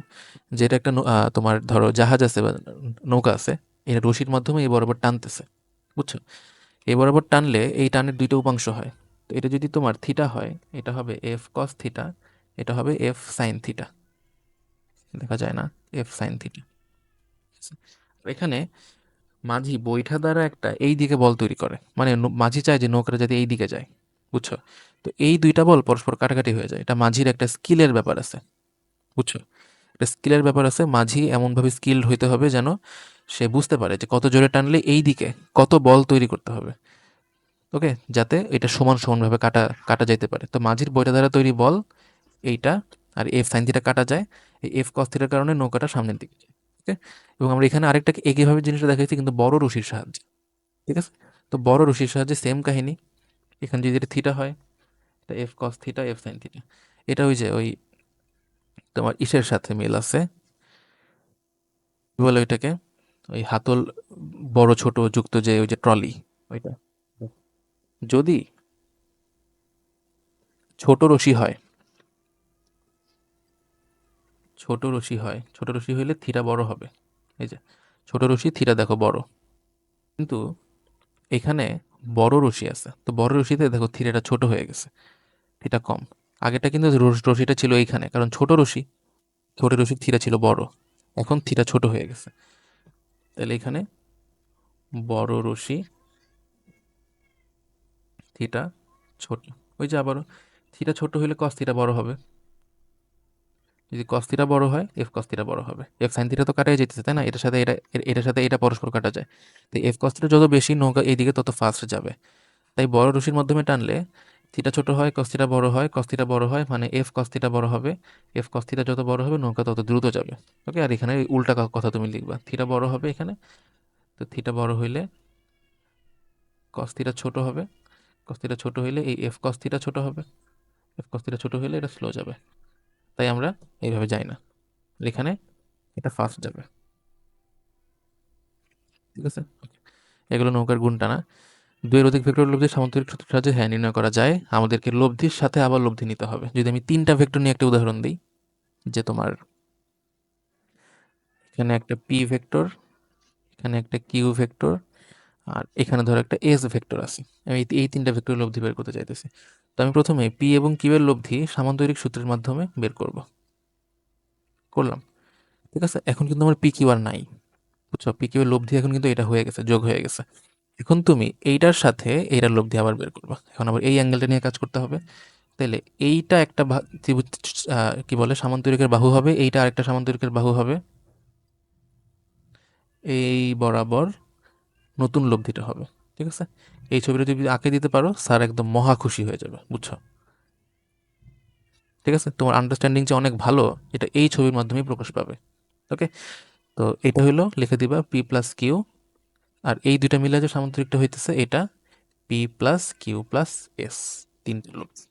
যে এটা একটা তোমার ধরো জাহাজ আছে বা নৌকা আছে, এটা রশির মাধ্যমে এই বরাবর টানতেছে। বুঝছো? এই বরাবর টানলে এই টানের দুইটা উপাংশ হয়। তো এটা যদি তোমার থিটা হয়, এটা হবে এফ কস থিটা, এটা হবে এফ সাইন থিটা। দেখা যায় না, এফ সাইন থিটা। এখানে মাঝি বৈঠা দ্বারা একটা এই দিকে বল তৈরি করে, মানে মাঝি চায় যে নৌকাটা যাতে এই দিকে যায়। বুঝছো? তো এই দুইটা বল পরস্পর কাটাকাটি হয়ে যায়, এটা মাঝির একটা স্কিলের ব্যাপার আছে। বুঝছো? একটা স্কিলের ব্যাপার আছে, মাঝি এমনভাবে স্কিল্ড হইতে হবে যেন সে বুঝতে পারে যে কত জোরে টানলে এই দিকে কত বল তৈরি করতে হবে। ওকে, যাতে এটা সমান সমানভাবে কাটা কাটা যাইতে পারে। তো মাঝির বৈঠা দ্বারা তৈরি বল এইটা, আর এফ সাইন থিটা কাটা যায়, এই এফ কস থিটার কারণে নৌকাটা সামনের দিকে যায়। ওকে, এবং আমরা এখানে আরেকটা একইভাবে জিনিসটা দেখাচ্ছি কিন্তু বড় রশির সাহায্যে। ঠিক আছে? তো বড় রশির সাহায্যে সেম কাহিনী। এখানে যদি এটা থিটা হয়, এটা F cos theta F sine theta, এটা ওই যে ওই তোমার ইসের সাথে মিল আছে, কি বলে ওইটাকে, ওই হাতল বড় ছোট যুক্ত যে ওই যে ট্রলি, ওইটা। যদি ছোট রশি হয়, ছোট রশি হয়, ছোট রশি হইলে থিটা বড় হবে। এই যে ছোট রশি থিটা দেখো বড়, কিন্তু এখানে বড় রশি আছে, তো বড় রশিতে দেখো থিটাটা ছোট হয়ে গেছে, থিটা কম। আগেরটা কিন্তু রশিটা ছিল এইখানে, কারণ ছোট রশি, ছোট রশির থিটা ছিল বড়, এখন থিটা ছোট হয়ে গেছে। তাহলে এখানে বড় রশি থিটা ছোট। ওই যে আবারও থিটা ছোট হলে কস থিটা বড় হবে, যদি কস থিটা বড় হয় এফ কস থিটা বড় হবে। এফ সাইন থিটা তো কাটাই যেতেছে তাই না, এটার সাথে এটা এটার সাথে এটা পরস্পর কাটা যায়। তো এফ কস থিটা যত বেশি নৌকা এইদিকে তত ফাস্ট যাবে। তাই বড় রশির মাধ্যমে টানলে থিটা ছোট হয় কস থিটা বড় হয়, কস থিটা বড় হয় মানে এফ কস থিটা বড় হবে। এফ কস থিটা যত বড় হবে নৌকা তত দ্রুত যাবে। ওকে, আর এখানে এই উল্টা কথা তুমি লিখবা, থিটা বড় হবে এখানে, তো থিটা বড় হইলে কস থিটা ছোট হবে, কস থিটা ছোট হইলে এই এফ কস থিটা ছোট হবে, এফ কস থিটা ছোট হইলে এটা স্লো যাবে। তাই আমরা এইভাবে যাই না, এখানে এটা ফাস্ট যাবে। ঠিক আছে, এগুলো নৌকার গুণ টানা। দুইয়ের অধিক ভেক্টর লব্ধি সামান্তরিক সূত্রের সাহায্যে হ্যাঁ নির্ণয় করা যায়। আমাদেরকে লব্ধির সাথে আবার লব্ধি নিতে হবে। যদি আমি তিনটা ভেক্টর নিয়ে একটা উদাহরণ দিই, যে তোমার এখানে একটা পি ভেক্টর, এখানে একটা কিউ ভেক্টর, আর এখানে ধরো একটা এস ভেক্টর আছে, আমি এই তিনটা ভেক্টর লব্ধি বের করতে চাইতেছি। তো আমি প্রথমে পি এবং কিউ এর লব্ধি সামান্তরিক সূত্রের মাধ্যমে বের করলাম। ঠিক আছে, এখন কিন্তু আমার পি কিউ আর নাই, বুঝছো, পি কিউ এর লব্ধি এখন কিন্তু এটা হয়ে গেছে, যোগ হয়ে গেছে। এখন তুমি এইটার সাথে এইটার লব্ধি আবার বের করবা, এখন আবার এই অ্যাঙ্গেলটা নিয়ে কাজ করতে হবে। তাহলে এইটা একটা ত্রিভুজ, কি বলে, সামান্তরিকের বাহু হবে, এইটা আরেকটা সামান্তরিকের বাহু হবে, এই বরাবর নতুন লব্ধিটা হবে। ঠিক আছে, এই ছবিটা যদি আঁকে দিতে পারো স্যার একদম মহা খুশি হয়ে যাবে, বুঝছো। ঠিক আছে, তোমার আন্ডারস্ট্যান্ডিং যে অনেক ভালো, এটা এই ছবির মাধ্যমেই প্রকাশ পাবে। ওকে, তো এটা হলো, লিখে দিবা পি প্লাস কিউ, আর এই দুইটা মিলে যে সামান্তরিকটা হইতেছে এটা P plus Q plus S, তিনটে লব্ধি।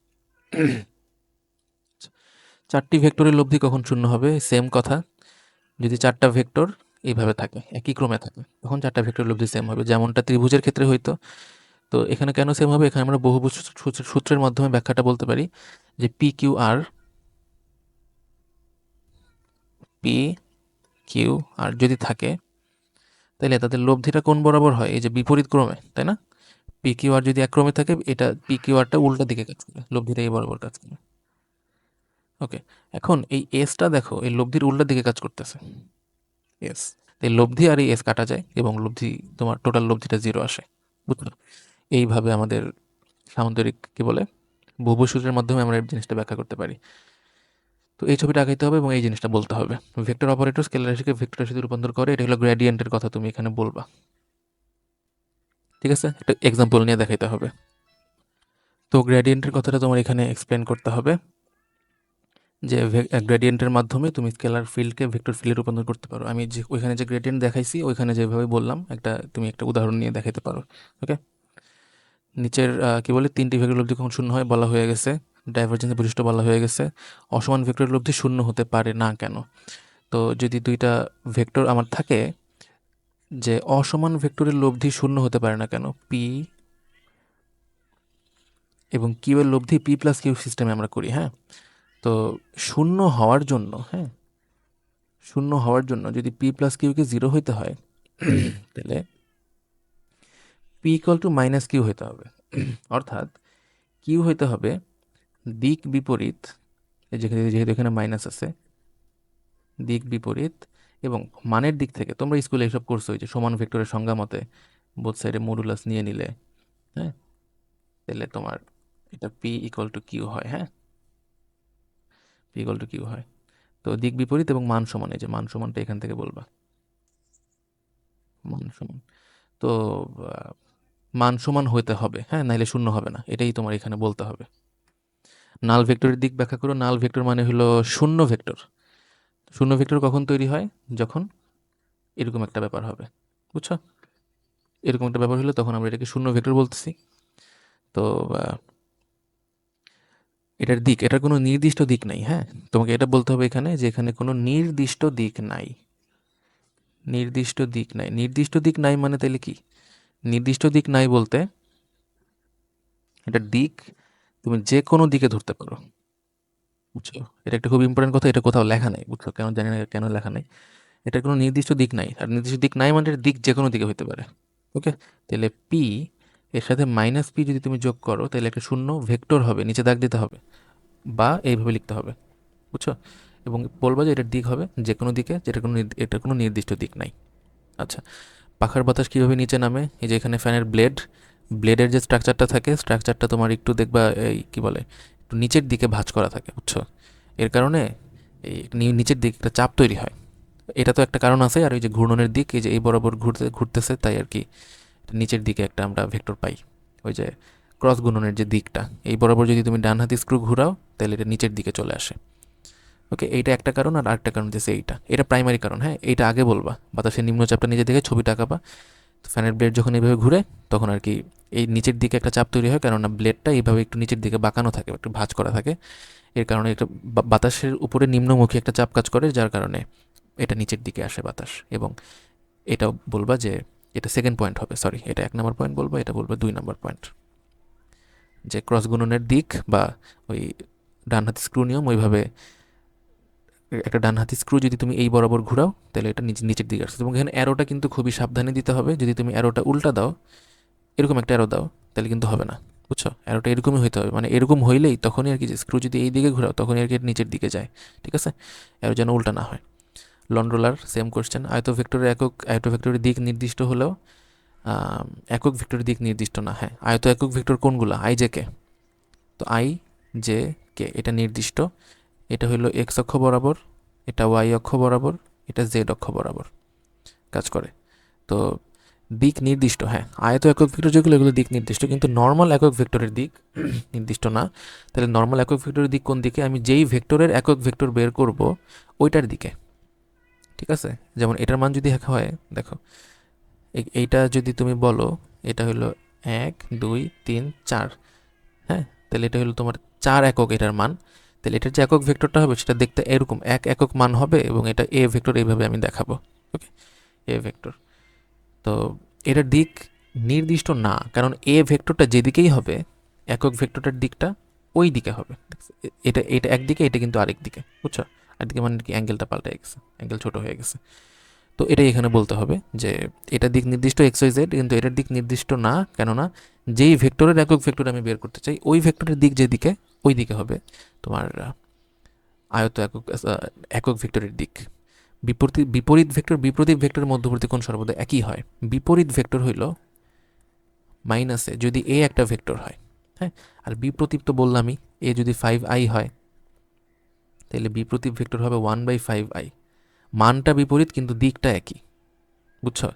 চারটি ভেক্টরের লব্ধি কখন শূন্য হবে? সেম কথা, যদি চারটা ভেক্টর এইভাবে থাকে, একই ক্রমে থাকে, তখন চারটা ভেক্টর লব্ধি সেম হবে, যেমনটা ত্রিভুজের ক্ষেত্রে হইতো। তো এখানে কেন সেম হবে? এখানে আমরা বহুভুজ সূত্রের মাধ্যমে ব্যাখ্যাটা বলতে পারি, যে P Q R, P Q R যদি থাকে, তাহলে তাদের লব্ধিটা কোন বরাবর হয়? এই যে বিপরীত ক্রমে, তাই না? পি কিউ আর যদি এক ক্রমে থাকে, এটা পি কিউ আরটা উল্টা দিকে কাজ করে, লব্ধিটা এই বরাবর কাজ করে। ওকে, এখন এই এসটা দেখো, এই লব্ধির উল্টা দিকে কাজ করতেছে, এস। এই লব্ধি আর এই এস কাটা যায় এবং লব্ধি, তোমার টোটাল লব্ধিটা জিরো আসে, বুঝলো। এইভাবে আমাদের সামান্তরিক, কি বলে, বহুভুজ সূত্রের মাধ্যমে আমরা এই জিনিসটা ব্যাখ্যা করতে পারি। তো এই ছবিটা আঁকাইতে হবে এবং এই জিনিসটা বলতে হবে, ভেক্টর অপারেটর স্কেলার রাশিকে ভেক্টর রাশিতে রূপান্তর করে, এটা হলো গ্রেডিয়েন্টের কথা তুমি এখানে বলবা। ঠিক আছে, একটা এক্সাম্পল নিয়ে দেখাইতে হবে। তো গ্রেডিয়েন্টের কথাটা তোমার এখানে এক্সপ্লেন করতে হবে, যে গ্রেডিয়েন্টের মাধ্যমে তুমি স্কেলার ফিল্ডকে ভেক্টর ফিল্ডে রূপান্তর করতে পারো। আমি যে ওইখানে যে গ্রেডিয়েন্ট দেখাইছি ওইখানে যেভাবে বললাম, তুমি একটা উদাহরণ নিয়ে দেখাইতে পারো। ওকে, নিচের কি বলে, তিনটি ভেক্টর লব্ধি কখন শূন্য হয় বলা হয়ে গেছে, ডাইভারজেন্সের বৈশিষ্ট্য বলা হয়ে গেছে। অসমান ভেক্টর লব্ধি শূন্য হতে পারে না কেন? তো যদি দুইটা ভেক্টর আমার থাকে, যে অসমান ভেক্টরের লব্ধি শূন্য হতে পারে না কেন, পি এবং কিউ এর লব্ধি পি প্লাস কিউ সিস্টেমে আমরা করি, হ্যাঁ। তো শূন্য হওয়ার জন্য, হ্যাঁ, শূন্য হওয়ার জন্য যদি পি প্লাস কিউকে জিরো হইতে হয়, তাহলে P equal to minus Q হইতে হবে। অর্থাৎ কিউ হইতে হবে দিক বিপরীত, যেখানে যেহেতু এখানে মাইনাস আছে, দিক বিপরীত, এবং মানের দিক থেকে তোমরা স্কুলে এসব করছো, যে সমান ভেক্টরের সংজ্ঞা মতে বোথ সাইডে মডুলাস নিয়ে নিলে, হ্যাঁ, তাহলে তোমার এটা পি ইকুয়াল টু কিউ হয়, হ্যাঁ, পি ইকুয়াল টু কিউ হয়। তো দিক বিপরীত এবং মান সমান, এই যে মান সমানটা এখান থেকে বলবা, মান সমান। তো আহ, মান সমান হইতে হবে, হ্যাঁ, নাইলে শূন্য হবে না, এটাই তোমার এখানে বলতে হবে। নাল ভেক্টরের দিক ব্যাখ্যা করো। নাল ভেক্টর মানে হলো শূন্য ভেক্টর। শূন্য ভেক্টর কখন তৈরি হয়? যখন এরকম একটা ব্যাপার হবে, বুঝছো, এরকম একটা ব্যাপার হলে তখন আমরা এটাকে শূন্য ভেক্টর বলতেছি। তো আহ, এটার দিক, এটার কোনো নির্দিষ্ট দিক নাই, হ্যাঁ, তোমাকে এটা বলতে হবে এখানে, যে এখানে কোনো নির্দিষ্ট দিক নাই, নির্দিষ্ট দিক নাই, নির্দিষ্ট দিক নাই মানে তাহলে কি? নির্দিষ্ট দিক নাই বলতে এটার দিক তুমি যে কোনো দিকে ধরতে পারো, বুঝছো। এটা একটা খুব ইম্পর্টেন্ট কথা, এটা কোথাও লেখা নাই, বুঝছো, কেন জানি না কেন লেখা নাই। এটার কোনো নির্দিষ্ট দিক নাই, আর নির্দিষ্ট দিক নাই মানে এর দিক যে কোনো দিকে হতে পারে। ওকে, তাহলে পি এর সাথে মাইনাস পি যদি তুমি যোগ করো, তাহলে একটা শূন্য ভেক্টর হবে, নিচে দাগ দিতে হবে বা এইভাবে লিখতে হবে, বুঝছো। এবং বলবা যে এটার দিক হবে যে কোনো দিকে, যেটা কোনো এটার কোনো নির্দিষ্ট দিক নাই। আচ্ছা, পাখার বাতাস কীভাবে নিচে নামে, এই যে এখানে ফ্যানের ব্লেডের যে স্ট্রাকচারটা থাকে, স্ট্রাকচারটা তোমার একটু দেখবা এই কী বলে একটু নিচের দিকে ভাঁজ করা থাকে, বুঝছো? এর কারণে এই নিচের দিকে একটা চাপ তৈরি হয়। এটা তো একটা কারণ আছে। আর ওই যে ঘূর্ণনের দিক, এই যে এই বরাবর ঘুরতেছে, তাই আর কি নিচের দিকে একটা আমরা ভেক্টর পাই। ওই যে ক্রস গুণনের যে দিকটা, এই বরাবর যদি তুমি ডান হাতি স্ক্রু ঘুরাও তাহলে এটা নিচের দিকে চলে আসে। ওকে, এইটা একটা কারণ। আর আরেকটা কারণ হচ্ছে এটা প্রাইমারি কারণ। হ্যাঁ, এইটা আগে বলবা, বাতাসের নিম্নচাপটা নিজের দিকে ছবিটা আঁকাবা। তো ফ্যানের ব্লেড যখন এইভাবে ঘুরে তখন আর কি এই নিচের দিকে একটা চাপ তৈরি হয়, কেননা ব্লেডটা এইভাবে একটু নিচের দিকে বাঁকানো থাকে, একটু ভাঁজ করা থাকে। এর কারণে একটা বাতাসের উপরে নিম্নমুখী একটা চাপ কাজ করে, যার কারণে এটা নিচের দিকে আসে বাতাস। এবং এটা বলবা যে এটা সেকেন্ড পয়েন্ট হবে, সরি এটা 1 নম্বর পয়েন্ট বলবো, এটা বলবো 2 নম্বর পয়েন্ট। যে ক্রস গুণনের দিক বা ওই ডান হাতি স্ক্রু নিয়ম, ওইভাবে একটা ডান হাতি স্ক্রু যদি তুমি এই বরাবর ঘুরাও তাহলে এটা নিচের দিকে আসছে। এবং এখানে অ্যারোটা কিন্তু খুবই সাবধানে দিতে হবে। যদি তুমি অ্যারোটা উল্টা দাও, এরকম একটা অ্যারো দাও, তাহলে কিন্তু হবে না, বুঝছো? অ্যারোটা এরকমই হইতে হবে, মানে এরকম হইলেই তখনই আর কি যে স্ক্রু যদি এই দিকে ঘুরাও তখনই আর কি নিচের দিকে যায়, ঠিক আছে? অ্যারো যেন উল্টা না হয়। Lawn roller same question. আয়ত ভেক্টরের দিক নির্দিষ্ট হলেও একক ভেক্টরের দিক নির্দিষ্ট না। হ্যাঁ, আয়ত একক ভেক্টর কোনগুলো? I J K. তো আই জে কে এটা নির্দিষ্ট। এটা হলো এক্স অক্ষ বরাবর, এটা ওয়াই অক্ষ বরাবর, এটা জেড অক্ষ বরাবর কাজ করে। তো দিক নির্দিষ্ট। হ্যাঁ, আয়ত একক ভেক্টর যেগুলো, এগুলো দিক নির্দিষ্ট, কিন্তু নর্মাল একক ভেক্টরের দিক নির্দিষ্ট না। তাহলে নর্মাল একক ভেক্টরের দিক কোন দিকে? আমি যেই ভেক্টরের একক ভেক্টর বের করব ওইটার দিকে, ঠিক আছে? যেমন এটার মান যদি হয়, দেখো এইটা যদি তুমি বলো এটা হলো 1 2 3 4, হ্যাঁ, তাহলে এটা হলো তোমার 4 একক এটার মান। তাহলে এটার যে একক ভেক্টরটা হবে সেটা দেখতে এরকম 1 একক মান হবে, এবং এটা এ ভেক্টর এইভাবে আমি দেখাবো। ওকে, এ ভেক্টর। তো এটার দিক নির্দিষ্ট না, কারণ এ ভেক্টরটা যেদিকেই হবে একক ভেক্টরটার দিকটা ওই দিকে হবে। এটা এটা একদিকে, এটা কিন্তু আরেক দিকে, বুঝছো? আরেকদিকে মানে কি অ্যাঙ্গেলটা পাল্টে গেছে, অ্যাঙ্গেল ছোট হয়ে গেছে। তো এটাই এখানে বলতে হবে যে এটা দিক নির্দিষ্ট এক্স ওয়াই জেড, কিন্তু এটার দিক নির্দিষ্ট না, কেননা যেই ভেক্টরের একক ভেক্টর আমি বের করতে চাই ওই ভেক্টরের দিক যেদিকে ওই দিকে হবে তোমার আয়ত একক ভেক্টরের দিক। বিপরীত ভেক্টরের মধ্যবর্তী কোণ সর্বদা একই হয়। বিপরীত ভেক্টর হইল মাইনাসে যদি এ একটা ভেক্টর হয়, হ্যাঁ। আর বিপ্রতীপ তো বললামই, এ যদি 5i হয় তাহলে বিপ্রতীপ ভেক্টর হবে 1/5i। মানটা বিপরীত কিন্তু দিকটা একই, বুঝছো?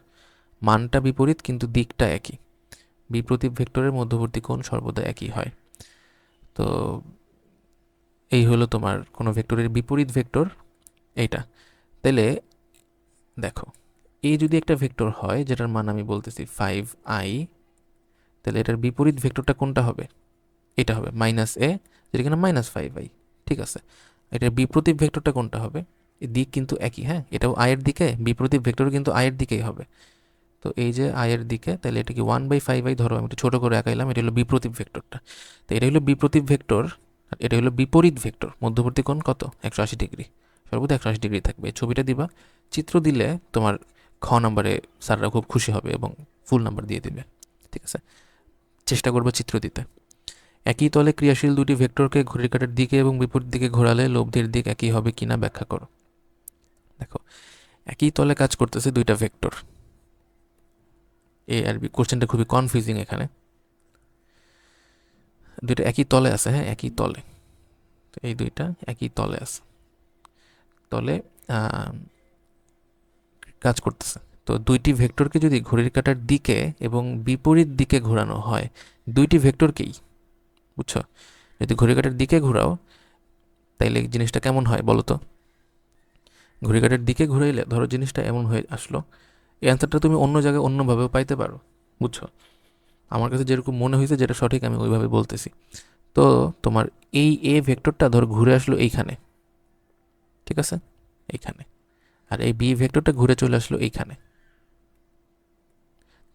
মানটা বিপরীত কিন্তু দিকটা একই। বিপ্রতীপ ভেক্টরের মধ্যবর্তী কোণ সর্বদা একই হয়। তো এই হলো তোমার কোনো ভেক্টরের বিপরীত ভেক্টর এইটা। তাহলে দেখো, এ যদি একটা ভেক্টর হয় যেটার মান আমি বলতেছি 5i, তাহলে এটার বিপরীত ভেক্টরটা কোনটা হবে? এটা হবে -a, যেটা কিনা -5i, ঠিক আছে? এটার বিপরীত ভেক্টরটা কোনটা হবে? দিক কিন্তু একই, হ্যাঁ, এটাও আয়ের দিকে, বিপরীত ভেক্টর কিন্তু আয়ের দিকেই হবে। তো এই যে আয়ের দিকে, তাহলে এটা কি 1/5i, ধরো আমি একটু ছোটো করে আঁকাইলাম, এটা হলো বিপ্রতীপ ভেক্টরটা। তো এটা হলো বিপ্রতীপ ভেক্টর, আর এটা হলো বিপরীত ভেক্টর। মধ্যবর্তী কোণ কত? 180 ডিগ্রি, সর্বদা 180 ডিগ্রি থাকবে। এই ছবিটা দিবা, চিত্র দিলে তোমার খ নাম্বারে স্যাররা খুব খুশি হবে এবং ফুল নাম্বার দিয়ে দিবে, ঠিক আছে? চেষ্টা করবো চিত্র দিতে। একই তলে ক্রিয়াশীল দুটি ভেক্টরকে ঘড়ির কাঁটার দিকে এবং বিপরীত দিকে ঘোরালে লব্ধির দিক একই হবে কিনা ব্যাখ্যা করো। দেখো, একই তলে কাজ করতেছে দুইটা ভেক্টর এ আর বি। কোশ্চেনটা খুবই কনফিউজিং এখানে। দুইটা একই তলে আছে, হ্যাঁ, একই তলে। এই দুইটা একই তলে আছে, তলে কাজ করতেছে। তো দুইটি ভেক্টরকে যদি ঘড়ির কাঁটার দিকে এবং বিপরীত দিকে ঘোরানো হয়, দুইটি ভেক্টরকেই, বুঝছো? যদি ঘড়ির কাঁটার দিকে ঘোরাও তাইলে জিনিসটা কেমন হয় বলো তো? ঘড়ির কাঁটার দিকে ঘুরাইলে ধরো জিনিসটা এমন হয়ে আসলো, এই অ্যান্সারটা তুমি অন্য জায়গায় অন্যভাবেও পাইতে পারো, বুঝছো? আমার কাছে যেরকম মনে হয়েছে যেটা সঠিক আমি ওইভাবে বলতেছি। তো তোমার এই এ ভেক্টরটা ধর ঘুরে আসলো এইখানে, ঠিক আছে, এইখানে। আর এই বি ভেক্টরটা ঘুরে চলে আসলো এইখানে।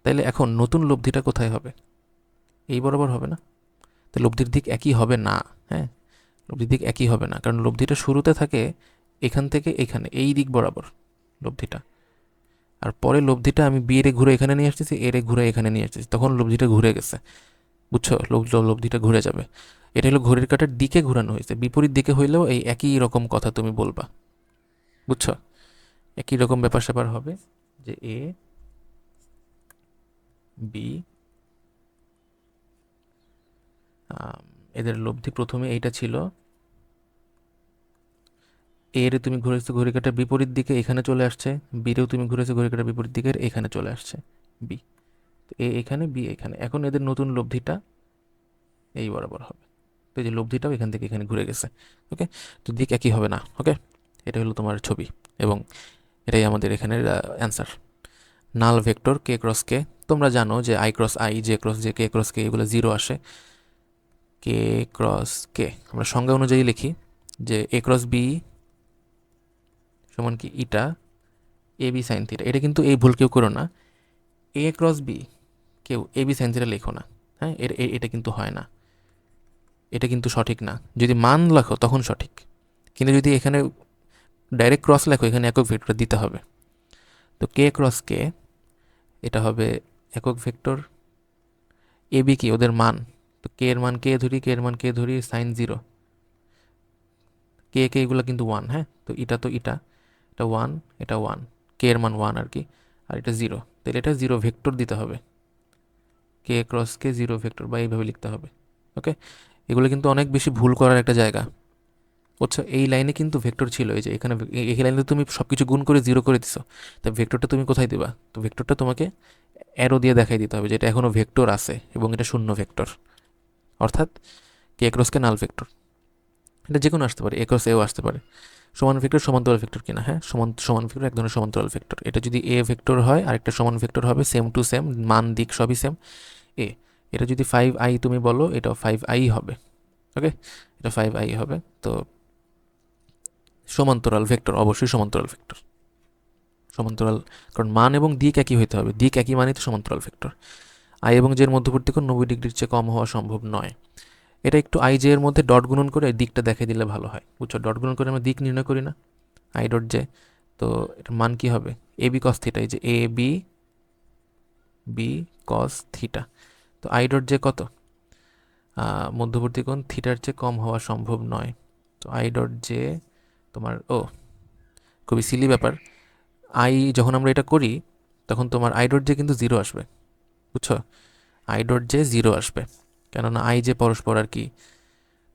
তাইলে এখন নতুন লব্ধিটা কোথায় হবে? এই বরাবর হবে না? তো লব্ধির দিক একই হবে না, হ্যাঁ, লব্ধির দিক একই হবে না, কারণ লব্ধিটা শুরুতে থাকে এখান থেকে এখানে, এই দিক বরাবর লব্ধিটা। আর পরে লব্ধিটা আমি বি এর ঘুরে এখানে নিয়ে আসতেছি, এর ঘুরে এখানে নিয়ে আসতেছি, তখন লব্ধিটা ঘুরে গেছে, বুঝছো? লব্ধিটা ঘুরে যাবে। এটা হলো ঘড়ির কাঁটার দিকে ঘুরানো হয়েছে। বিপরীত দিকে হইলেও এই একই রকম কথা তুমি বলবা, বুঝছো? একই রকম ব্যাপার স্যাপার হবে যে এ বি, এদের লব্ধি প্রথমে এইটা ছিল, এর তুমি ঘুরেছো ঘড়ি কাঁটার বিপরীত দিকে, এখানে চলে আসছে। বিরেও তুমি ঘুরেছো ঘড়ি কাঁটার বিপরীত দিকে, এখানে চলে আসছে বি। তো এ এখানে, বি এখানে। এখন এদের নতুন লব্ধিটা এই বরাবর হবে। তো এই যে লব্ধিটাও এখান থেকে এখানে ঘুরে গেছে। ওকে, তো দিক একই হবে না। ওকে, এটা হলো তোমার ছবি, এবং এটাই আমাদের এখানের অ্যান্সার। নাল ভেক্টর কে ক্রস কে, তোমরা জানো যে I cross I, J cross J, K cross কে, এগুলো জিরো আসে। কে ক্রস কে আমরা সংজ্ঞা অনুযায়ী লিখি যে এ ক্রস বি সমান কি ইটা এ বি সাইন থিটা। এটা কিন্তু এই ভুল কেউ করো না, এ ক্রস বি কেউ এ বি সাইন থিটা লেখো না। হ্যাঁ, এটা কিন্তু হয় না, এটা কিন্তু সঠিক না। যদি মান লেখো তখন সঠিক, কিন্তু যদি এখানে ডাইরেক্ট ক্রস লেখো, এখানে একক ভেক্টর দিতে হবে। তো কে ক্রস কে এটা হবে একক ভেক্টর। এ বি কি ওদের মান, তো কে এর মান কে ধরি, কে এর মান কে ধরি, সাইন জিরো, কে কে এগুলো কিন্তু ওয়ান। হ্যাঁ, তো তো এটা ওয়ান, এটা ওয়ান, কে এর মান ওয়ান আর কি, আর এটা জিরো, তাহলে এটা জিরো ভেক্টর দিতে হবে। কে ক্রস কে জিরো ভেক্টর, বা এইভাবে লিখতে হবে। ওকে, এগুলো কিন্তু অনেক বেশি ভুল করার একটা জায়গা। আচ্ছা, এই লাইনে কিন্তু ভেক্টর ছিল, এই যে এখানে এই লাইনে তুমি সব কিছু গুণ করে জিরো করে দিছো, তা ভেক্টরটা তুমি কোথায় দিবা? তো ভেক্টরটা তোমাকে অ্যারো দিয়ে দেখাই দিতে হবে যে এটা এখনও ভেক্টর আছে এবং এটা শূন্য ভেক্টর, অর্থাৎ কে ক্রস কে নাল ভেক্টর। এটা যে কোনো আসতে পারে, এ ক্রস এও আসতে পারে। সমান ভেক্টর সমান্তরাল ভেক্টর কিনা, হ্যাঁ, সমান ভেক্টর এক ধরনের সমান্তরাল ভেক্টর। এটা যদি এ ভেক্টর হয় আর একটা সমান ভেক্টর হবে, সেম টু সেম, মান দিক সবই সেম এ। এটা যদি 5i তুমি বলো, এটাও 5i হবে। ওকে, এটা 5i হবে। তো সমান্তরাল ভেক্টর, অবশ্যই সমান্তরাল ভেক্টর, সমান্তরাল, কারণ মান এবং দিক একই হইতে হবে, দিক একই মানেই তো সমান্তরাল ভেক্টর। আই এবং জে এর মধ্যবর্তী কোণ 90 ডিগ্রির চেয়ে কম হওয়া সম্ভব নয়। এটা একটু আই জে এর মধ্যে ডট গুণন করে দিকটা দেখে দিলে ভালো হয়, বুঝছো? ডট গুণন করে আমরা দিক নির্ণয় করি না, আই ডট জে। তো এটার মান কি হবে? এ বি কস থিটা, এই যে A B B cos theta. তো আই ডট জে কত? মধ্যবর্তী কোণ থিটার চেয়ে কম হওয়া সম্ভব নয়। তো আই ডট জে তোমার, খুবই সিলি ব্যাপার, আই যখন আমরা এটা করি তখন তোমার আই ডট জে কিন্তু জিরো আসবে, বুঝছো? আই ডট জে জিরো আসবে, কেননা আই জে পরস্পর আর কি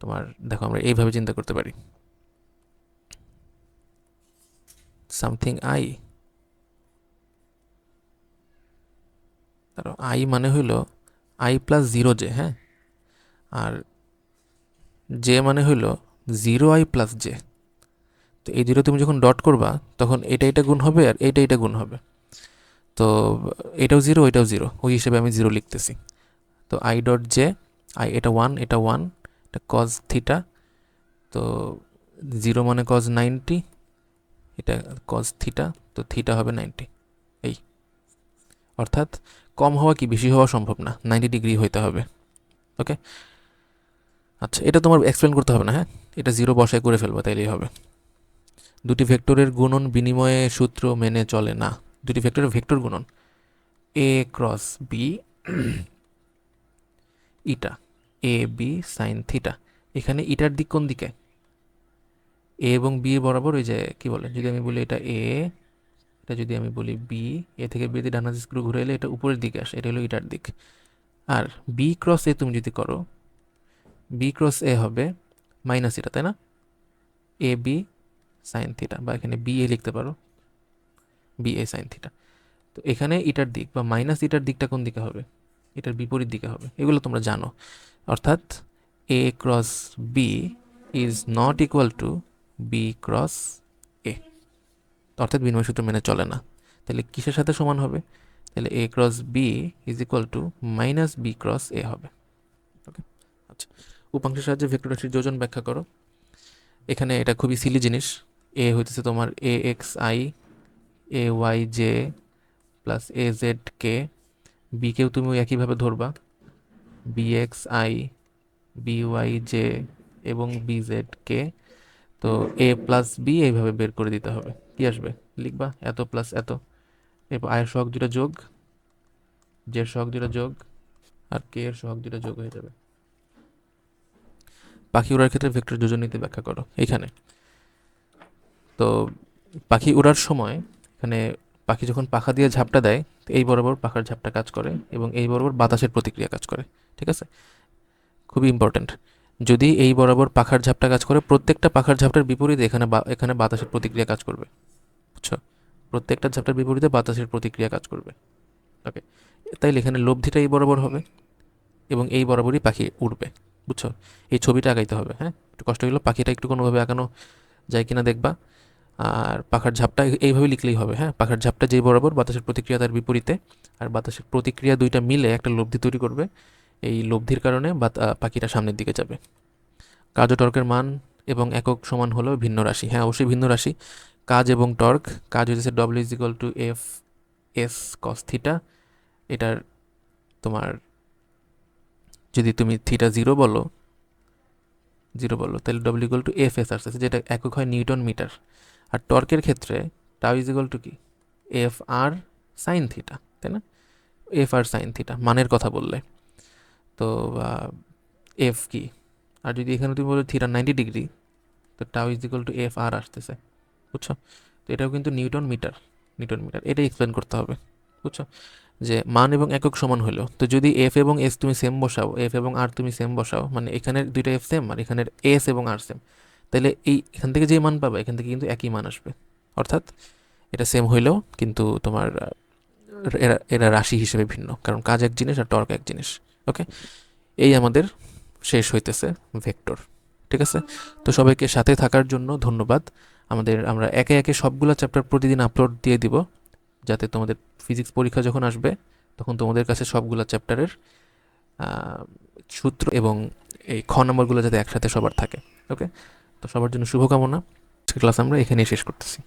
তোমার, দেখো আমরা এইভাবে চিন্তা করতে পারি, সামথিং আই, ধরো আই মানে হইল আই প্লাস জিরো জে, হ্যাঁ, আর জে মানে হইল জিরো আই প্লাস জে। তো এই জিরো তুমি যখন ডট করবা তখন এটা গুণ হবে আর এটা গুণ হবে। তো এটাও জিরো, এটাও জিরো, ওই হিসেবে আমি জিরো লিখতেছি। তো আই ডট জে, আই এটা ওয়ান, এটা ওয়ান, এটা কজ থিটা। তো জিরো মানে কজ 90, এটা কজ থিটা, তো থিটা হবে 90। এই, অর্থাৎ কম হওয়া কি বেশি হওয়া সম্ভব না, 90 ডিগ্রি হইতে হবে। ওকে, আচ্ছা, এটা তোমার এক্সপ্লেন করতে হবে না, হ্যাঁ, এটা জিরো বসায় করে ফেলবো, তাইলেই হবে। দুটি ভেক্টরের গুণন বিনিময়ে সূত্র মেনে চলে না। দুটি ভেক্টরের ভেক্টর গুণন, এ cross B eta, A B sine theta. এখানে ইটার দিক কোন দিকে? এ এবং বি বরাবর, ওই যে কি বলে, যদি আমি বলি এটা এ, এটা যদি আমি বলি বি, এ থেকে বি তে ডান হাতে স্ক্রু ঘুরে এলে এটা উপরের দিকে আসে, এটা হলো ইটার দিক। আর বি ক্রস এ তুমি যদি করো, বি ক্রস এ হবে মাইনাস এটা, তাই না? এ বি সাইন থিটা, বা এখানে বি এ লিখতে পারো, বি এ সাইন থিটা। তো এখানে ইটার দিক বা মাইনাস ইটার দিকটা কোন দিকে হবে? এটার বিপরীত দিকে হবে, এগুলো তোমরা জানো। অর্থাৎ A cross B is not equal to B cross A, অর্থাৎ বিনিময় সূত্র মেনে চলে না। তাহলে কিসের সাথে সমান হবে? তাহলে A cross B is equal to minus B cross A হবে। ওকে, আচ্ছা, উপাংশের সাহায্যে ভেক্টর রাশির যোজন ব্যাখ্যা করো। এখানে এটা খুবই সিলি জিনিস। এ হইতেছে তোমার A X I, A Y J plus A Z K. B কেও তুমি একইভাবে ধরবা, B X I, B Y J এবং বি জেড কে। তো এ প্লাস বি এইভাবে বের করে দিতে হবে, কি আসবে লিখবা এত প্লাস এত, এরপর আয়ের সহগ দুটো যোগ, জের সহগ দুটো যোগ, আর কে এর সহগ দুটো যোগ হয়ে যাবে। পাখি উড়ার ক্ষেত্রে ভেক্টর যোজন নীতি ব্যাখ্যা করো। এইখানে তো পাখি উড়ার সময়, এখানে পাখি যখন পাখা দিয়ে ঝাপটা দেয় তো এই বরাবর পাখার ঝাপটা কাজ করে এবং এই বরাবর বাতাসের প্রতিক্রিয়া কাজ করে। ঠিক আছে, খুবই ইম্পর্ট্যান্ট। যদি এই বরাবর পাখার ঝাপটা কাজ করে, প্রত্যেকটা পাখার ঝাপটার বিপরীতে এখানে বাতাসের প্রতিক্রিয়া কাজ করবে। বুঝছো? প্রত্যেকটা ঝাপটার বিপরীতে বাতাসের প্রতিক্রিয়া কাজ করবে। ওকে, তাইলে এখানে লব্ধিটা এই বরাবর হবে এবং এই বরাবরই পাখি উড়বে। বুঝছো? এই ছবিটা আঁকাইতে হবে। হ্যাঁ, একটু কষ্ট হলো, পাখিটা একটু কোনোভাবে আঁকানো যায় কিনা দেখবা। আর পাখার ঝাপটা এইভাবে লিখলেই হবে। হ্যাঁ, পাখার ঝাপটা যেই বরাবর, বাতাসের প্রতিক্রিয়া তার বিপরীতে, আর বাতাসের প্রতিক্রিয়া দুইটা মিলে একটা লব্ধি তৈরি করবে। এই লব্ধির কারণে পাখিটা সামনের দিকে যাবে। কাজ ও টর্কের মান এবং একক সমান হলেও ভিন্ন রাশি। হ্যাঁ, অবশ্যই ভিন্ন রাশি। কাজ এবং টর্ক, কাজ হচ্ছে W is equal to F S cos theta. এটার তোমার যদি তুমি থিটা জিরো বলো তাহলে W equal to F S আসতেছে, যেটা একক হয় নিউটন মিটার। আর টর্কের ক্ষেত্রে টাউ ইজ ইকুয়াল টু কি, এফ আর সাইন থিটা, তাই না? এফ আর সাইন থিটা মানের কথা বললে তো এফ কি, আর যদি এখানে তুমি বলো থিটা 90 ডিগ্রি, তো tau is equal to F R আসতেছে। বুঝছো? তো এটাও কিন্তু নিউটন মিটার এটাই এক্সপ্লেন করতে হবে। বুঝছো? যে মান এবং একক সমান হলো, তো যদি এফ এবং এস তুমি সেম বসাও, এফ এবং আর তুমি সেম বসাও, মানে এখানের দুইটা এফ সেম আর এখানের এস এবং আর সেম, তাহলে এখান থেকে যে মান পাবে এখান থেকে কিন্তু একই মান আসবে। অর্থাৎ এটা সেম হইলেও কিন্তু তোমার এরা এরা রাশি হিসেবে ভিন্ন, কারণ কাজ এক জিনিস আর টর্ক এক জিনিস। ওকে, এই আমাদের শেষ হইতেছে ভেক্টর। ঠিক আছে, তো সবাইকে সাথে থাকার জন্য ধন্যবাদ। আমরা একে একে সবগুলো চ্যাপ্টার প্রতিদিন আপলোড দিয়ে দিব, যাতে তোমাদের ফিজিক্স পরীক্ষা যখন আসবে তখন তোমাদের কাছে সবগুলো চ্যাপ্টারের সূত্র এবং এই নম্বরগুলো যাতে একসাথে সবার থাকে। ওকে, তো সবার জন্য শুভকামনা। ক্লাস আমরা এখানেই শেষ করতেছি।